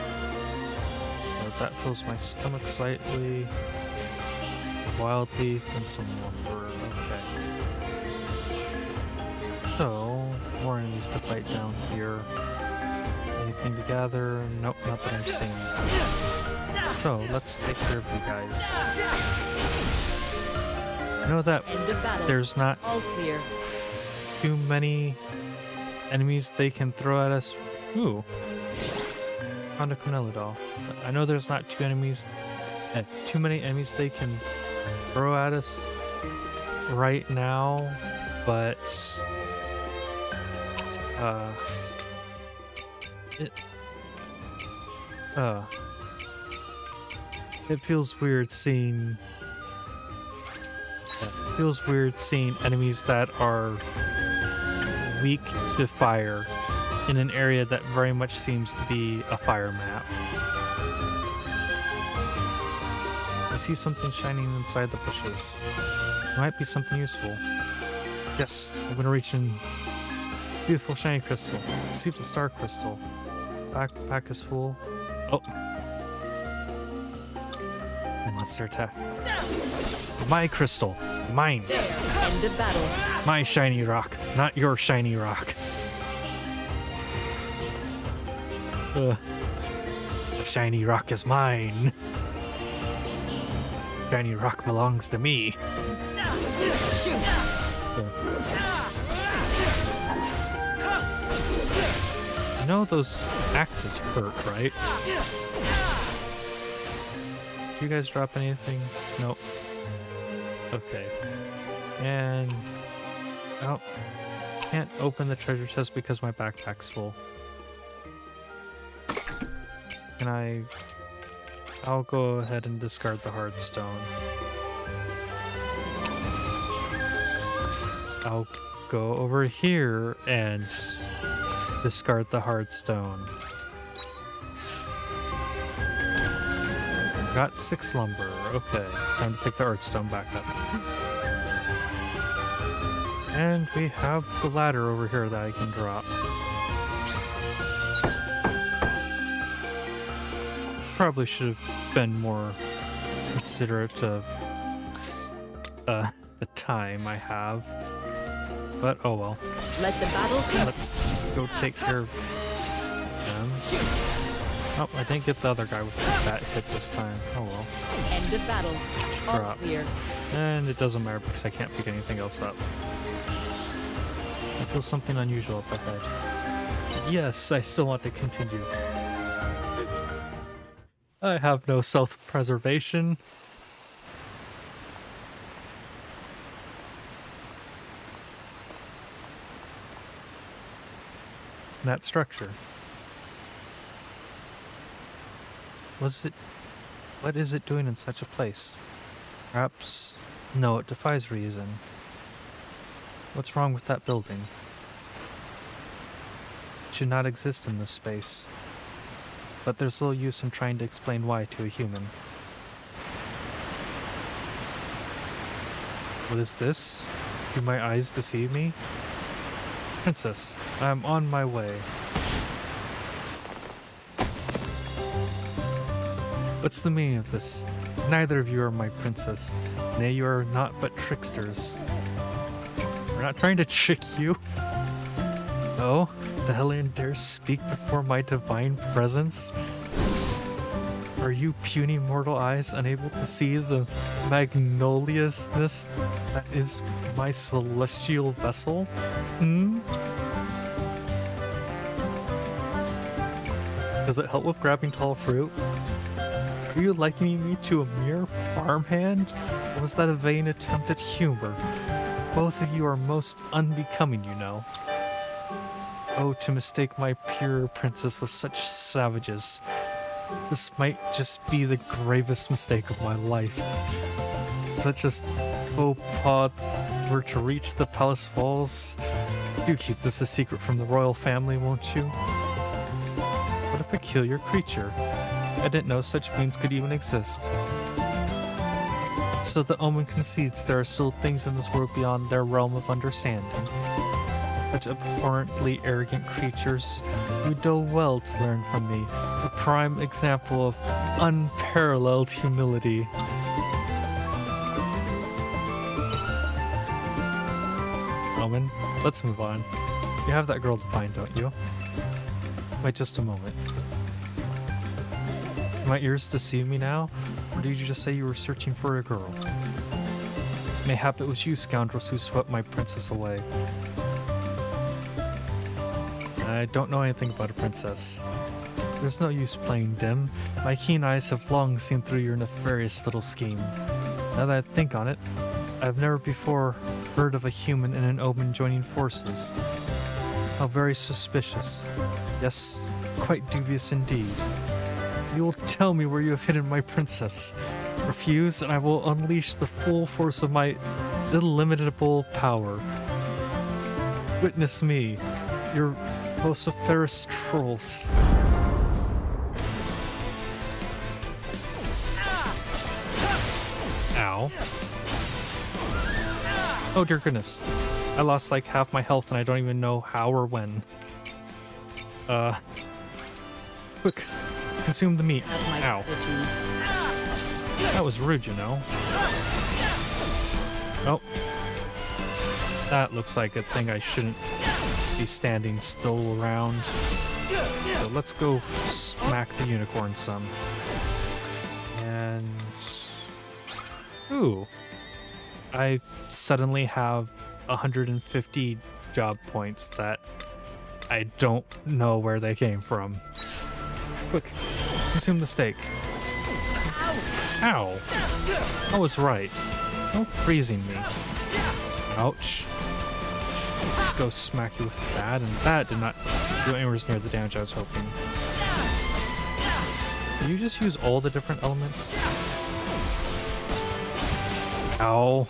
That fills my stomach slightly. Wild leaf and some lumber. Okay. So, more enemies to fight down here. Anything to gather? Nope, not that I'm seeing. So, let's take care of you guys. I know that End of battle. there's not All clear. too many enemies they can throw at us. Ooh. Found a Cornella doll. I know there's not too many enemies they can throw at us right now, but it feels weird seeing enemies that are weak to fire in an area that very much seems to be a fire map. I see something shining inside the bushes. It might be something useful. Yes, I'm gonna reach in. It's a beautiful shiny crystal. Receive the star crystal. Backpack is full. Oh. Monster attack. My crystal. Mine. End of battle. My shiny rock, not your shiny rock. The shiny rock is mine. Shiny rock belongs to me. know those axes hurt, right? Do you guys drop anything? Nope. Okay. And... oh. Can't open the treasure chest because my backpack's full. Can I... I'll go ahead and discard the hard stone. I'll go over here and discard the hard stone. Got 6 lumber. Okay, time to pick the art stone back up. And we have the ladder over here that I can drop. Probably should have been more considerate of the time I have. But oh well. Let the battle come. Let's go take care of him. Oh, I didn't get the other guy with that hit this time. Oh well. End of battle. All Drop. clear. And it doesn't matter because I can't pick anything else up. I feel something unusual up ahead. Yes, I still want to continue. I have no self-preservation. That structure. What is it doing in such a place? Perhaps... no, it defies reason. What's wrong with that building? It should not exist in this space. But there's little use in trying to explain why to a human. What is this? Do my eyes deceive me? Princess, I'm on my way. What's the meaning of this? Neither of you are my princess. Nay, you are not but tricksters. We're not trying to trick you. Oh, the Hellion dares speak before my divine presence? Are you puny mortal eyes unable to see the magnoliousness that is my celestial vessel? Hmm? Does it help with grabbing tall fruit? Are you likening me to a mere farmhand? Or was that a vain attempt at humor? Both of you are most unbecoming, you know. Oh, to mistake my pure princess with such savages. This might just be the gravest mistake of my life. Such a faux pas were to reach the palace walls. Do keep this a secret from the royal family, won't you? What a peculiar creature. I didn't know such beings could even exist. So the omen concedes there are still things in this world beyond their realm of understanding. Such abhorrently arrogant creatures, you do well to learn from me, a prime example of unparalleled humility. Omen, let's move on. You have that girl to find, don't you? Wait just a moment. Do my ears deceive me now? Or did you just say you were searching for a girl? Mayhap it was you scoundrels who swept my princess away. I don't know anything about a princess. There's no use playing dim. My keen eyes have long seen through your nefarious little scheme. Now that I think on it, I've never before heard of a human and an omen joining forces. How very suspicious. Yes, quite dubious indeed. You will tell me where you have hidden my princess. Refuse, and I will unleash the full force of my illimitable power. Witness me, your vociferous trolls. Ow. Oh dear goodness. I lost like half my health and I don't even know how or when. Quick. Consume the meat. Ow. That was rude, you know. Oh. That looks like a thing I shouldn't be standing still around. So let's go smack the unicorn some. And... ooh. I suddenly have 150 job points that I don't know where they came from. Quick, consume the steak. Ow! I was right. No freezing me. Ouch. Let's go smack you with that, and that did not do anywhere near the damage I was hoping. Can you just use all the different elements? Ow.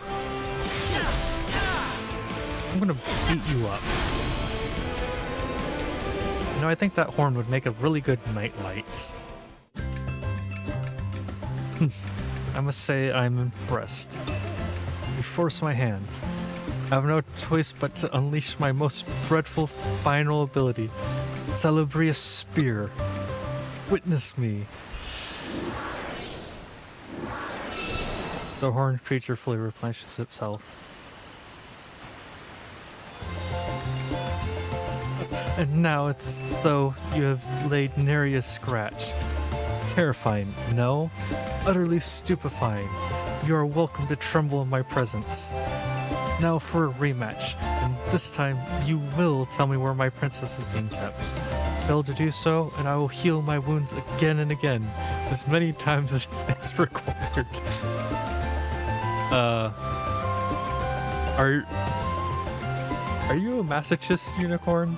I'm gonna beat you up. You know, I think that horn would make a really good nightlight. I must say I'm impressed. You force my hand. I have no choice but to unleash my most dreadful final ability, Celebrious Spear. Witness me. The horned creature fully replenishes itself. And now it's though you have laid nary a scratch. Terrifying, no? Utterly stupefying. You are welcome to tremble in my presence. Now for a rematch, and this time you will tell me where my princess is being kept. Fail to do so, and I will heal my wounds again and again, as many times as is required. Are you a masochist unicorn?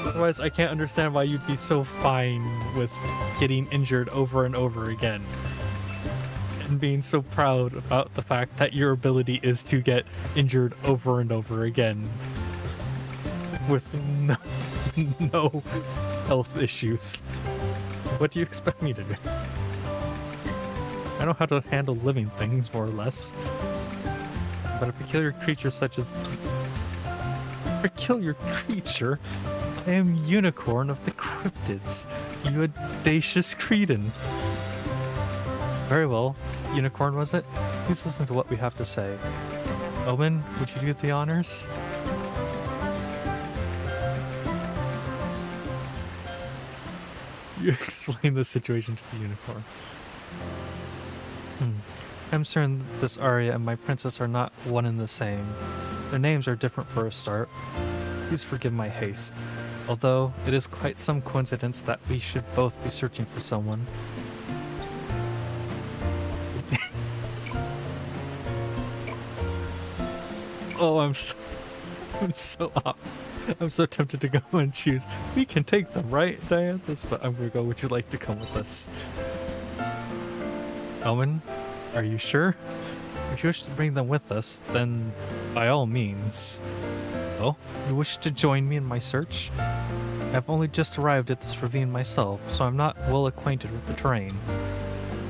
Otherwise, I can't understand why you'd be so fine with getting injured over and over again. And being so proud about the fact that your ability is to get injured over and over again. With no health issues. What do you expect me to do? I know how to handle living things, more or less. But a peculiar creature such as... Peculiar creature? I am Unicorn of the Cryptids, you audacious cretin. Very well. Unicorn, was it? Please listen to what we have to say. Omen, would you do the honors? You explain the situation to the unicorn. I'm certain that this Arya and my princess are not one and the same. Their names are different for a start. Please forgive my haste. Although it is quite some coincidence that we should both be searching for someone. Oh, I'm so tempted to go and choose. We can take them, right, Dianthus? But I'm gonna go. Would you like to come with us? Elman, are you sure? If you wish to bring them with us, then by all means. Oh, you wish to join me in my search? I've only just arrived at this ravine myself, so I'm not well acquainted with the terrain.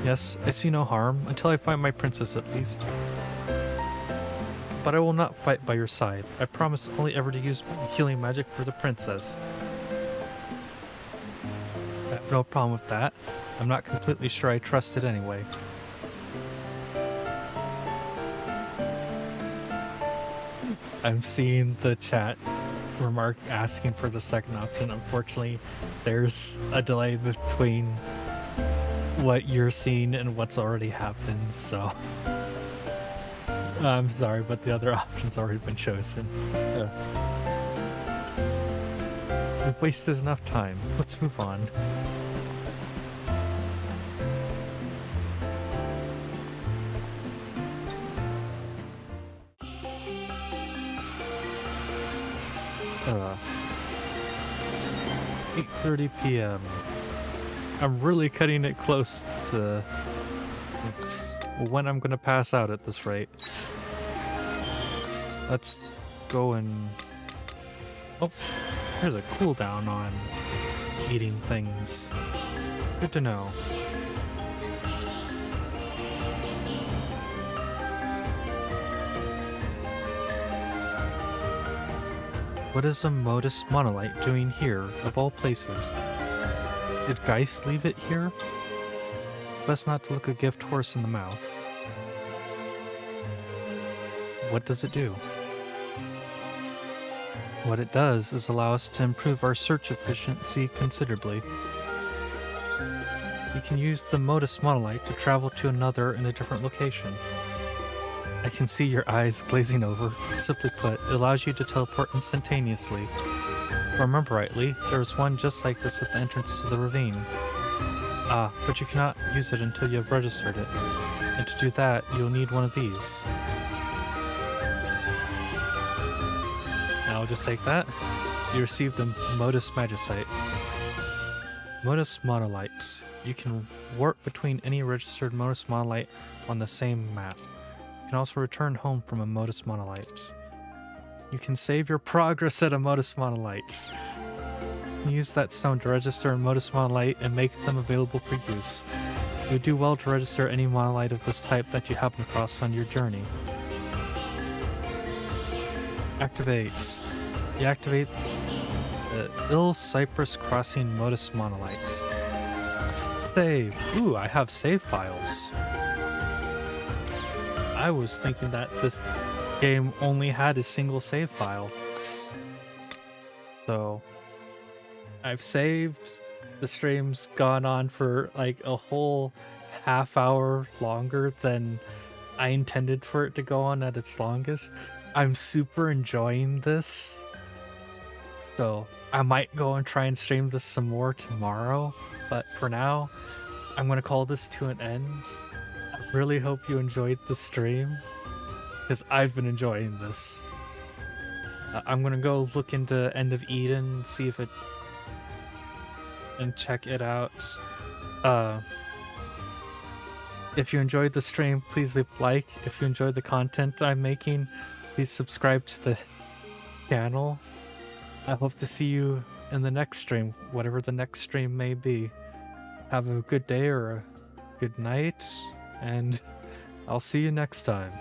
Yes, I see no harm, until I find my princess at least. But I will not fight by your side. I promise only ever to use healing magic for the princess. I have no problem with that. I'm not completely sure I trust it anyway. I'm seeing the chat remark asking for the second option. Unfortunately, there's a delay between what you're seeing and what's already happened, so... I'm sorry, but the other option's already been chosen. We've wasted enough time. Let's move on. Uh, 8:30 p.m. I'm really cutting it close to when I'm gonna pass out at this rate. Let's go and... Oh, there's a cooldown on eating things. Good to know. What is a modus monolite doing here, of all places? Did Geist leave it here? Best not to look a gift horse in the mouth. What does it do? What it does is allow us to improve our search efficiency considerably. You can use the modus monolite to travel to another in a different location. I can see your eyes glazing over. Simply put, it allows you to teleport instantaneously. If I remember rightly, there was one just like this at the entrance to the ravine. But you cannot use it until you have registered it. And to do that, you'll need one of these. Now I'll just take that. You received a Modus Magicite. Modus Monolite. You can warp between any registered Modus Monolite on the same map. You can also return home from a Modus Monolite. You can save your progress at a Modus Monolite. Use that stone to register a Modus Monolite and make them available for use. You would do well to register any monolite of this type that you happen across on your journey. Activate. You activate the Ill Cypress Crossing Modus Monolite. Save. Ooh, I have save files. I was thinking that this game only had a single save file. So I've saved. The stream's gone on for like a whole half hour longer than I intended for it to go on at its longest. I'm super enjoying this. So I might go and try and stream this some more tomorrow. But for now, I'm going to call this to an end. I really hope you enjoyed the stream, because I've been enjoying this. I'm going to go look into End of Eden, see if it... and check it out. If you enjoyed the stream, please leave a like. If you enjoyed the content I'm making, please subscribe to the channel. I hope to see you in the next stream, whatever the next stream may be. Have a good day or a good night, and I'll see you next time.